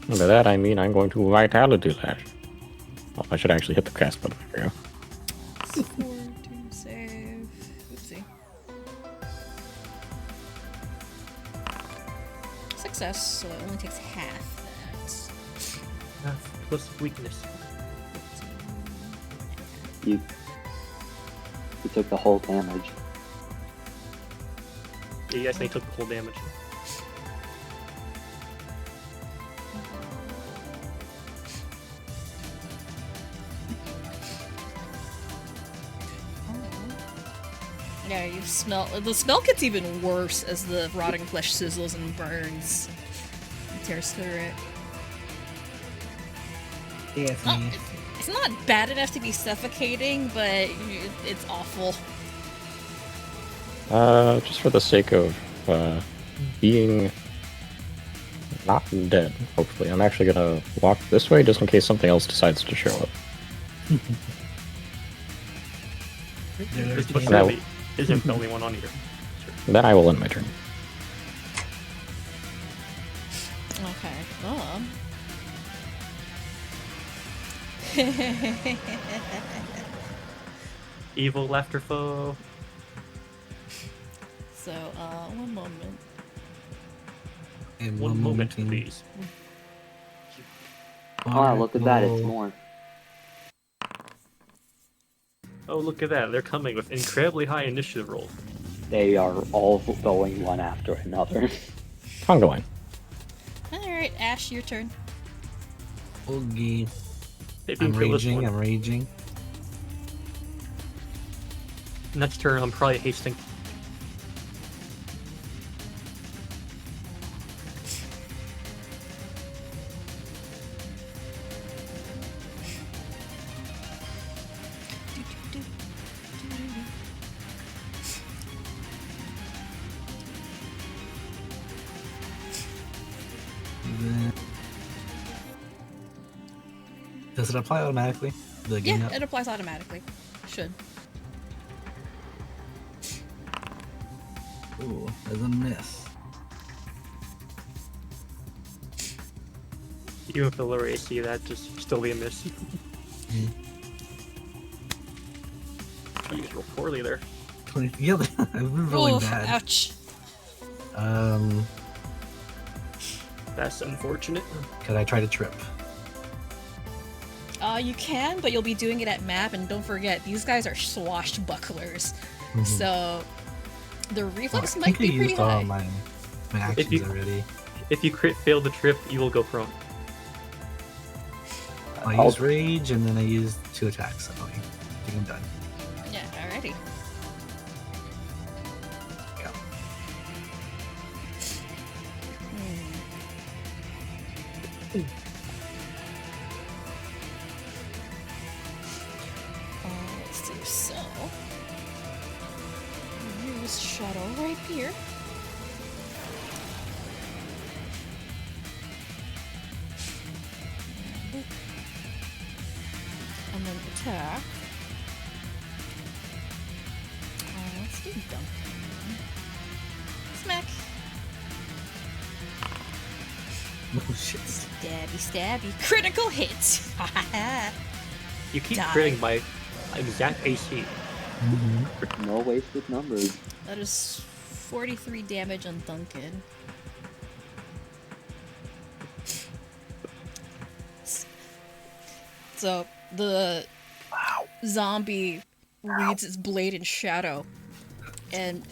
By that I mean I'm going to Vitality Lash. Oh, I should actually hit the cast button. There we go. 4 to save. Oopsie. Success, so it only takes half that. Plus weakness. You took the whole damage. Yeah, you guys took the whole damage. Yeah, you smell. The smell gets even worse as the rotting flesh sizzles and burns. And tears through it. Yeah, It's not, it's not bad enough to be suffocating, but it's awful. Just for the sake of being not dead, hopefully, I'm actually gonna walk this way just in case something else decides to show up. There's This the really isn't the only one on here. Then I will end my turn. Okay. Oh. Evil laughter foe. So, one moment. And One moment, in- please. Oh, look at that, it's Whoa. more. Oh, look at that. They're coming with incredibly high initiative rolls. They are all going one after another. Congoline. Alright, Ash, your turn. Okay. Maybe I'm kill this raging, one. I'm raging. Next turn, I'm probably hasting. Then- Does it apply automatically? The game Yeah, up? it applies automatically. Should. Ooh, there's a miss. Even with the lower AC, that just still be a miss. Oh, you guys roll poorly there. 20. Yeah, I've been rolling Oof, bad. ouch. That's unfortunate. Could I try to trip? You can, but you'll be doing it at map, and don't forget, these guys are swashbucklers. Mhm. So, the Well, reflex I might think be I pretty used all high. my actions you- already. If you crit fail the trip, you will go prone. I I'll- used rage and then I used 2 attacks. So I think I'm done. Yeah, alrighty. Yeah. Let's do so. use Shadow Rapier. And then attack. Let's do Duncan. Smack. Oh shit. Stabby, stabby. Critical hit! You keep Die. critting my exact AC. No wasted numbers. That is 43 damage on Duncan. So, the zombie reads its blade in shadow and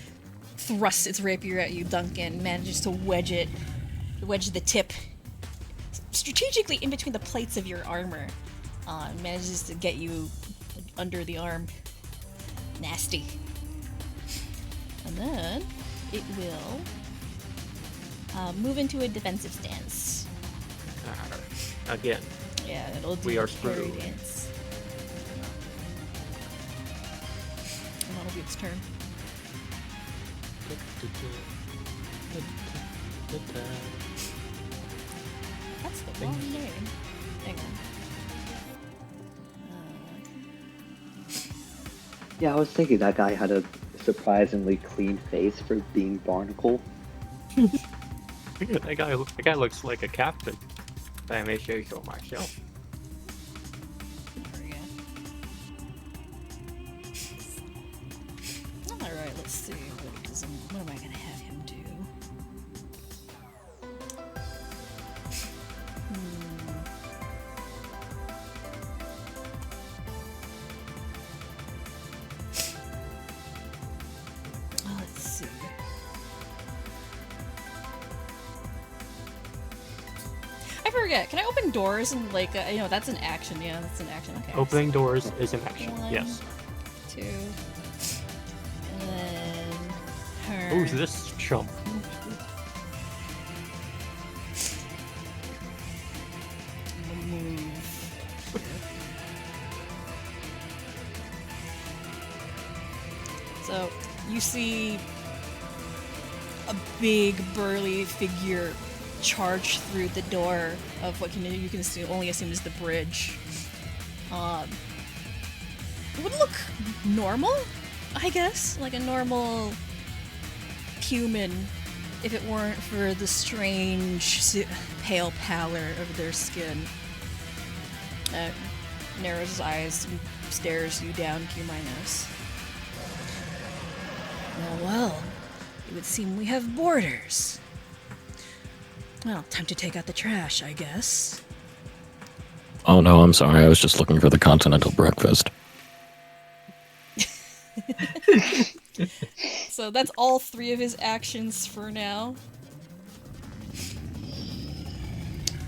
thrusts its rapier at you, Duncan, manages to wedge the tip strategically in between the plates of your armor. Manages to get you under the arm. Nasty. And then it will move into a defensive stance. Again. Yeah, it'll do We are a parry screwed. dance. And that'll be its turn. That's the wrong name. Hang on. Yeah, I was thinking that guy had a surprisingly clean face for being Barnacle. That guy looks like a captain. If I may say so myself. There we go. Alright, let's see what he does. What am I gonna have him do? Let's see. I forget. Can I open doors and like that's an action? Yeah, that's an action. Okay. Opening doors is an action. One, Yes. 2, and then her. Who's this chump? Move. So you see a big burly figure charge through the door of what you can only assume is the bridge. It would look normal, I guess, like a normal human, if it weren't for the strange pale pallor of their skin. Narrows his eyes and stares you down, Q-. Well, it would seem we have borders. Well, time to take out the trash, I guess. Oh no, I'm sorry. I was just looking for the continental breakfast. So that's all 3 of his actions for now.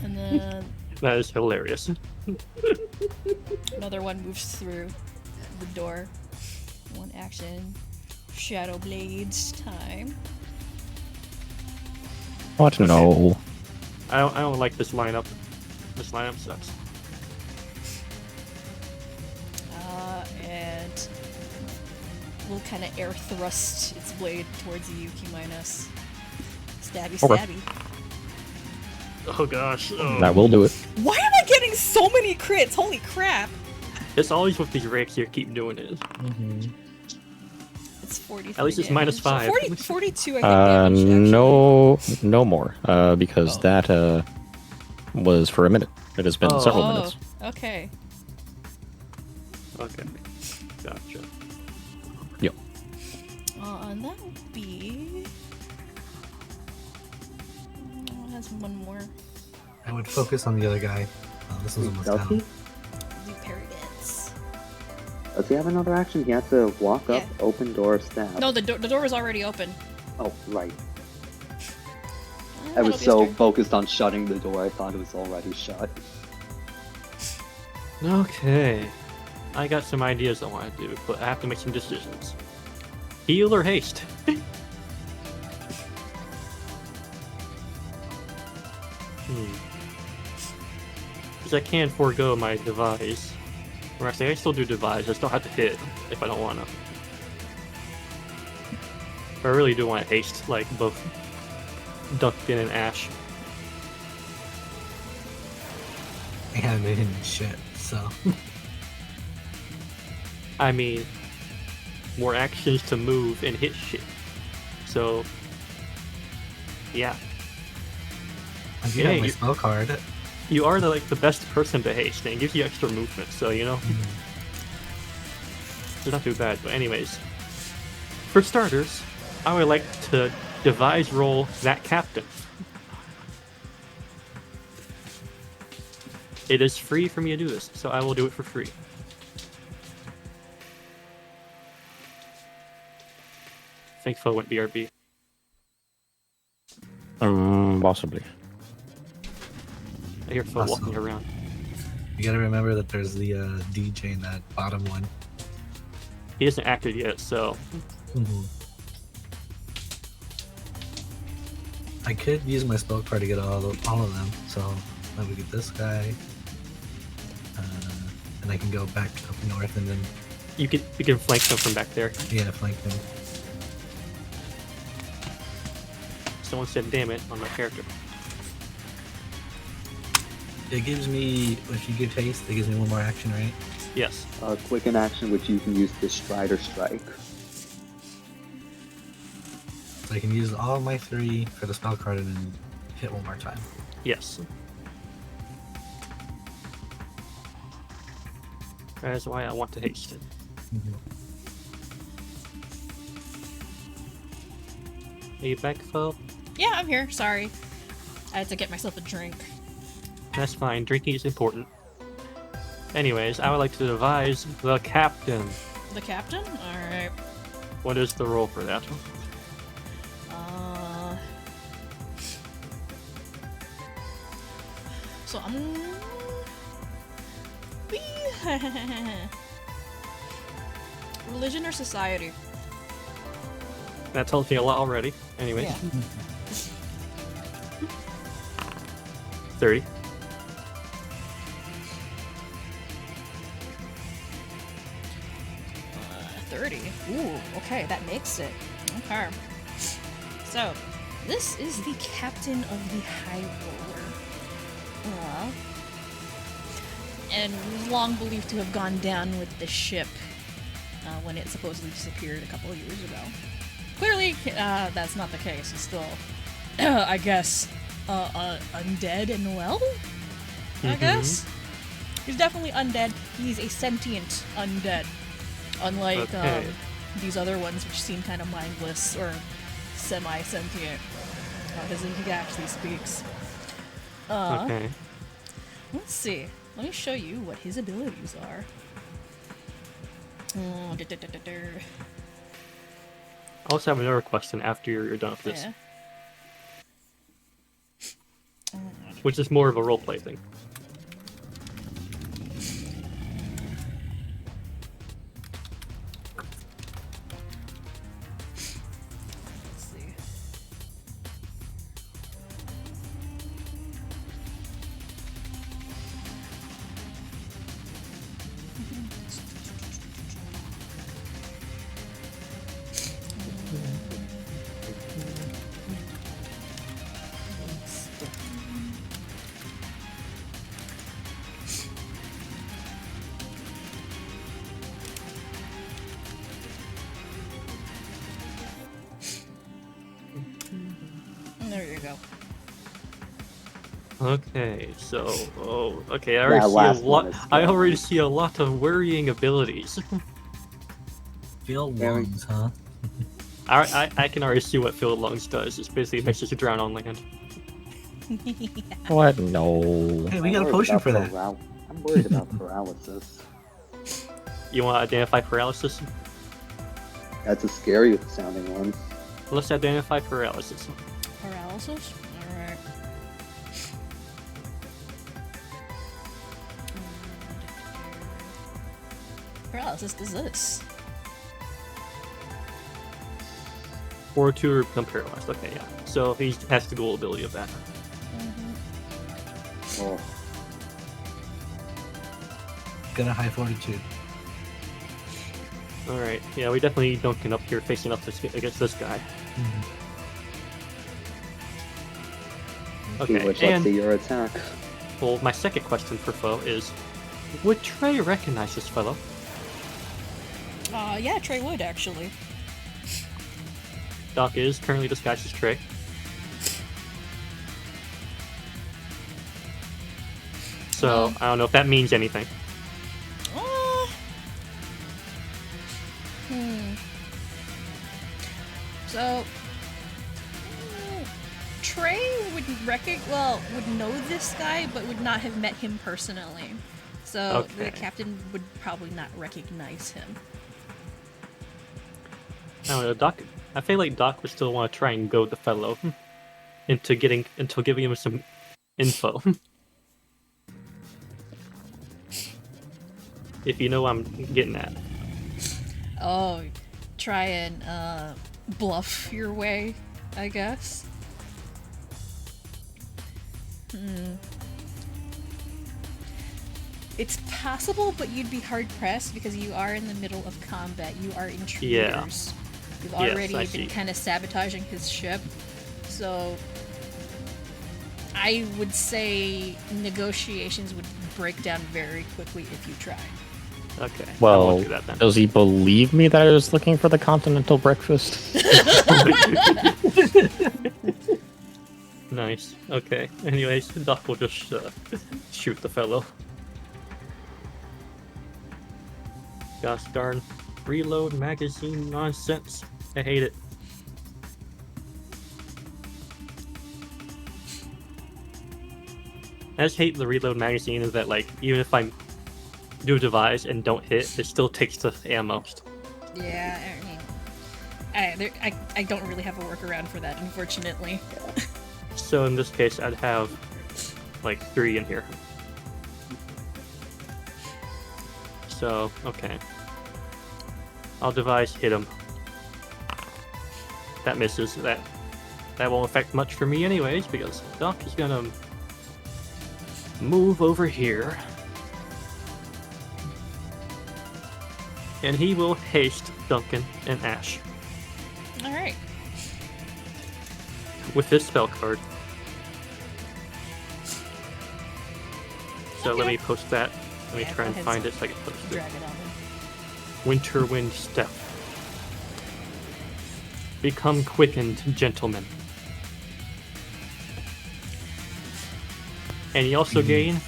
And then That is hilarious. another one moves through the door. 1 action. Shadow Blades time. What? No. I don't like this lineup. This lineup sucks. And we'll kind of air thrust its blade towards you, Q-. Stabby, Okay. stabby. Oh gosh. Oh. That will do it. Why am I getting so many crits? Holy crap! It's always with these rakes here. Keep doing it. It's 43 At least it's damage. -5. 42, I think, damage, actually. No more. Because that was for a minute. It has been several minutes. Okay. Okay. Gotcha. Yep. And that would be... Oh, it has one more. I would focus on the other guy. This was almost Does he? down. Do parry dance. Does he have another action? He has to walk up, Yeah. open door, stab. No, the door was already open. Oh, right. I That'll was be his so turn. focused on shutting the door, I thought it was already shut. Okay. I got some ideas I want to do, but I have to make some decisions. Heal or haste? Because I can forego my devise. Or actually, I still do devise. I still have to hit if I don't want to. I really do want to haste, like, both Duncan and Ash. And they didn't shit, so. I mean, more actions to move and hit shit. So, yeah. I do Yeah, have my you- spell card. You are the best person to haste, and it gives you extra movement, so, you know, it's not too bad. But anyways, for starters, I would like to devise roll that captain. It is free for me to do this, so I will do it for free. Thankful I went BRB. Possibly. I hear Phil Awesome. walking around. You gotta remember that there's the DJ in that bottom one. He isn't active yet, so I could use my spell card to get all of them, so let me get this guy. And I can go back up north and then, you can flank them from back there. yeah, flank him. Someone said "damn it" on my character. It gives me, if you give haste, it gives me one more action, right? Yes. Quicken action, which you can use to stride or strike. So I can use all my 3 for the spell card and then hit one more time. Yes. That is why I want to haste it. Are you back, Phil? Yeah, I'm here. Sorry. I had to get myself a drink. That's fine. Drinking is important. Anyways, I would like to devise the captain. The captain? Alright. What is the role for that? So I'm... Religion or society? That tells me a lot already. Anyways. Yeah. 30. Uh, 30. Ooh, okay, that makes it. Okay. So, this is the captain of the High Roller. And long believed to have gone down with the ship when it supposedly disappeared a couple of years ago. Clearly, that's not the case. He's still, I guess, undead and well? I guess? He's definitely undead. He's a sentient undead. Unlike Okay. these other ones, which seem kind of mindless or semi-sentient. Because he actually speaks. Okay. Let's see. Let me show you what his abilities are. I also have another question after you're done with this, Yeah. which is more of a roleplay thing. Let's see. There you go. Okay, so okay, I That already last see a one lot. is I scary. already see a lot of worrying abilities. Feel Very- lungs, huh? I can already see what Field Lungs does. It's basically makes us drown on land. What? No. Hey, we I'm got a worried potion about for that. I'm worried about paralysis. You want to identify paralysis? That's a scary sounding one. Let's identify paralysis. Paralysis? Alright. Paralysis does this. Or to become paralyzed. Okay, yeah. So he has the dual ability of that. Oh, Gonna high fortitude. Alright, yeah, we definitely need Duncan up here facing up against this guy. Okay, Let's and see your attack. well, my second question for Foe is, would Trey recognize this fellow? Yeah, Trey would, actually. Doc is currently disguised as Trey. So, I don't know if that means anything. So, Trey would would know this guy, but would not have met him personally. So the Okay. captain would probably not recognize him. I don't know, Doc. I feel like Doc would still want to try and goad the fellow into giving him some info. If you know what I'm getting at. Oh, try and bluff your way, I guess. It's possible, but you'd be hard pressed because you are in the middle of combat. You are intruders. Yeah. You've Yes, already I been see. kind of sabotaging his ship, so I would say negotiations would break down very quickly if you tried. Okay. I Well, won't do that then. does he believe me that I was looking for the continental breakfast? Nice. Okay. Anyways, Doc will just shoot the fellow. Gosh darn. Reload magazine nonsense. I hate it. I just hate the reload magazine is that, like, even if I do a device and don't hit, it still takes the ammo. Yeah, I mean, I don't really have a workaround for that, unfortunately. So in this case, I'd have like 3 in here. So, okay. I'll devise hit him. That misses. That won't affect much for me anyways, because Doc is gonna move over here. And he will haste Duncan and Ash Alright. with his spell card. So let Okay. me post that. Let me Yeah, try go and ahead, find so it so I can post it. Drag it on him. Winter Wind Step. Become quickened, gentlemen. And you also gain...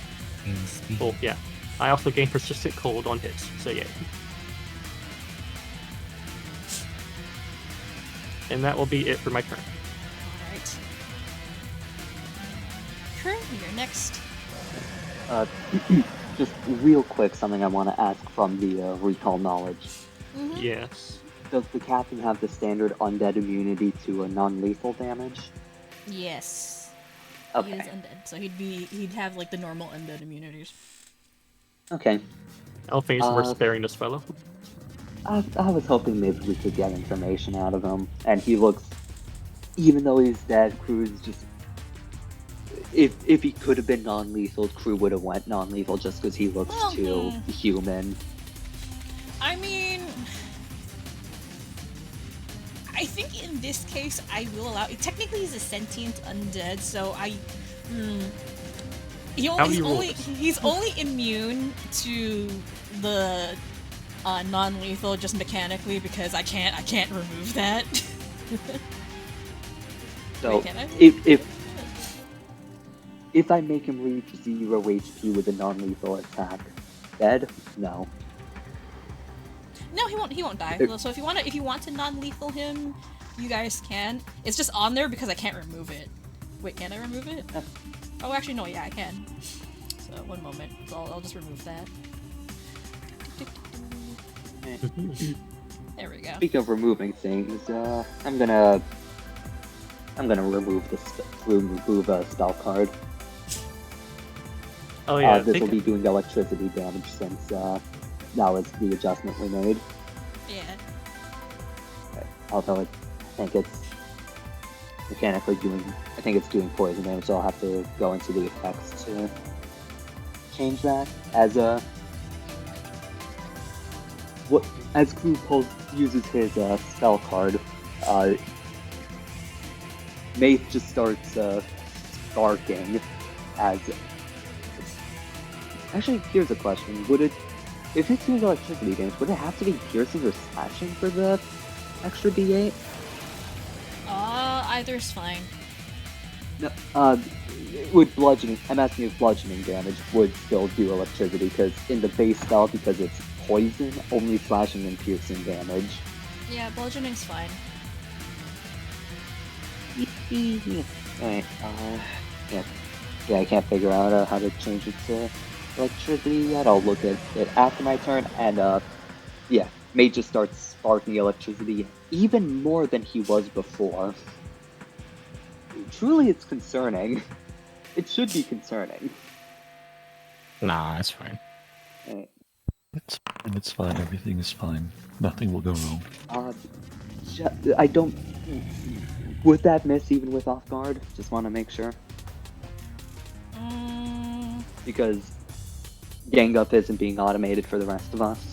And speed. Oh, yeah. I also gain Persistent Cold on hits, so yeah. And that will be it for my turn. Alright. True, you're next. Just real quick, something I want to ask from the recall knowledge. Yes. Does the captain have the standard undead immunity to a non-lethal damage? Yes. He Okay. is undead, so he'd have like the normal undead immunities. Okay. I don't think it's worth Uh, sparing this fellow. I was hoping maybe we could get information out of him, and he looks, even though he's dead, Crew's just. If he could have been non-lethal, Crew would have went non-lethal just because he looks too human. I mean, I think in this case I will allow. Technically, he's a sentient undead, so he's only immune to the non-lethal just mechanically because I can't remove that. So Wait, can I? if I make him reach 0 HP with a non-lethal attack, dead? No. No, he won't die. So if you want to non-lethal him, you guys can. It's just on there because I can't remove it. Wait, can I remove it? Oh, actually no, yeah, I can. So one moment. So I'll just remove that. There we go. Speaking of removing things, I'm gonna remove a spell card. Oh yeah, This will think- be doing electricity damage since that was the adjustment we made. Yeah. Although I think it's mechanically doing, I think it's doing poison damage, so I'll have to go into the effects to change that. As a what as uses his spell card, Mace just starts sparking as. Actually, here's a question: would it, if it's doing electricity damage, would it have to be piercing or slashing for the extra D8? Either's fine. No, with bludgeoning, I'm asking if bludgeoning damage would still do electricity, because in the base spell, because it's poison, only slashing and piercing damage. Yeah, bludgeoning's fine. Alright, yeah, I can't figure out how to change it to electricity yet. I'll look at it after my turn, and yeah, May just starts sparking electricity even more than he was before. Truly, it's concerning. It should be concerning. Nah, it's fine. Alright. It's fine. Everything is fine. Nothing will go wrong. I don't. Would that miss even with off guard? Just want to make sure. Because gang up isn't being automated for the rest of us.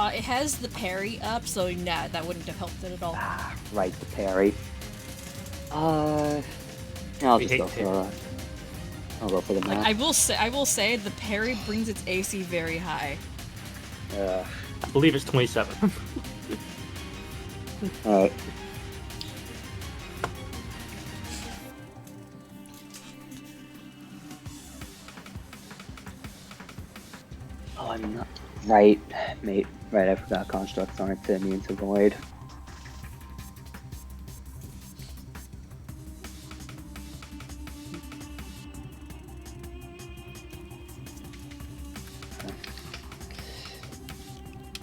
It has the parry up, so nah, that wouldn't have helped it at all. Ah, right, the parry. I'll just go for. I'll go for the Like, map. I will say the parry brings its AC very high. I believe it's 27. Alright. Oh, I'm not. Right, mate. Right, I forgot constructs aren't immune to void.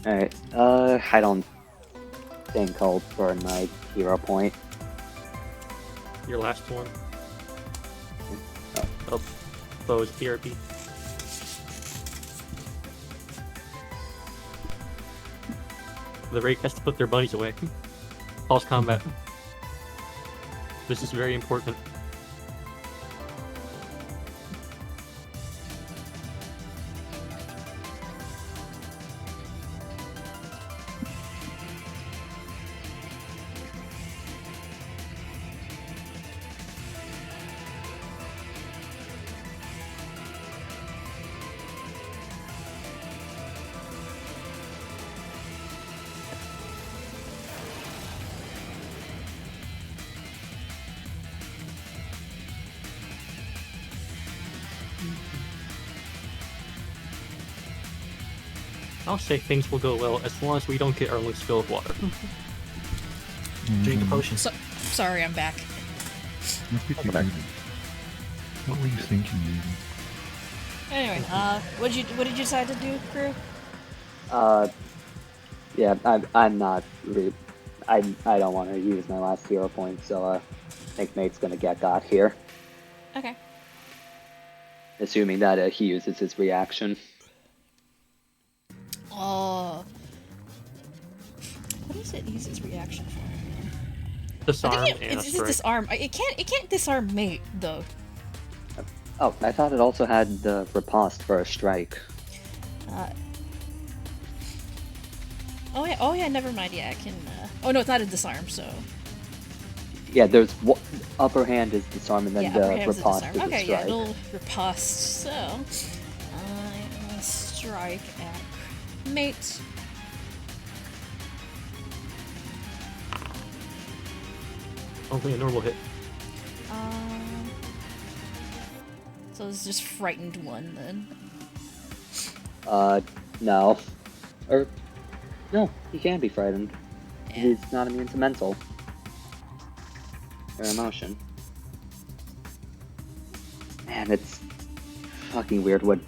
Alright, I don't think I'll burn my hero point. Your last one. Oh, foes PRP. The rake has to put their bunnies away. Pulse combat. This is very important. I'll say things will go well as long as we don't get our loose fill of water. Drink a potion. Sorry, I'm back. What were you thinking, even? Anyway, what did you decide to do, crew? Yeah, I'm not really. I don't want to use my last hero point, so I think Mate's gonna get got here. Okay. Assuming that he uses his reaction. What is it? Use his reaction for? Disarm I think and it's strike. disarm. It can't disarm Mate though. Oh, I thought it also had the riposte for a strike. Oh yeah. Never mind. Yeah, I can. Oh no, it's not a disarm. So. Yeah, there's upper hand is disarm, and then Yeah, upper the hand is a riposte disarm. is a Okay, strike. yeah, it'll riposte. So, I'm gonna strike at Mate. Only a normal hit. So it's just frightened one then. No. No, he can be frightened. Yeah. He's not immune to mental. Or emotion. Man, it's fucking weird what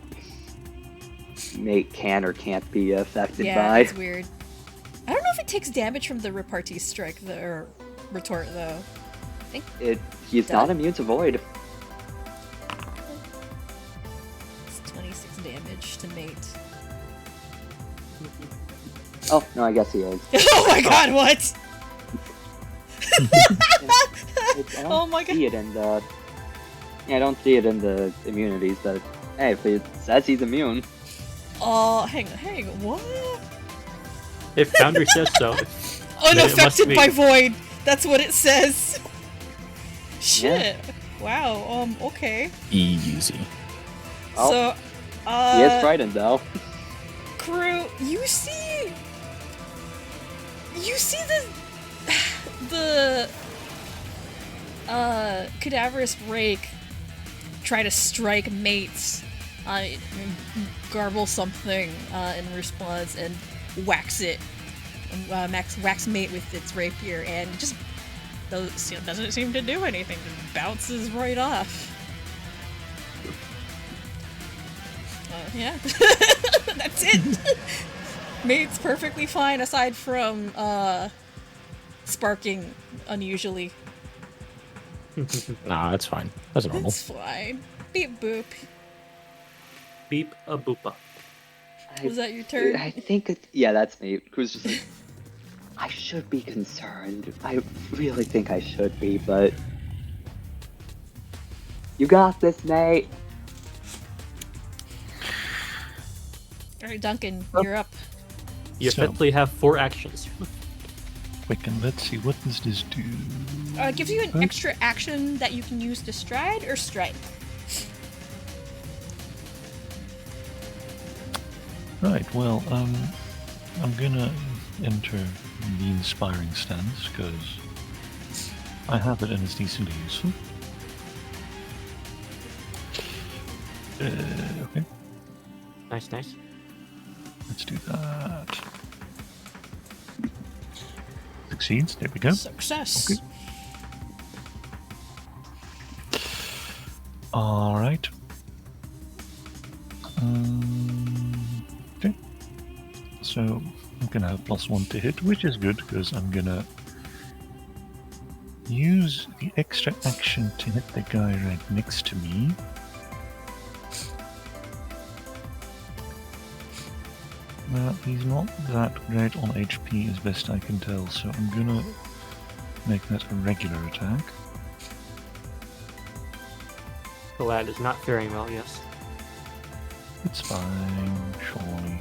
Mate can or can't be affected Yeah, by. it's weird. I don't know if it takes damage from the repartee strike or retort though. I think He's not immune to void. it's 26 damage to Mate. Oh, no, I guess he is. Oh my god, what? I don't Oh my god. see it in the... Yeah, I don't see it in the immunities, but hey, if it says he's immune, hang on, what? If Foundry says so. then it must Unaffected be. by void. That's what it says. Shit. Wow. Okay. Easy. Oh, So, he is frightened though. crew, you see the cadaverous rake try to strike mates, garble something in response, and wax it, wax mate with its rapier, and it just doesn't seem to do anything. Just bounces right off. Yeah, that's it. Mate's perfectly fine, aside from sparking unusually. Nah, it's fine. That's normal. It's fine. Beep boop. Beep a boopa. Was that your turn? I think yeah, that's me. Crew's just like, I should be concerned. I really think I should be, but you got this, Nate. Alright, Duncan, you're up. You So- effectively have 4 actions. Quick, and let's see, what does this do? It gives you an Right. extra action that you can use to stride or strike. Right, well, I'm gonna enter the inspiring stance, because I have it and it's decently useful. Okay, Nice, nice. let's do that. Succeeds, there we go. Success. Okay. Alright. Okay. So, I'm gonna have +1 to hit, which is good, because I'm gonna use the extra action to hit the guy right next to me. Well, he's not that great on HP as best I can tell, so I'm gonna make that a regular attack. The lad is not faring well, yes. It's fine, surely.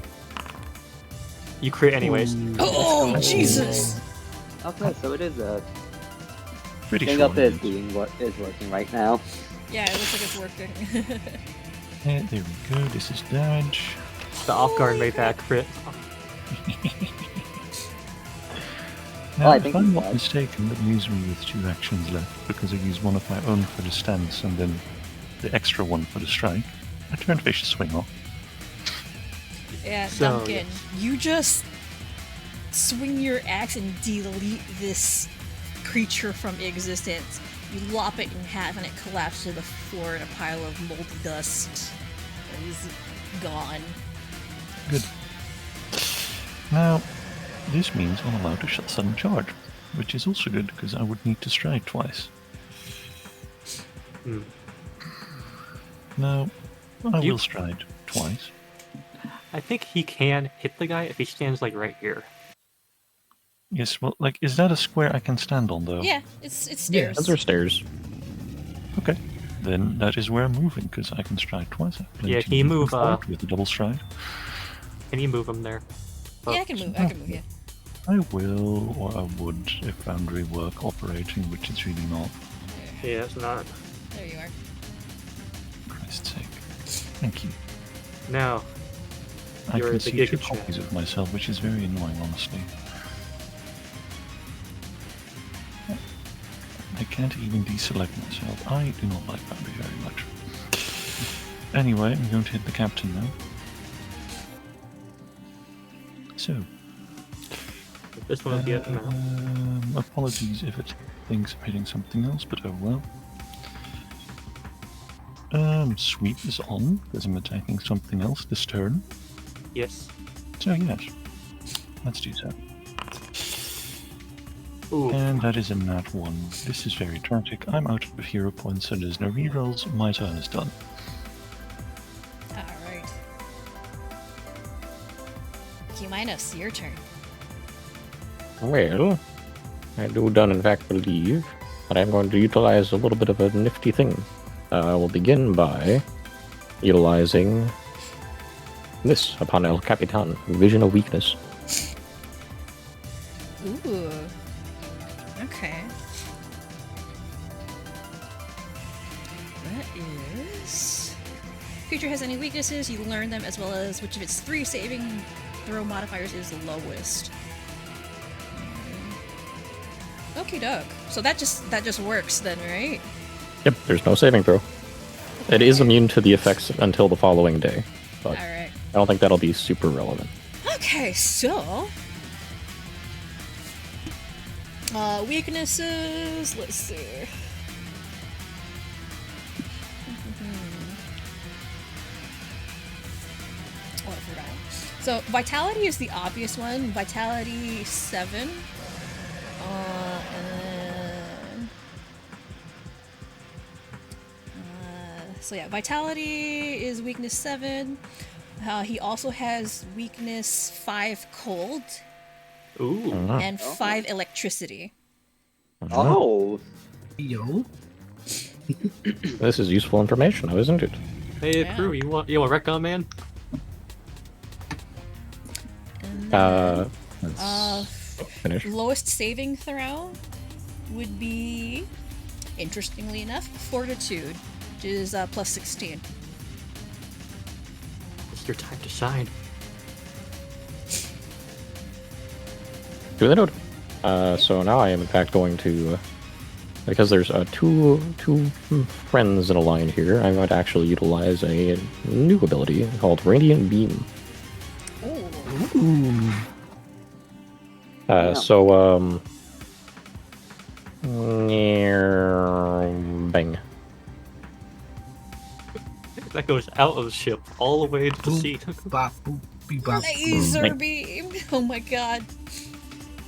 You crit anyways. Oh, Jesus! Okay, so it is a Pretty thing sure. up is being what is working right now. Yeah, it looks like it's working. Yeah, there we go. This is dodge. The off guard made that crit. Now, Well, I if think I'm he's not dead. mistaken, that leaves me with 2 actions left, because I use one of my own for the stance and then the extra one for the strike. I turn vicious swing off. Yeah, So, Duncan, you just swing your axe and delete this creature from existence. You lop it in half and it collapses to the floor in a pile of moldy dust. It is gone. Good. Now, this means I'm allowed to sudden charge, which is also good, because I would need to strike twice. Hmm. Now, I You- will stride twice. I think he can hit the guy if he stands like right here. Yes, well, like, is that a square I can stand on, though? Yeah, it's Yeah, stairs. those are stairs. Okay. Then that is where I'm moving, because I can stride twice. I have plenty Yeah, can you of move, forward with a double stride. Can you move him there? Yeah, I can move. I can move. Yeah. I will, or I would, if Foundry were cooperating, which it's really not. Yeah, it's not. There you are. Christ's sake. Thank you. Now, I You're can the see Giga 2 Chat. copies of myself, which is very annoying, honestly. I can't even deselect myself. I do not like Foundry very much. Anyway, I'm going to hit the captain now. So, this one will be it now. apologies if it thinks I'm hitting something else, but oh well. Sweep is on, because I'm attacking something else this turn. Yes. So yes, let's do so. Ooh. And that is a nat 1. This is very tragic. I'm out of hero points, so there's no rerolls. My turn is done. Alright. Q-, your turn. Well, I do done in fact believe that I'm going to utilize a little bit of a nifty thing. I will begin by utilizing This, upon El Capitan, vision of weakness. Ooh. Okay. That is... Creature has any weaknesses, you learn them, as well as which of its 3 saving throw modifiers is the lowest. Okie doke. So that just works then, right? Yep, there's no saving throw. It is immune to the effects until the following day, but Alright. I don't think that'll be super relevant. Okay, so... weaknesses... Let's see... Oh, I forgot. So, Vitality is the obvious one. Vitality 7. And then... so yeah, Vitality is weakness 7. He also has weakness 5 cold. Ooh. And 5 electricity. Oh, Yo. This is useful information, though, isn't it? Hey, Yeah. crew, you want Recon Man? And then, Let's finish. lowest saving throw would be, interestingly enough, Fortitude, which is plus 16. It's your time to shine. Do they note? So now I am in fact going to, because there's two friends in a line here, I might actually utilize a new ability called Radiant Beam. Ooh. So, bang. That goes out of the ship all the way to the sea. Bop, boop, beep, bop. Laser beam! Oh my god.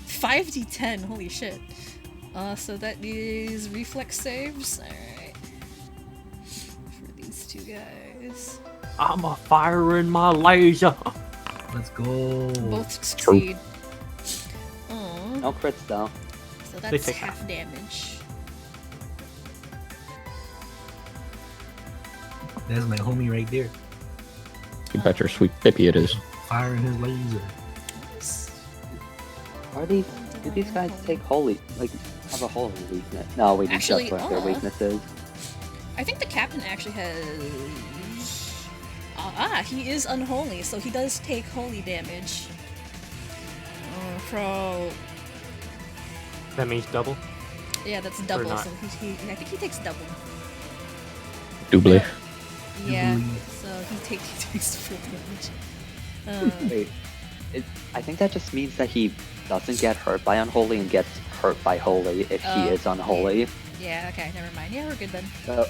5d10, holy shit. So that is reflex saves. Alright. For these two guys. I'm a firing my laser. Let's go. Both succeed. Aw. no crits though. So They that's take half damage. That's my homie right there. You bet your sweet pippy it is. Firing his laser. Do these guys take holy, like, have a holy weakness? No, we just Actually, learned their weaknesses. I think the captain actually has... he is unholy, so he does take holy damage. Pro... That means double. Yeah, that's double, not. so he I think he takes double. Double. Yeah, Double. so he takes full damage. Wait, I think that just means that he doesn't get hurt by unholy and gets hurt by holy if he is unholy. Yeah, okay, never mind. Yeah, we're good then. So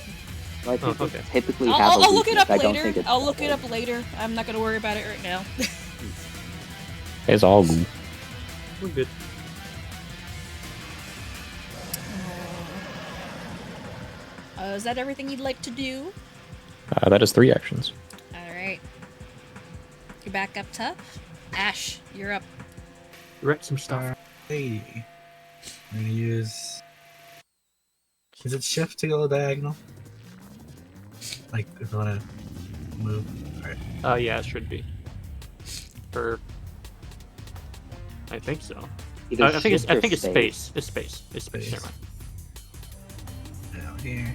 I think okay. they typically have a I'll look it weakness. up I don't later. think it's I'll look it double. up later. I'm not gonna worry about it right now. It's all good. We're good. Is that everything you'd like to do? That is 3 actions. Alright. You're back up top. Ash, you're up. Wreck some stuff. Hey. I'm gonna use. Is it shift to go diagonal? Like, if I wanna move. Alright. Yeah, it should be. Or I think so. Either I think shift or it's space. It's space. It's space. Space. Never mind. Down here.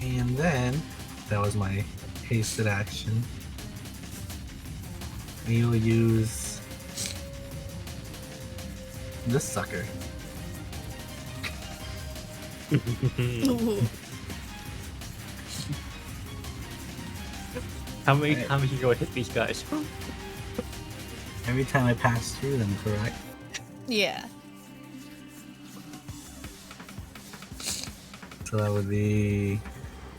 And then, that was my hasted action. We will use this sucker. How many Right. times you go hit these guys? Every time I pass through them, correct? Yeah. So that would be.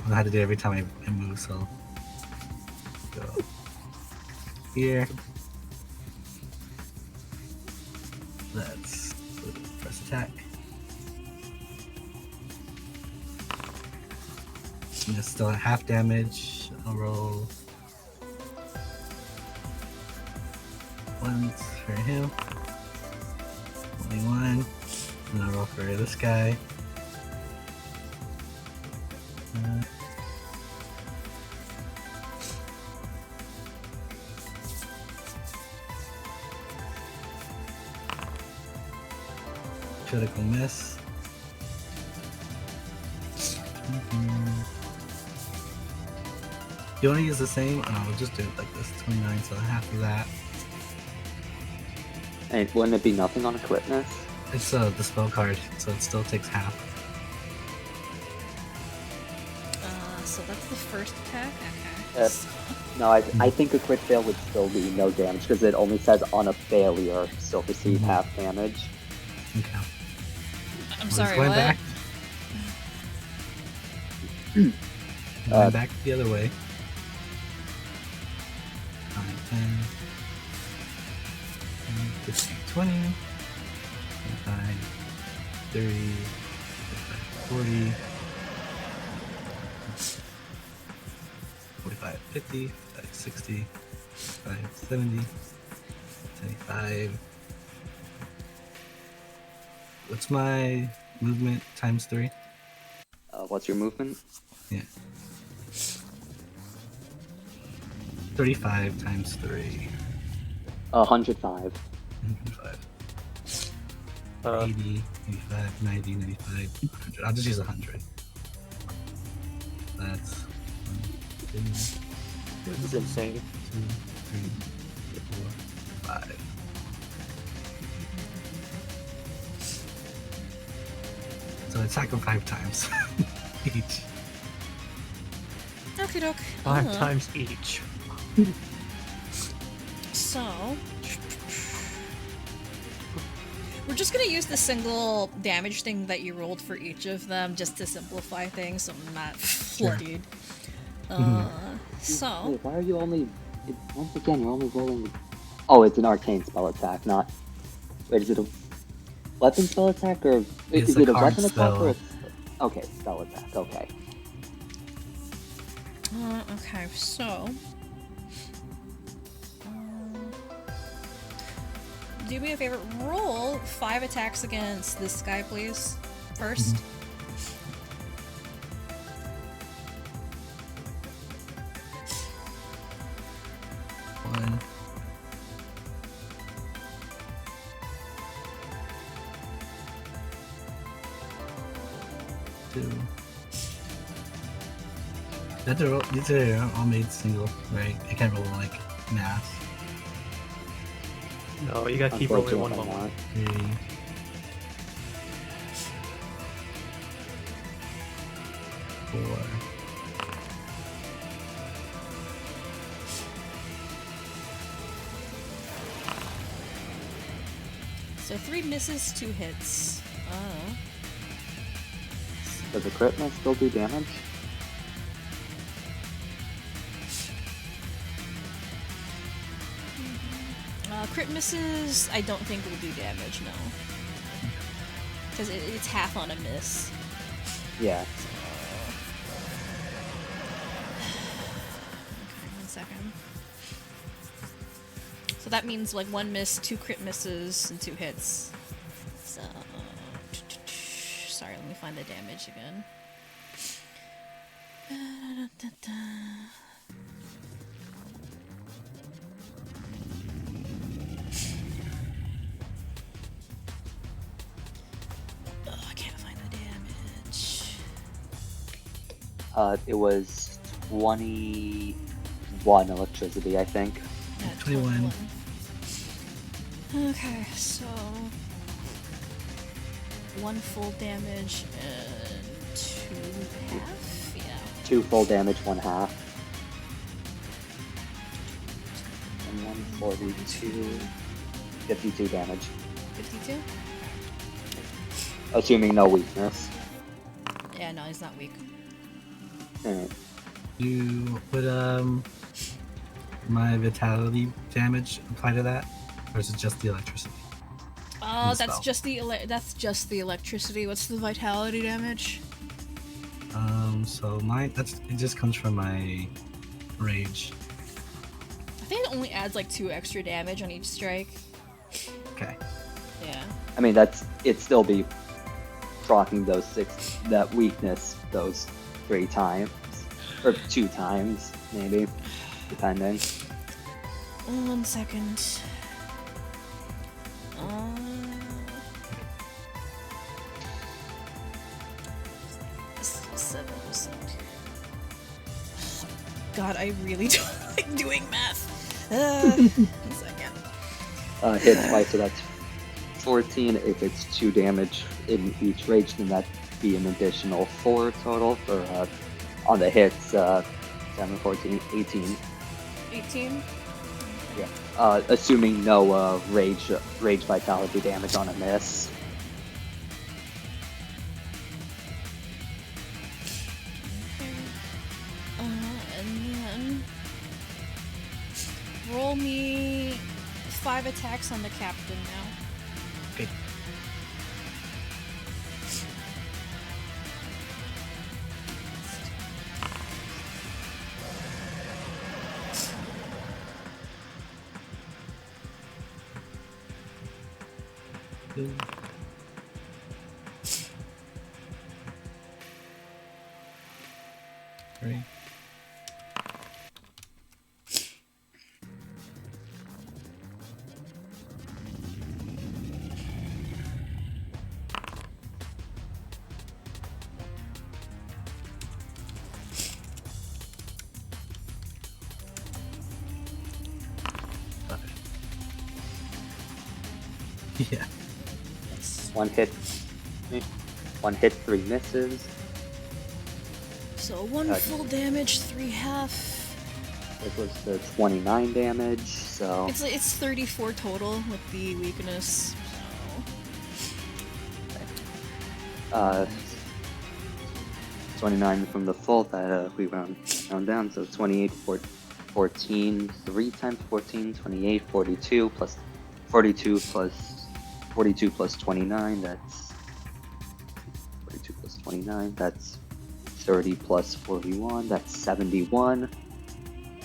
I have to do it every time I move, so. Go here. Let's press attack. And it's still at half damage. I'll roll once for him. Only one. And I'll roll for this guy. critical miss. You want to use the same? Oh, we'll just do it like this. 29, so half of that. And wouldn't it be nothing on a crit miss? It's the spell card, so it still takes half. So that's the first attack? Okay. No, I think a crit fail would still be no damage, because it only says on a failure, still receive half damage. Okay. I'm sorry, going what? back. Going back the other way. 5, 10, 15, 20, 25, 30, 40, 45, 50, 60, 70, 75. What's my movement times 3? What's your movement? Yeah. 35 times 3. 105. 105. Uh, 80, 85, 90, 95, 100. I'll just use 100. That's 1, 2, this is insane. 2, 3, 4, 5. So attack them 5 times each. Okie doke. 5 times each. So we're just gonna use the single damage thing that you rolled for each of them just to simplify things so I'm not flooded. So Wait, why are you only... Once again, you're only rolling... Oh, it's an arcane spell attack, not... Wait, is it a weapon spell attack, or... It's is a it a card weapon spell. attack, or a... Okay, spell attack, okay. okay, so do me a favor, roll 5 attacks against this guy, please. First. One. 2. These are all made single, right? I can't roll like mass. No, you gotta keep rolling one Unfortunately, by one. 3. 4. So 3 misses, 2 hits. Does a crit miss still do damage? Crit misses, I don't think will do damage, no. Because it's half on a miss. Yeah. Okay, 1 second. So that means like 1 miss, 2 crit misses, and 2 hits. So... Sorry, let me find the damage again. Oh, I can't find the damage. It was 21 electricity, I think. Yeah, 21. Okay, so 1 full damage and 2 half? Yeah. 2 full damage, 1 half. And 142. 52 damage. 52? Assuming no weakness. Yeah, no, he's not weak. Alright. You would my vitality damage apply to that, or is it just the electricity? Oh, The that's spell. just the electricity. What's the vitality damage? So mine it just comes from my rage. I think it only adds like 2 extra damage on each strike. Okay. Yeah. I mean, it'd still be proccing that weakness those 3 times. Or 2 times, maybe. Depending. 1 second. God, I really don't like doing math. 1 second. Hit twice, so that's 14. If it's 2 damage in each rage, then that'd be an additional 4 total for on the hits. 7, 14, 18. 18. Yeah. Assuming no rage vitality damage on a miss. And then roll me 5 attacks on the captain now. Okay. Right. Yeah. 1 hit. 1 hit, 3 misses. So 1 full damage, 3 half. It was the 29 damage, so... It's 34 total with the weakness. So. 29 from the full that we round down, so 28, 14, 3 times 14, 28, 42 plus 42 plus 29, that's 42 plus 29, that's 30 plus 41, that's 71,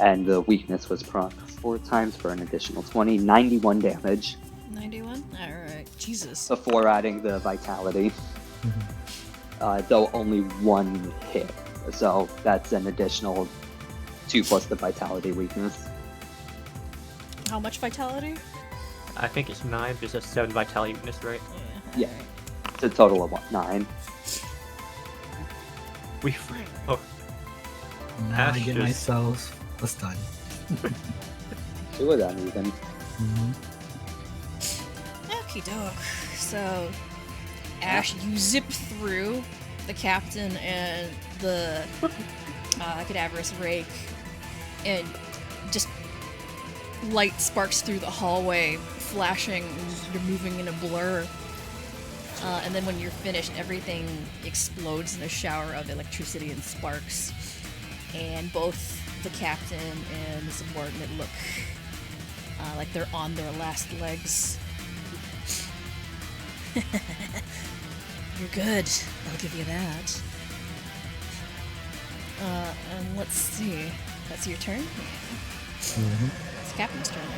and the weakness was proc 4 times for an additional 20, 91 damage. 91? Alright, Jesus. Before adding the vitality. Though only 1 hit, so that's an additional 2 plus the vitality weakness. How much vitality? I think it's 9, there's a 7 vitality weakness, right? Yeah. Alright. It's a total of 9. Now I Ash get just- myself a stun. 2 of them even. Okie doke. So, Ash, you zip through the captain and the cadaverous rake, and just light sparks through the hallway, flashing, and you're moving in a blur. And then when you're finished, everything explodes in a shower of electricity and sparks. And both the captain and the subordinate look like they're on their last legs. You're good. I'll give you that. And let's see. That's your turn? Yeah. It's Captain's turn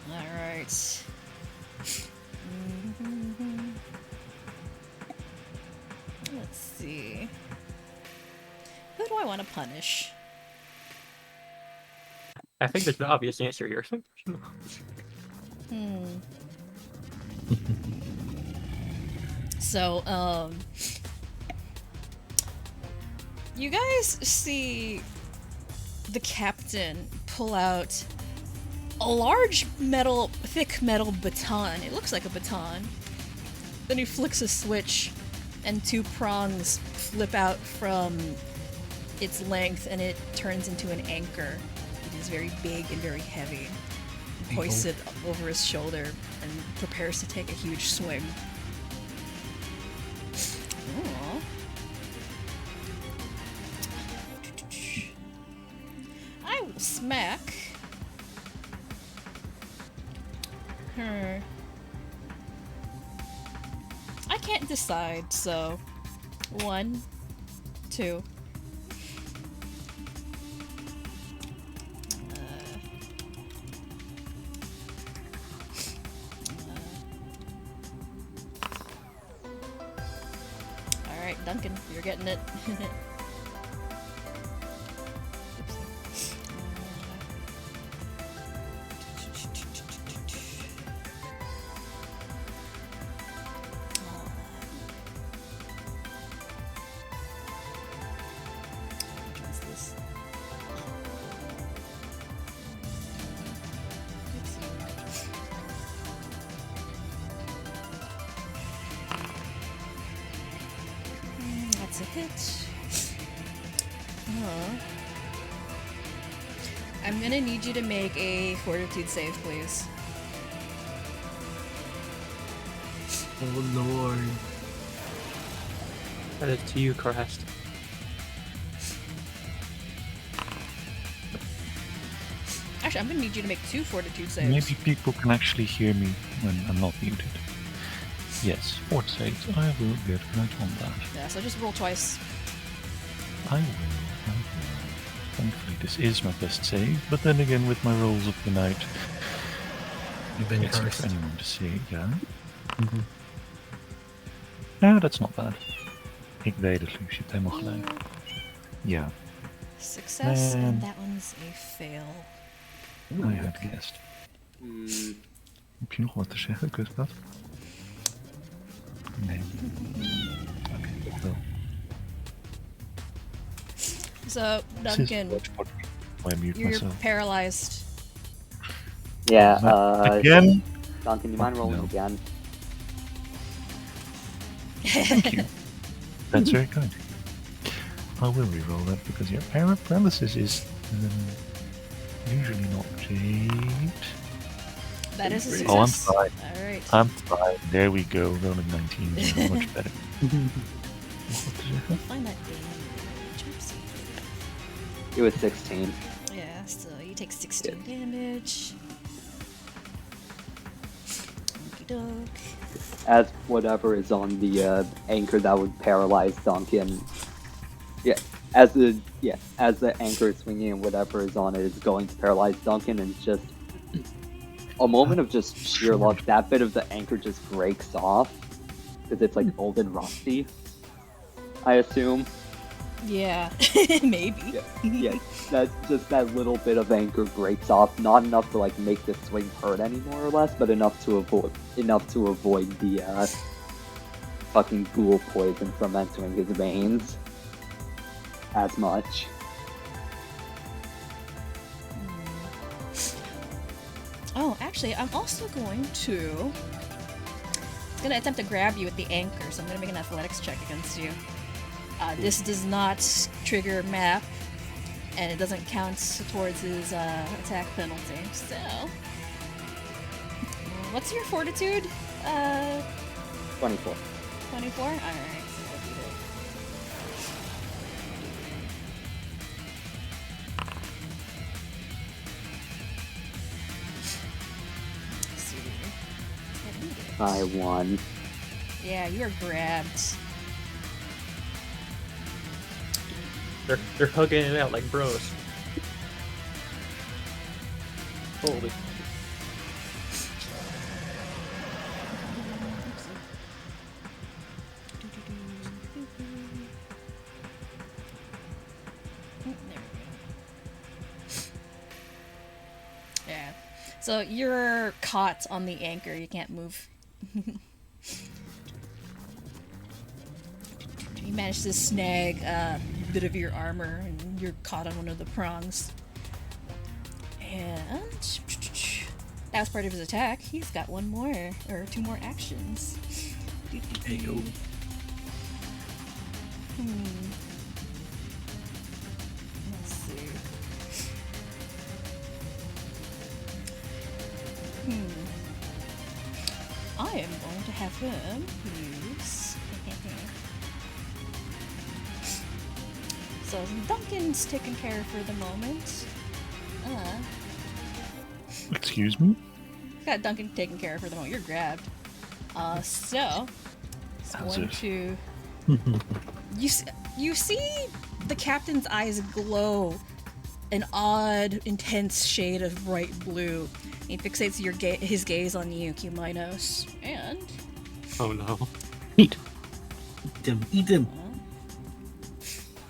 now. Alright. Let's see. Who do I want to punish? I think there's an obvious answer here. So, you guys see the captain pull out a large thick metal baton. It looks like a baton. Then he flicks a switch, and 2 prongs flip out from its length, and it turns into an anchor. It is very big and very heavy. He hoists it over his shoulder and prepares to take a huge swing. Aww. I will smack her. I can't decide, so 1, 2. Alright, Duncan, you're getting it. What's this? That's a hit. Oh. I'm gonna need you to make a fortitude save, please. Oh lord. That is to you, Crest. Actually, I'm gonna need you to make 2 fortitude saves. Maybe people can actually hear me when I'm not muted. Yes, fort saves. I will get right on that. Yeah, so just roll twice. I will. Thankfully, this is my best save, but then again, with my rolls of the night, You've been it's cursed. for anyone to see, yeah. Ja, that's not bad. Ik weet het, Lucie, je hebt helemaal gelijk. Ja, Success, Man. and that one's a fail. I had guessed. Heb je nog wat te zeggen, Kutpad? Nee. Oké, dat wel. So, Duncan, I mute you're myself. paralyzed. Yeah, Again? Duncan, you mind Oh, rolling no. again? Thank you. That's very kind. I will re-roll that because your paralysis is usually not great. That is a success. Oh, I'm fine. Alright. I'm fine. There we go. Rolling 19 is much better. Find that damage. Oopsie. It was 16. Yeah, so you take 16 damage. Okie doke. As whatever is on the anchor that would paralyze Duncan. As the anchor is swinging and whatever is on it is going to paralyze Duncan, and just a moment of just sheer luck, that bit of the anchor just breaks off because it's like old and rusty, I assume. Yeah, maybe. Yeah, that little bit of anchor breaks off, not enough to like make the swing hurt any more or less, but enough to avoid the fucking ghoul poison from entering his veins as much. Oh, actually, I'm also going to... gonna attempt to grab you with the anchor, so I'm gonna make an athletics check against you. This does not trigger map, and it doesn't count towards his attack penalty, so... What's your fortitude? 24. 24? Alright, so we'll do it. Let's see. I won. Yeah, you are grabbed. They're hugging it out like bros. Holy. Yeah. So you're caught on the anchor, you can't move. You managed to snag a bit of your armor and you're caught on one of the prongs. And as part of his attack, he's got one more, or 2 more actions. There you go. Let's see. I am going to have him use... So Duncan's taken care of for the moment. Excuse me? Got Duncan taken care of for the moment. You're grabbed. So... It's How's going it? to... You see the captain's eyes glow an odd, intense shade of bright blue. He fixates his gaze on you, Q-Minos. And... Oh no. Eat. Eat him. Eat him.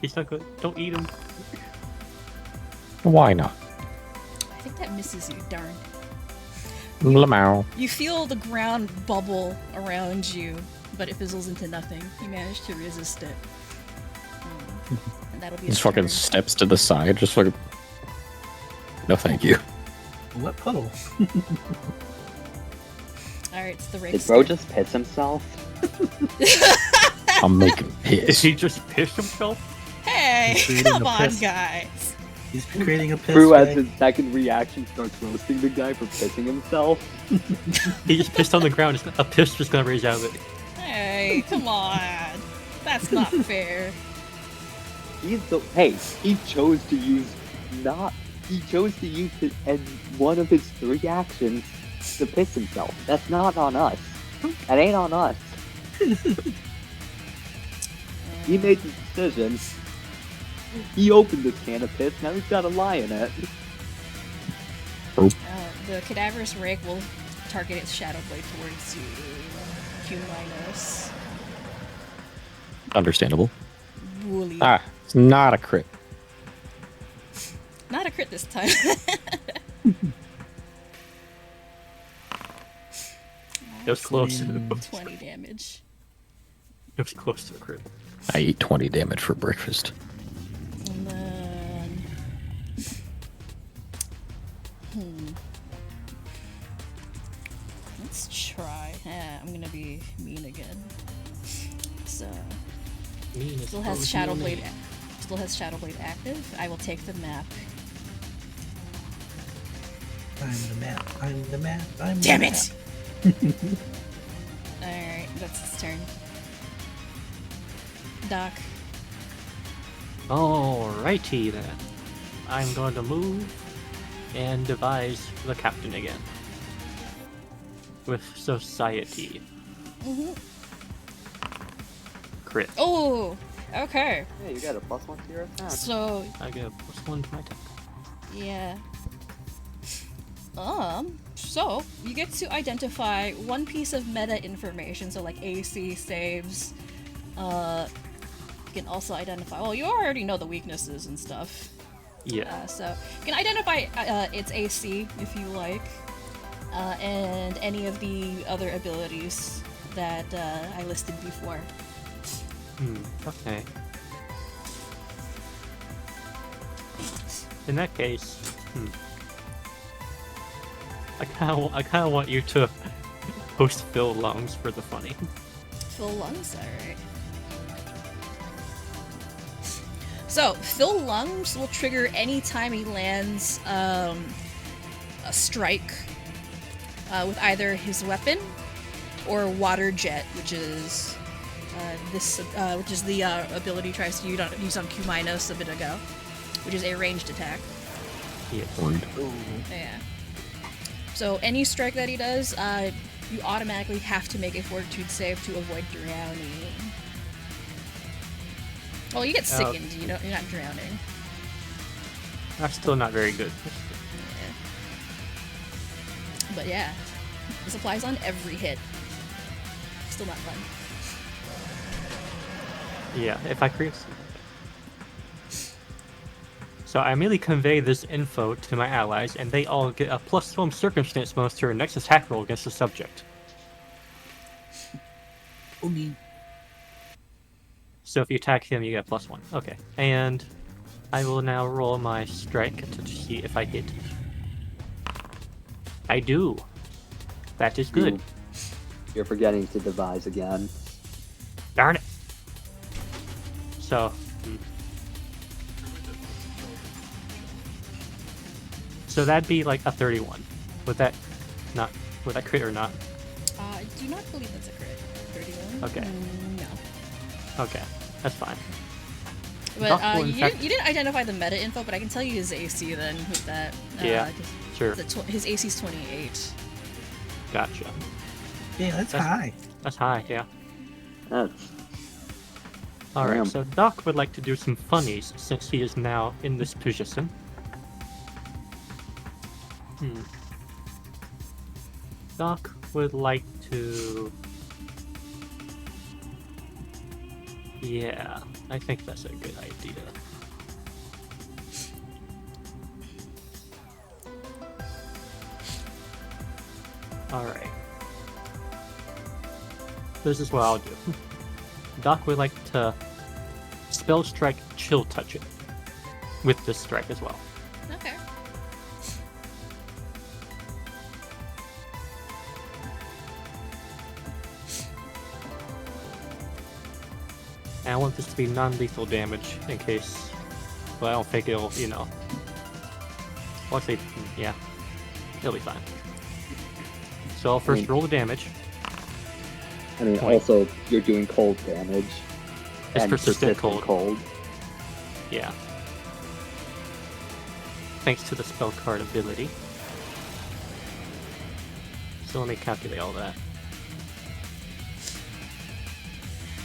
He's not good. Don't eat him. Why not? I think that misses you, darn. Lamau. You feel the ground bubble around you, but it fizzles into nothing. You manage to resist it. And that'll be Just his fucking turn. steps to the side, just fucking... No thank you. What puddle? Alright, it's the Did race. bro just piss himself? I'm making Did piss. he just piss himself? Hey, He's creating come a on, piss. guys. He's creating a piss. Prue, as ray. his second reaction, starts roasting the guy for pissing himself. He just pissed on the ground. A piss just gonna raise out of it. Hey, come on. That's not fair. He chose to use his, and one of his 3 actions to piss himself. That's not on us. That ain't on us. He made the decision. He opened this can of piss, now he's got a lie in it. The cadaverous rake will target its shadow blade towards you. Q-. Understandable. Woolly. Ah, it's not a crit. Not a crit this time. It was close. 20 damage. It was close to a crit. I eat 20 damage for breakfast. And then... Let's try. I'm gonna be mean again. So... Still has Shadow Blade active. I will take the map. I'm the map. I'm the map. I'm Damn the it! map. Alright, that's his turn. Doc. Alrighty then. I'm going to move and devise the captain again. With society. Crit. Oh! Okay. Yeah, you got a +1 to your attack. So, I get a +1 to my attack. yeah. So, you get to identify one piece of meta information, so like AC, saves, you can also identify, well, you already know the weaknesses and stuff. Yeah. So, you can identify its AC, if you like, and any of the other abilities that I listed before. Okay. In that case, I kind of want you to host Phil Lungs for the funny. Phil Lungs, alright. So, Phil Lungs will trigger anytime he lands a strike with either his weapon or water jet, which is the ability he tries to use on Q- a bit ago, which is a ranged attack. Yes. Yeah. So any strike that he does, you automatically have to make a fortitude save to avoid drowning. Well, you get sickened, you're not drowning. That's still not very good. Yeah. But yeah, this applies on every hit. Still not fun. Yeah, if I create... So I immediately convey this info to my allies, and they all get a +1 circumstance bonus to their next attack roll against the subject. Okay. So if you attack him, you get +1. Okay. And I will now roll my strike to see if I hit. I do. That is good. You're forgetting to devise again. Darn it. So... So that'd be like a 31. Would that crit or not? I do not believe that's a crit. 31? Okay. No. Okay, that's fine. But in you fact- didn't identify the meta info, but I can tell you his AC then with that. Yeah, sure. His AC is 28. Gotcha. Yeah, that's high. That's high, yeah. That's Alright, Damn. so Doc would like to do some funnies since he is now in this position. Doc would like to... Yeah, I think that's a good idea. Alright. This is what I'll do. Doc would like to spell strike chill touch it with this strike as well. Okay. And I want this to be non-lethal damage in case. But I don't think it'll, you know. Well, actually, yeah. It'll be fine. So I'll first roll the damage. I mean, Quint. also, you're doing cold damage. It's and persistent cold. cold. Yeah. Thanks to the spell card ability. So let me calculate all that.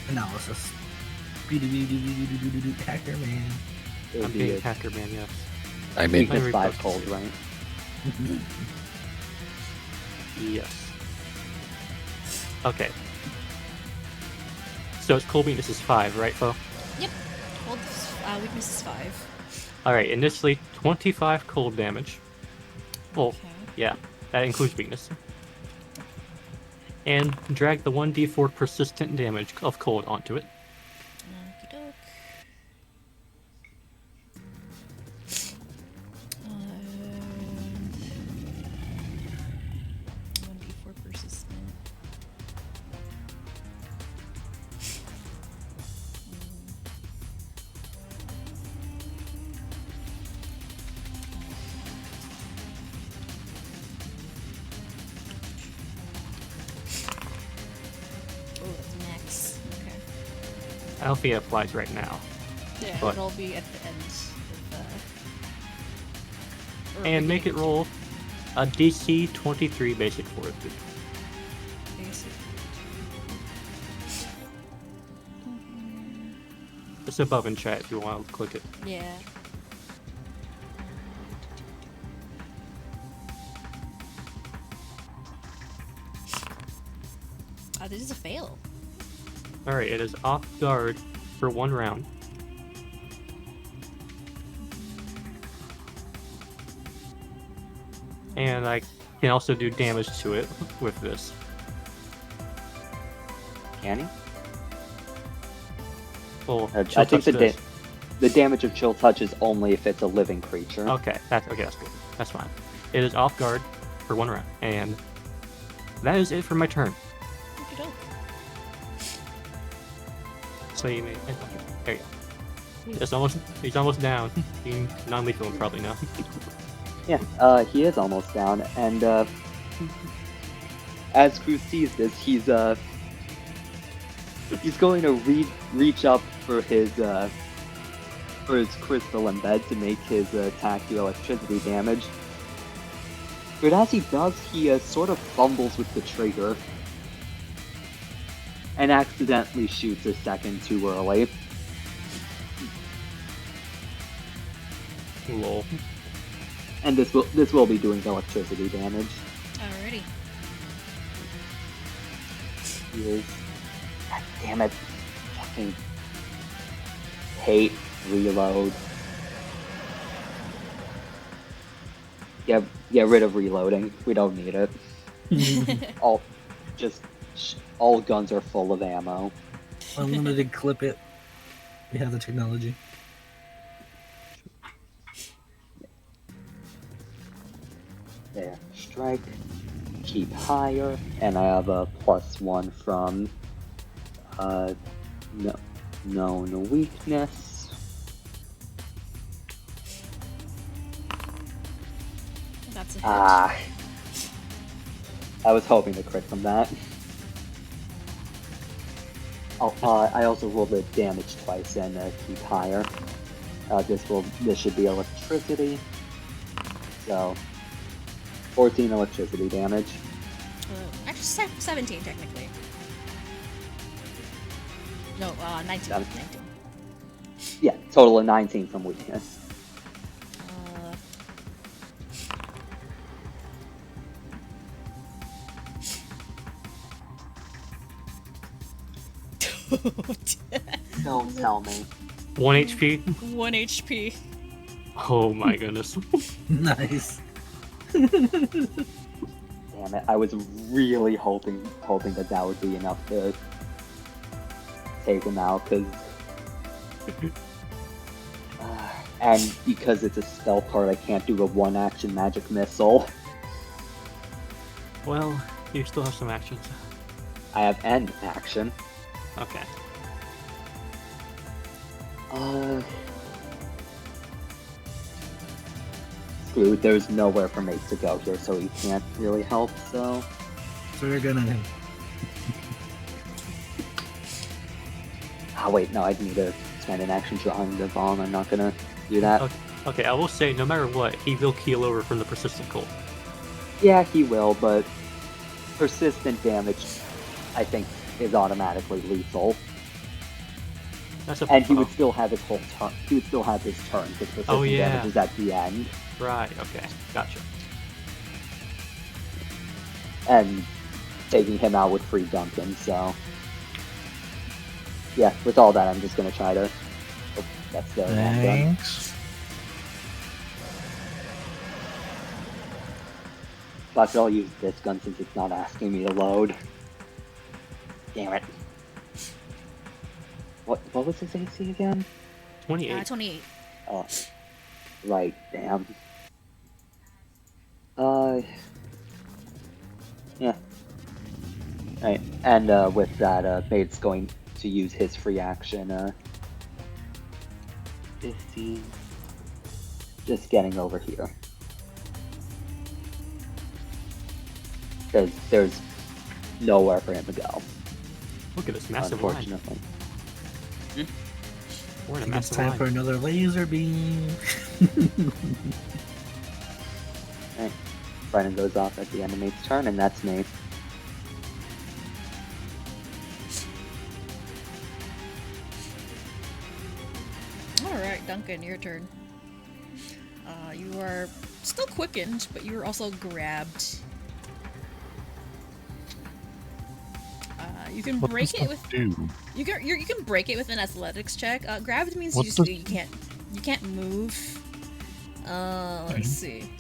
Analysis. Hacker man. It would I'm be being a hacker man, yes. I made My weakness 5 reflex cold, save. right? Yes. Okay. So it's cold weakness is 5, right, Fo? Yep. Cold weakness is 5. Alright, initially 25 cold damage. Well, Okay. yeah, that includes weakness. And drag the 1d4 persistent damage of cold onto it. Okey-doke. And 1d4 persistent. Oh, that's max. Okay. I don't think it applies right now. Yeah, But- it'll be at the end of And make it roll a DC 23 basic fortitude. basic. It's above in chat if you want to click it. Yeah. This is a fail. Alright, it is off guard for 1 round. And I can also do damage to it with this. Can he? Well, I chill think touch this. the damage of chill touch is only if it's a living creature. Okay, that's good. That's fine. It is off guard for 1 round, and that is it for my turn. Okey-doke. So you may. There you go. He's almost down. Being non-lethal probably now. Yeah, he is almost down, and as Cruz sees this, he's going to reach up for his crystal embed to make his attack do electricity damage. But as he does, he sort of fumbles with the trigger and accidentally shoots a second too early. Lol. And this will be doing electricity damage. Alrighty. He is. God damn it! Fucking hate reload. Get rid of reloading. We don't need it. All guns are full of ammo. Unlimited clip it. We have the technology. There, strike. Keep higher, and I have a +1 from known weakness. That's a hit. I was hoping to crit from that. I also rolled the damage twice and keep higher. This should be electricity. So 14 electricity damage. Actually, 17 technically. No, 19. 19. Yeah, total of 19 from weakness. Don't tell me. 1 HP. 1 HP. Oh my goodness. Nice. Damn it! I was really hoping that would be enough to take him out, because and because it's a spell card, I can't do a 1-action magic missile. Well, you still have some actions. I have end action. Okay. Screwed. There's nowhere for Mate to go here, so he can't really help, so... So we're gonna... Oh wait, no, I'd need to spend an action drawing the bomb. I'm not gonna do that. Okay, I will say, no matter what, he will keel over from the persistent cold. Yeah, he will, but persistent damage, I think, is automatically lethal. And he would still have his whole turn. He would still have his turn because persistent damage is at the end. Right. Okay. Gotcha. And taking him out would free Duncan. So yeah, with all that, I'm just gonna try to. Oh, that's the Thanks. But I'll use this gun since it's not asking me to load. Damn it. What was his AC again? 28. 28. Oh, right. Damn. Yeah. Right. And with that, Bates going to use his free action. 15. Just getting over here. Because there's nowhere for him to go. Look at this massive line. Unfortunately. We're in a It's massive time line. for another laser beam. Alright. Brennan goes off at the end of Mate's turn, and that's me. Alright, Duncan, your turn. You are still quickened, but you were also grabbed. You can What break does it that with do? you can break it with an athletics check. Grabbed means What you does- you can't move. Let's see.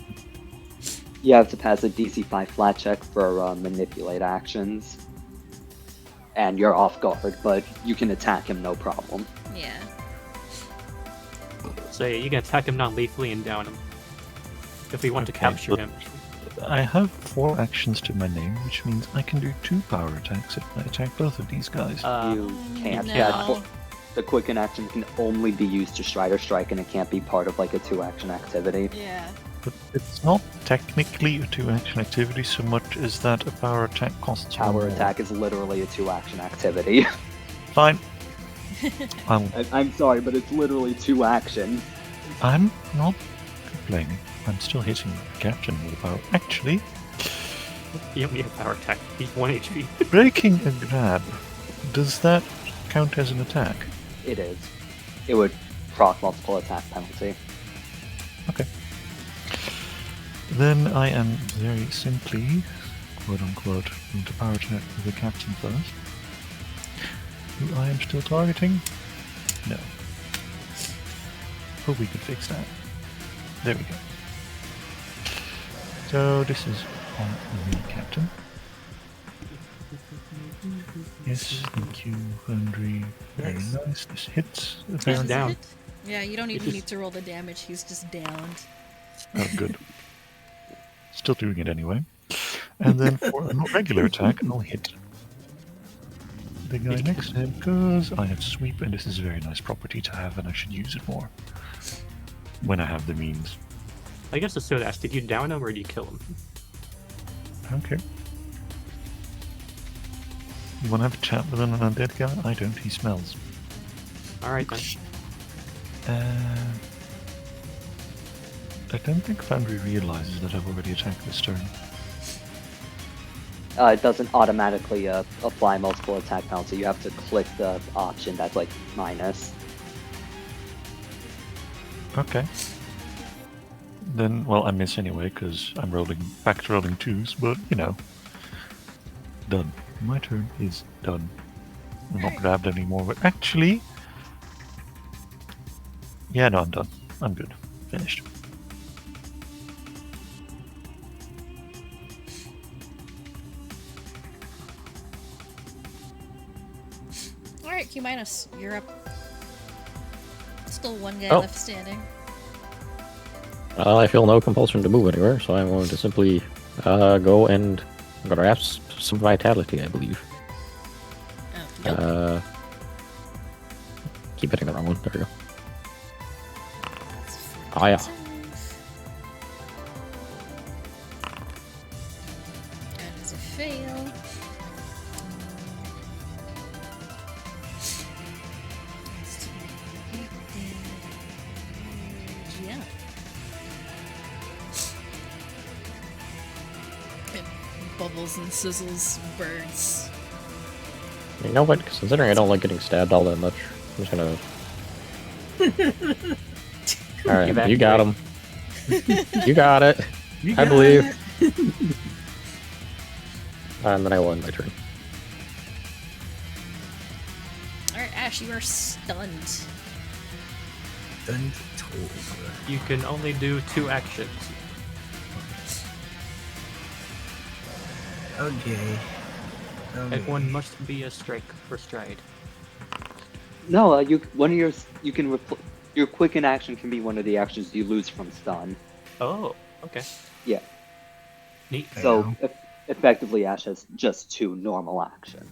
You have to pass a DC 5 flat check for manipulate actions. And you're off guard, but you can attack him no problem. Yeah. So yeah, you can attack him non-lethally and down him. If we want to Okay, capture but- him. I have 4 actions to my name, which means I can do 2 power attacks if I attack both of these guys. You can't. no. Yeah, the quicken action can only be used to Strider Strike, and it can't be part of like a 2-action activity. Yeah. But it's not technically a 2-action activity so much as that a power attack costs 1 Power more. attack is literally a 2-action activity. Fine. I'm I'm sorry, but it's literally 2 actions. not complaining. I'm still hitting the captain with a power. Actually, You don't need a power attack. He's 1 HP. breaking a grab, does that count as an attack? It is. It would proc multiple attack penalty. Okay. Then I am very simply, quote unquote, going to power attack with the captain first. Who I am still targeting? No. Oh, we could fix that. There we go. So this is on the captain. Yes, thank you, Henry. Very nice. This hits. He's apparently. down. Yeah, you don't even just- need to roll the damage. He's just downed. Oh, good. Still doing it anyway. And then for a regular attack, I'll hit the guy next to him because I have sweep, and this is a very nice property to have, and I should use it more when I have the means. I guess the soda ash, did you down him or did you kill him? Okay. You want to have a chat with an undead guy? I don't. He smells. Alright then. I don't think Foundry realizes that I've already attacked this turn. It doesn't automatically apply multiple attack penalty. You have to click the option that's like minus. Okay. Then, well, I miss anyway because I'm rolling back to rolling 2s, but you know, done. My turn is done. I'm not grabbed anymore, but actually, yeah, no, I'm done. I'm good. Finished. Alright, Q minus, you're up. Still one guy Oh. left standing. I feel no compulsion to move anywhere, so I'm going to simply go and grasp some vitality, I believe. Oh, nope. keep hitting the wrong one. There we go. Oh yeah. That is a fail. Yeah. It bubbles and sizzles, burns. You know what? Considering I don't like getting stabbed all that much, I'm just gonna. Alright, you got him. You got it. I believe. And then I will end my turn. Alright, Ash, you are stunned. Stunned told. You can only do 2 actions. Okay. Everyone must be a strike for stride. No, your quicken action can be one of the actions you lose from stun. Oh, okay. Yeah. Neat. So effectively, Ash has just 2 normal actions.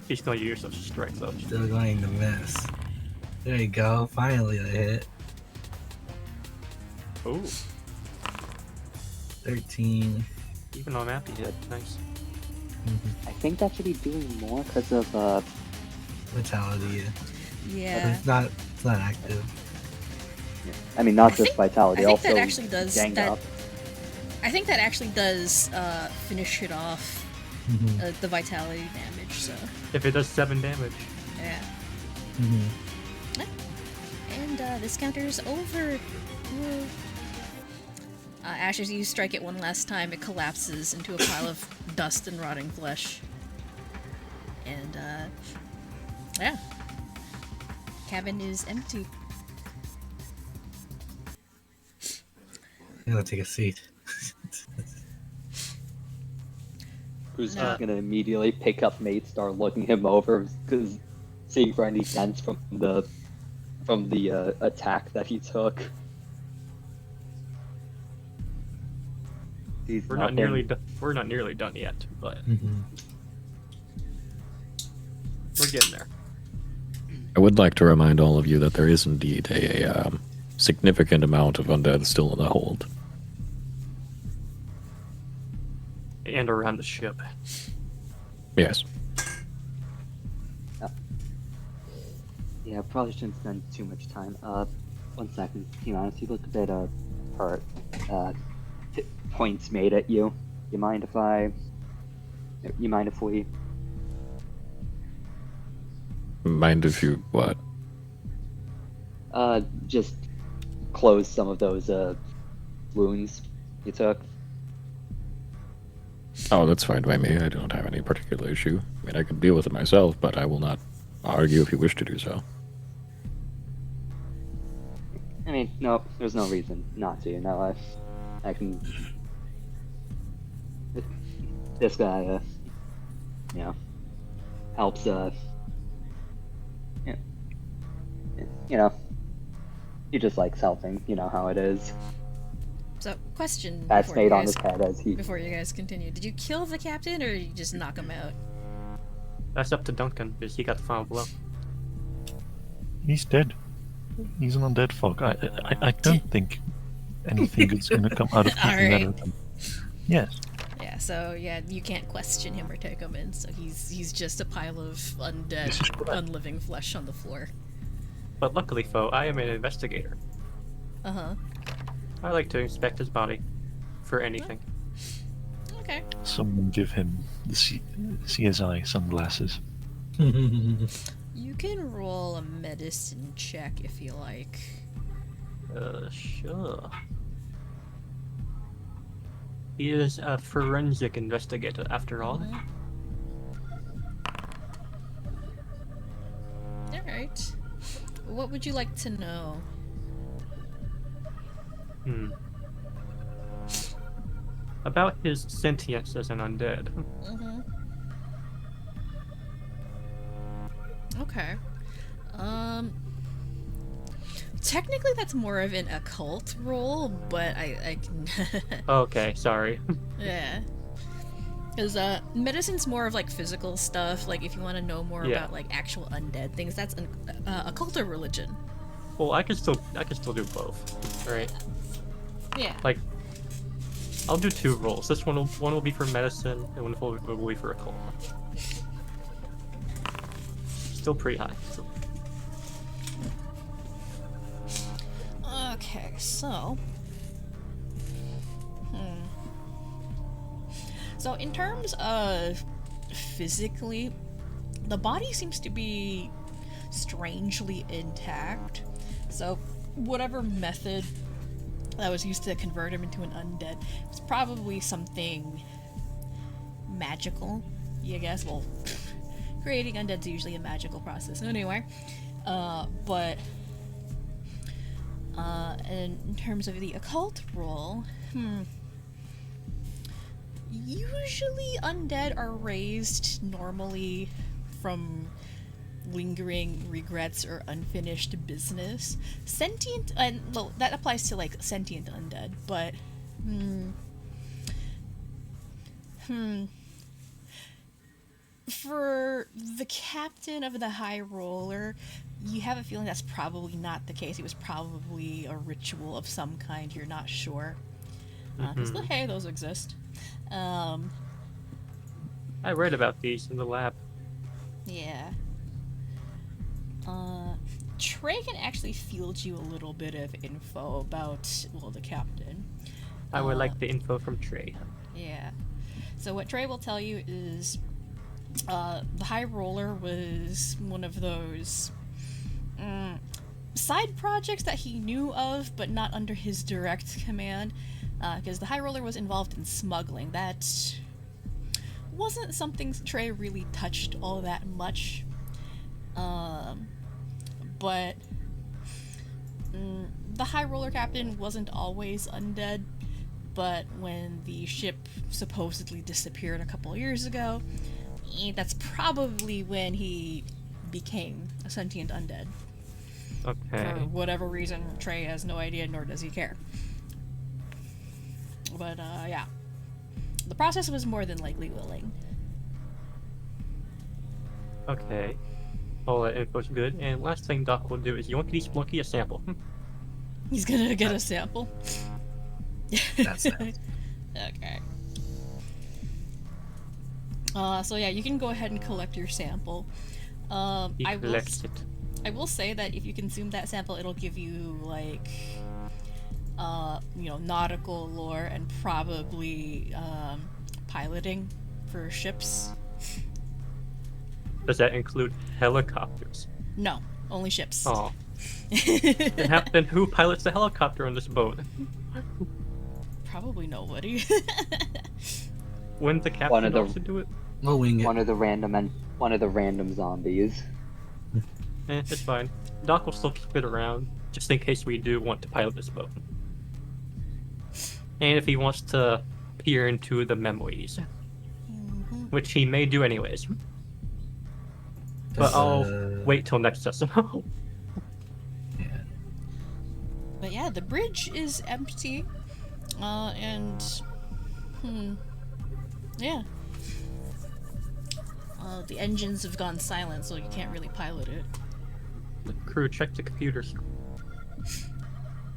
He's gonna use a strike though. Still going to miss. There you go. Finally, I hit. Oh, 13. even on map he hit. Nice. I think that should be doing more because of Vitality. Yeah. It's not active. I mean, not just vitality. I think also that actually does gang that. up. I think that actually does finish it off. Mm-hmm. The vitality damage. So If it does 7 damage. yeah. Mm-hmm. And this counter is over. Woo. Ash, as you strike it one last time, it collapses into a pile of dust and rotting flesh. And yeah, cabin is empty. I'm gonna take a seat. Who's No. just gonna immediately pick up mate, start looking him over, because seeing for any dents from the attack that he took. He's We're not nothing. nearly done. We're not nearly done yet, but Mm-hmm. we're getting there. I would like to remind all of you that there is indeed a significant amount of undead still in the hold. And around the ship. Yes. Yeah, probably shouldn't spend too much time. 1 second. You honestly look a bit hurt. Points made at you. You mind if we? Mind if you what? Just close some of those wounds you took. Oh, that's fine by me. I don't have any particular issue. I mean, I can deal with it myself, but I will not argue if you wish to do so. I mean, no, there's no reason not to. No, I can. This guy, helps. He just likes helping. You know how it is. So, question That's before you made on guys- his head as he. Before you guys continue, did you kill the captain or did you just knock him out? That's up to Duncan because he got the final blow. He's dead. He's an undead folk. I don't think anything good's gonna come out of taking that out of him. Yes. Yeah, so yeah, you can't question him or take him in. So he's just a pile of undead, This is correct. unliving flesh on the floor. But luckily, foe, I am an investigator. Uh-huh. I like to inspect his body for anything. Okay. Someone give him the CSI sunglasses. You can roll a medicine check if you like. Sure. He is a forensic investigator, after all. Alright. What would you like to know? About his sentience as an undead. Mm-hmm. Okay. Technically that's more of an occult role, but I can... Okay, sorry. Yeah. Because medicine's more of like physical stuff. Like if you want to know more about like actual undead things, that's a cult of religion. Well, I can still do both, right? Yeah. Like, I'll do 2 rolls. This one will be for medicine, and one will be for occult. Still pretty high. So. Okay, so. So in terms of physically, the body seems to be strangely intact. So whatever method that was used to convert him into an undead was probably something magical, I guess. Well, creating undead's usually a magical process anyway. But in terms of the occult role, usually undead are raised normally from lingering regrets or unfinished business. Sentient, and well, that applies to like sentient undead, but for the captain of the High Roller, you have a feeling that's probably not the case. It was probably a ritual of some kind. You're not sure. Because hey, those exist. I read about these in the lab. Yeah. Trey can actually field you a little bit of info about, well, the captain. I would like the info from Trey. Yeah. So what Trey will tell you is, the High Roller was one of those side projects that he knew of, but not under his direct command. Because the High Roller was involved in smuggling. That wasn't something Trey really touched all that much. But the High Roller captain wasn't always undead. But when the ship supposedly disappeared a couple of years ago, that's probably when he became a sentient undead. Okay. For whatever reason, Trey has no idea, nor does he care. But, yeah. The process was more than likely willing. Okay. All that info's good. And last thing Doc will do is you want to each monkey a sample. He's gonna get a sample? That's it. Okay. So yeah, you can go ahead and collect your sample. He collects it. I will say that if you consume that sample, it'll give you, like, nautical lore and probably, piloting for ships. Does that include helicopters? No, only ships. Oh. Then who pilots the helicopter on this boat? Probably nobody. Wouldn't the captain also do it? We'll wing it. One of the random zombies. It's fine. Doc will still keep it around, just in case we do want to pilot this boat. And if he wants to peer into the memories. Which he may do anyways. But I'll wait till next session. Yeah. But yeah, the bridge is empty. Yeah. The engines have gone silent, so you can't really pilot it. The crew, check the computers.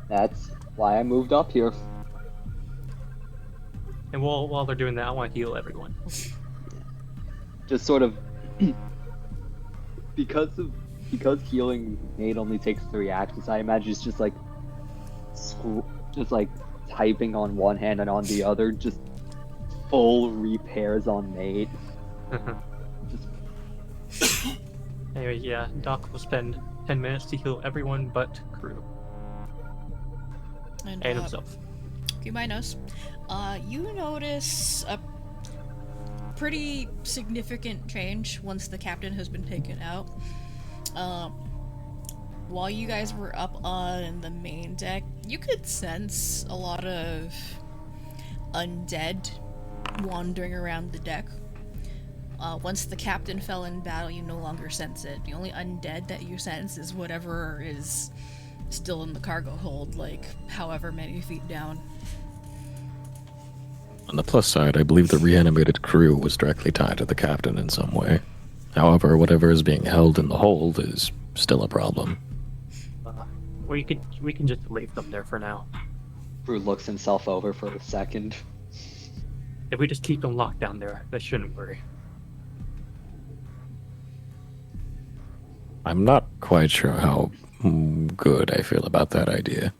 That's why I moved up here. And while they're doing that, I want to heal everyone. Just sort of because healing Nate only takes 3 actions. I imagine it's just like typing on one hand and on the other, just full repairs on Nate. Anyway, yeah, Doc will spend 10 minutes to heal everyone but crew. And himself. Kuminos, you notice a pretty significant change once the captain has been taken out. While you guys were up on the main deck, you could sense a lot of undead wandering around the deck. Once the captain fell in battle, you no longer sense it. The only undead that you sense is whatever is still in the cargo hold, like however many feet down. On the plus side, I believe the reanimated crew was directly tied to the captain in some way. However, whatever is being held in the hold is still a problem. We can just leave them there for now. Brew looks himself over for a second. If we just keep them locked down there, they shouldn't worry. I'm not quite sure how good I feel about that idea.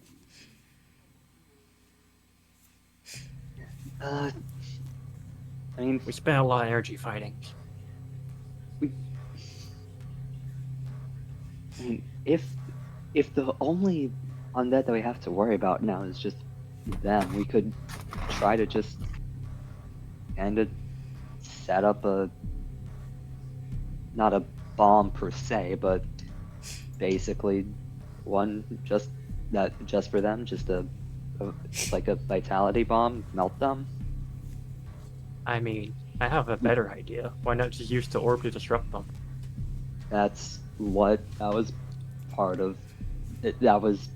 I mean, We spent a lot of energy fighting. I mean, if the only undead that we have to worry about now is just them, we could try to just kind of set up not a bomb per se, but basically one just for them, just like a vitality bomb, melt them. I mean, I have a better idea. Why not just use the orb to disrupt them? That was part of it. That was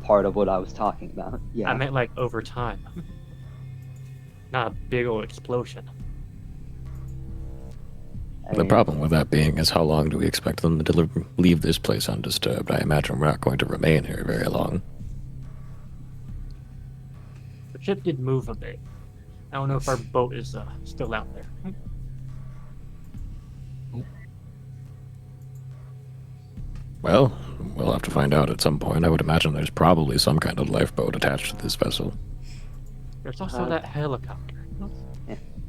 part of what I was talking about. Yeah. I meant like over time. Not a big old explosion. The problem with that being is how long do we expect them to leave this place undisturbed? I imagine we're not going to remain here very long. The ship did move a bit. I don't know if our boat is still out there. Well, we'll have to find out at some point. I would imagine there's probably some kind of lifeboat attached to this vessel. There's also that helicopter.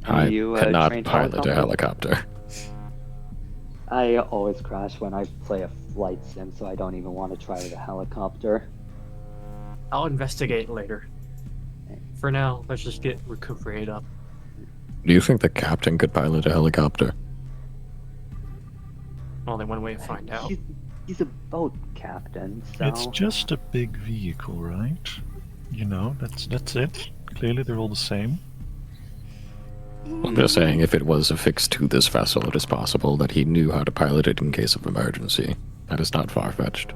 I you, cannot trained pilot a helicopter. I always crash when I play a flight sim, so I don't even want to try with a helicopter. I'll investigate later. For now, let's just get recuperated up. Do you think the captain could pilot a helicopter? Only one way to find out. He's a boat captain, so... It's just a big vehicle, right? You know, that's it. Clearly they're all the same. I'm just saying, if it was affixed to this vessel, it is possible that he knew how to pilot it in case of emergency. That is not far-fetched.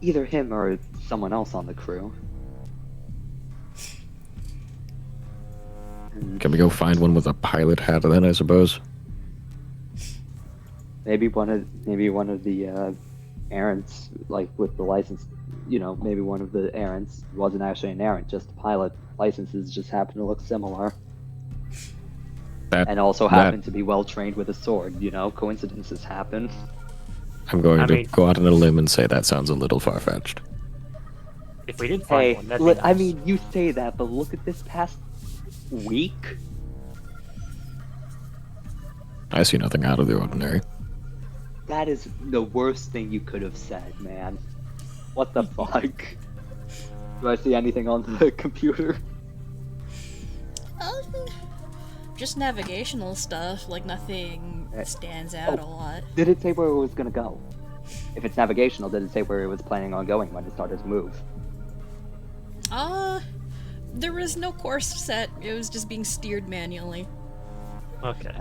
Either him or someone else on the crew. Can we go find one with a pilot hat then, I suppose? Maybe one of the errants, like with the license, maybe one of the errants wasn't actually an errant, just a pilot. Licenses just happen to look similar. And also happen to be well trained with a sword, coincidences happen. I'm going to go out on a limb and say that sounds a little far-fetched. If we did find one, that'd be nice. I mean, you say that, but look at this past week. I see nothing out of the ordinary. That is the worst thing you could have said, man. What the fuck? Do I see anything on the computer? Just navigational stuff, like nothing stands out a lot. Did it say where it was gonna go? If it's navigational, did it say where it was planning on going when it started to move? There was no course set, it was just being steered manually. Okay.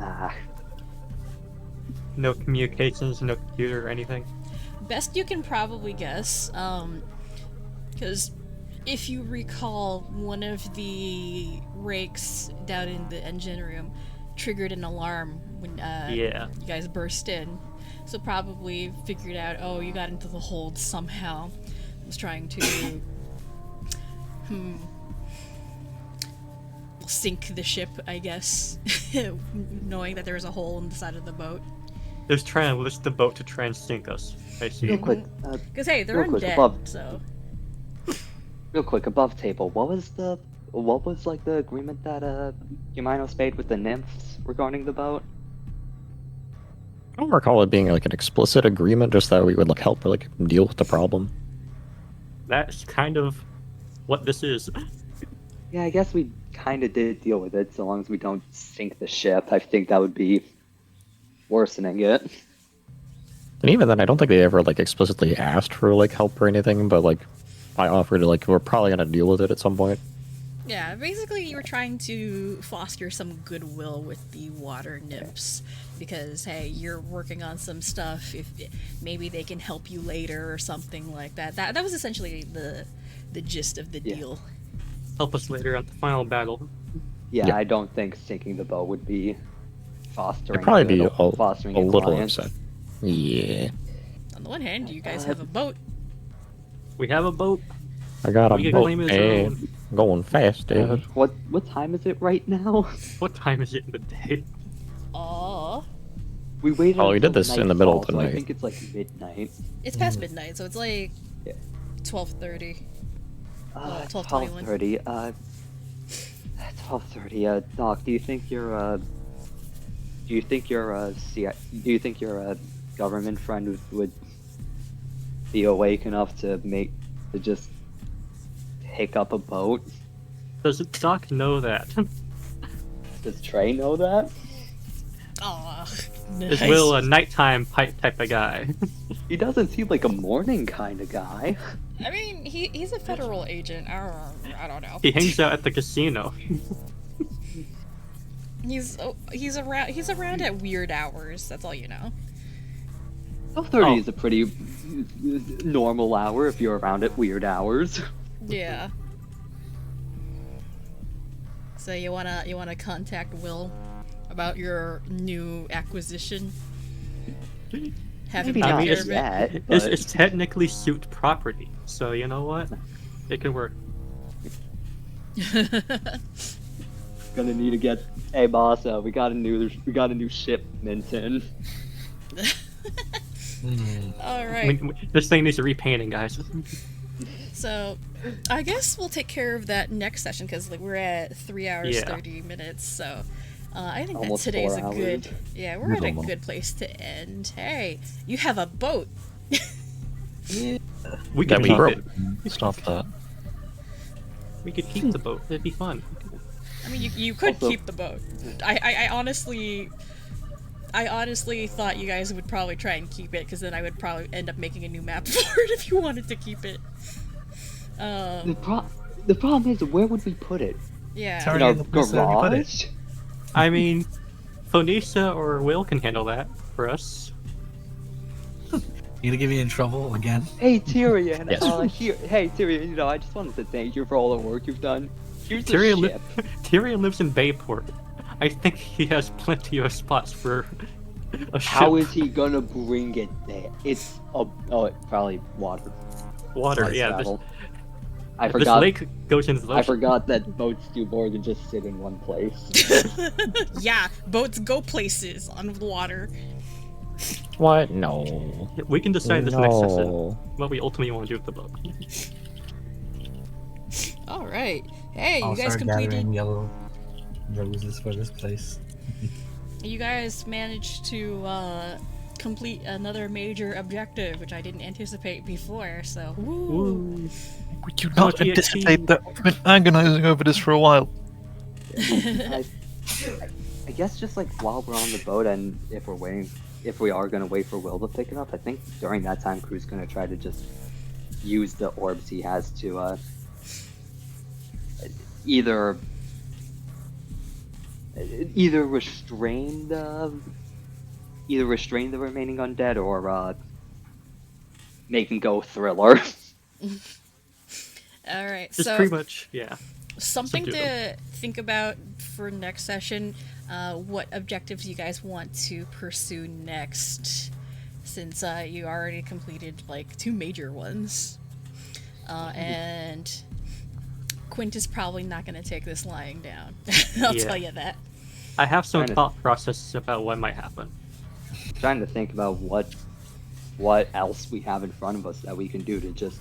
No communications, no computer or anything? Best you can probably guess, because if you recall, one of the rakes down in the engine room triggered an alarm when you guys burst in. So probably figured out, oh, you got into the hold somehow. Was trying to sink the ship, I guess, knowing that there was a hole in the side of the boat. Just trying to list the boat to try and sink us. I see. Real quick, because hey, they're undead, so. Real quick, above table, what was like the agreement that Humanos made with the nymphs regarding the boat? I don't recall it being like an explicit agreement, just that we would like help deal with the problem. That's kind of what this is. Yeah, I guess we kind of did deal with it, so long as we don't sink the ship. I think that would be worsening it. And even then, I don't think they ever explicitly asked for help or anything, but I offered we're probably gonna deal with it at some point. Yeah, basically you were trying to foster some goodwill with the water nymphs, because hey, you're working on some stuff, if maybe they can help you later or something like that. That was essentially the gist of the deal. Help us later at the final battle. Yeah, I don't think sinking the boat would be fostering. It'd probably be fostering a little alliance. upset. Yeah. On the one hand, you guys have a boat. We have a boat. I got We a can boat, claim it as our Dad. own. Going fast, Dad. What time is it right now? What time is it in the day? Aw. We waited. Oh, we did until this in the middle of the nightfall, so night. I think it's like midnight. It's past midnight, so it's like Yeah. 12:30. 12:21. 12:30. 12:30. Doc, do you think your government friend would be awake enough to just pick up a boat? Does Doc know that? Does Trey know that? Aw. Is Nice. Will a nighttime type of guy? He doesn't seem like a morning kind of guy. I mean, he's a federal agent. I don't know. He hangs out at the casino. He's around at weird hours. That's all you know. 12:30 is a pretty normal hour if you're around at weird hours. Yeah. So you wanna contact Will about your new acquisition? Have him Maybe take not care of it? yet, It's, but it's technically suit property, so you know what? It can work. gonna need to get. Hey boss, we got a new shipment in. All right. This thing needs a repainting, guys. So, I guess we'll take care of that next session because we're at 3 hours Yeah. 30 minutes. So, I think that Almost today's 4 a good. hours. Yeah, we're at a Almost. good place to end. Hey, you have a boat. We That could we keep broke. it. Stop that. We could keep the boat. It'd be fun. I mean, you could Also- keep the boat. I honestly thought you guys would probably try and keep it because then I would probably end up making a new map for it if you wanted to keep it. The problem is, where would we put it? Yeah. Sorry. In our the place that we put it. garage? I mean, Phoenicia or Will can handle that for us. You gonna get me in trouble again? Hey Tyrion, Yes. hey Tyrion, I just wanted to thank you for all the work you've done. Here's the Tyrion, ship. Tyrion lives in Bayport. I think he has plenty of spots for a ship. How is he gonna bring it there? It's probably water. Water? Ice Yeah, travel. I this forgot. lake goes into the I ocean. forgot that boats do more than just sit in one place. Yeah, boats go places on the water. What? No. We can decide this next session No. what we ultimately want to do with the boat. All right. Hey, I'll you guys start completed. gathering yellow roses for this place. You guys managed to complete another major objective, which I didn't anticipate before. So, woo. Woo. Would you How not much EXP? anticipate that? I've been agonizing over this for a while. I guess just like while we're on the boat, and if we are gonna wait for Will to pick it up, I think during that time, Crew's gonna try to just use the orbs he has to either restrain the remaining undead or make him go Thriller. All right. Just So, pretty much, yeah. something subdue to think about for next session. What objectives you guys want to pursue next, since you already completed like 2 major ones, and Quint is probably not going to take this lying down. I'll Yeah. tell you that. I have some Kinda. thought process about what might happen. Trying to think about what else we have in front of us that we can do to just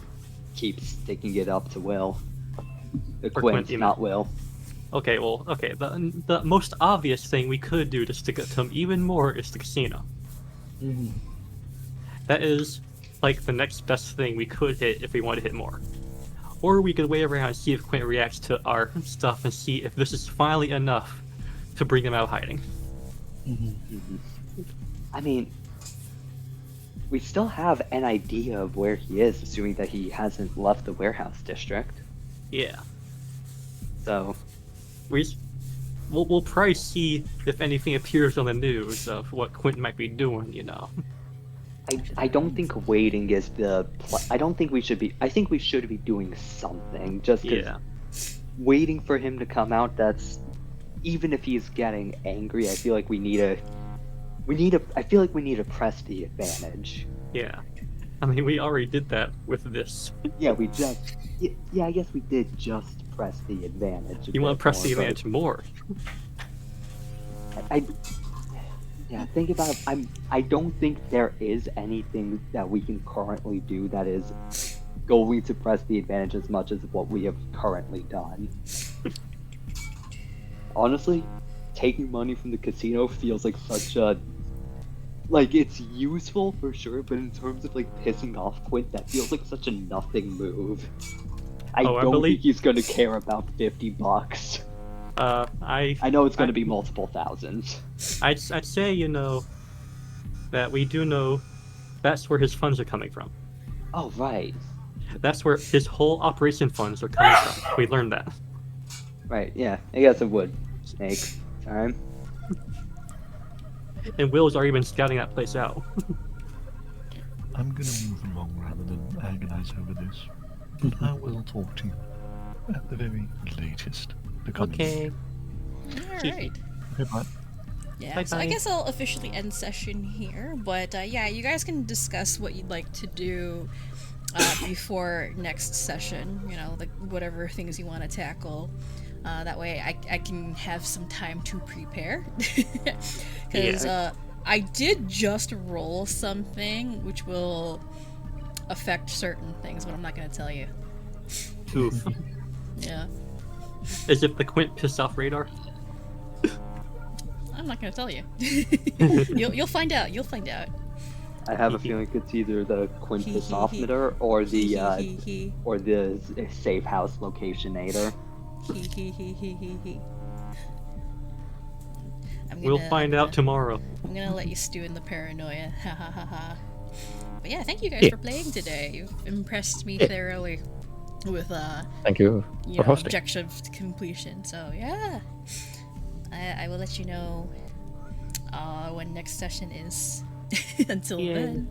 keep sticking it up to Will. The Or Quint, Quint, you not Will. Okay, well, okay. The most obvious thing we could do to stick it to him even more is the casino. Mhm. That is like the next best thing we could hit if we want to hit more. Or we could wait around and see if Quint reacts to our stuff and see if this is finally enough to bring him out of hiding. I mean, we still have an idea of where he is, assuming that he hasn't left the warehouse district. Yeah. So, We'll probably see if anything appears on the news of what Quint might be doing, you know. I don't think waiting is I don't think we should be. I think we should be doing something. Just 'cause Yeah. waiting for him to come out, that's even if he's getting angry, I feel like we need to press the advantage. Yeah. I mean, we already did that with this. Yeah, I guess we did just press the advantage. You want to press the advantage more. Think about it. I don't think there is anything that we can currently do that is going to press the advantage as much as what we have currently done. Honestly, taking money from the casino feels like such a... Like, it's useful for sure, but in terms of, like, pissing off Quint, that feels like such a nothing move. I don't think he's gonna care about $50. I know it's gonna be multiple thousands. I'd say, you know, that we do know that's where his funds are coming from. Oh, right. That's where his whole operation funds are coming from. We learned that. Right, yeah. I guess it would make time. And Will's already been scouting that place out. I'm gonna move along rather than agonize over this. But I will talk to you at the very latest. Okay. Alright. Okay, bye. Yeah, Bye-bye. so I guess I'll officially end session here, but yeah, you guys can discuss what you'd like to do before next session, you know, like whatever things you want to tackle. That way I can have some time to prepare. Because I did just roll something which will affect certain things, but I'm not going to tell you. Oof. Yeah. As if the Quint pissed off radar. I'm not going to tell you. You'll find out. You'll find out. I have a feeling it's either the Quint piss off meter or the safe house locationator. We'll find out tomorrow. I'm gonna let you stew in the paranoia. Ha ha ha ha. But yeah, thank you guys for playing today. You've impressed me thoroughly with thank you for hosting. objective completion. So yeah, I will let you know when next session is. Until then.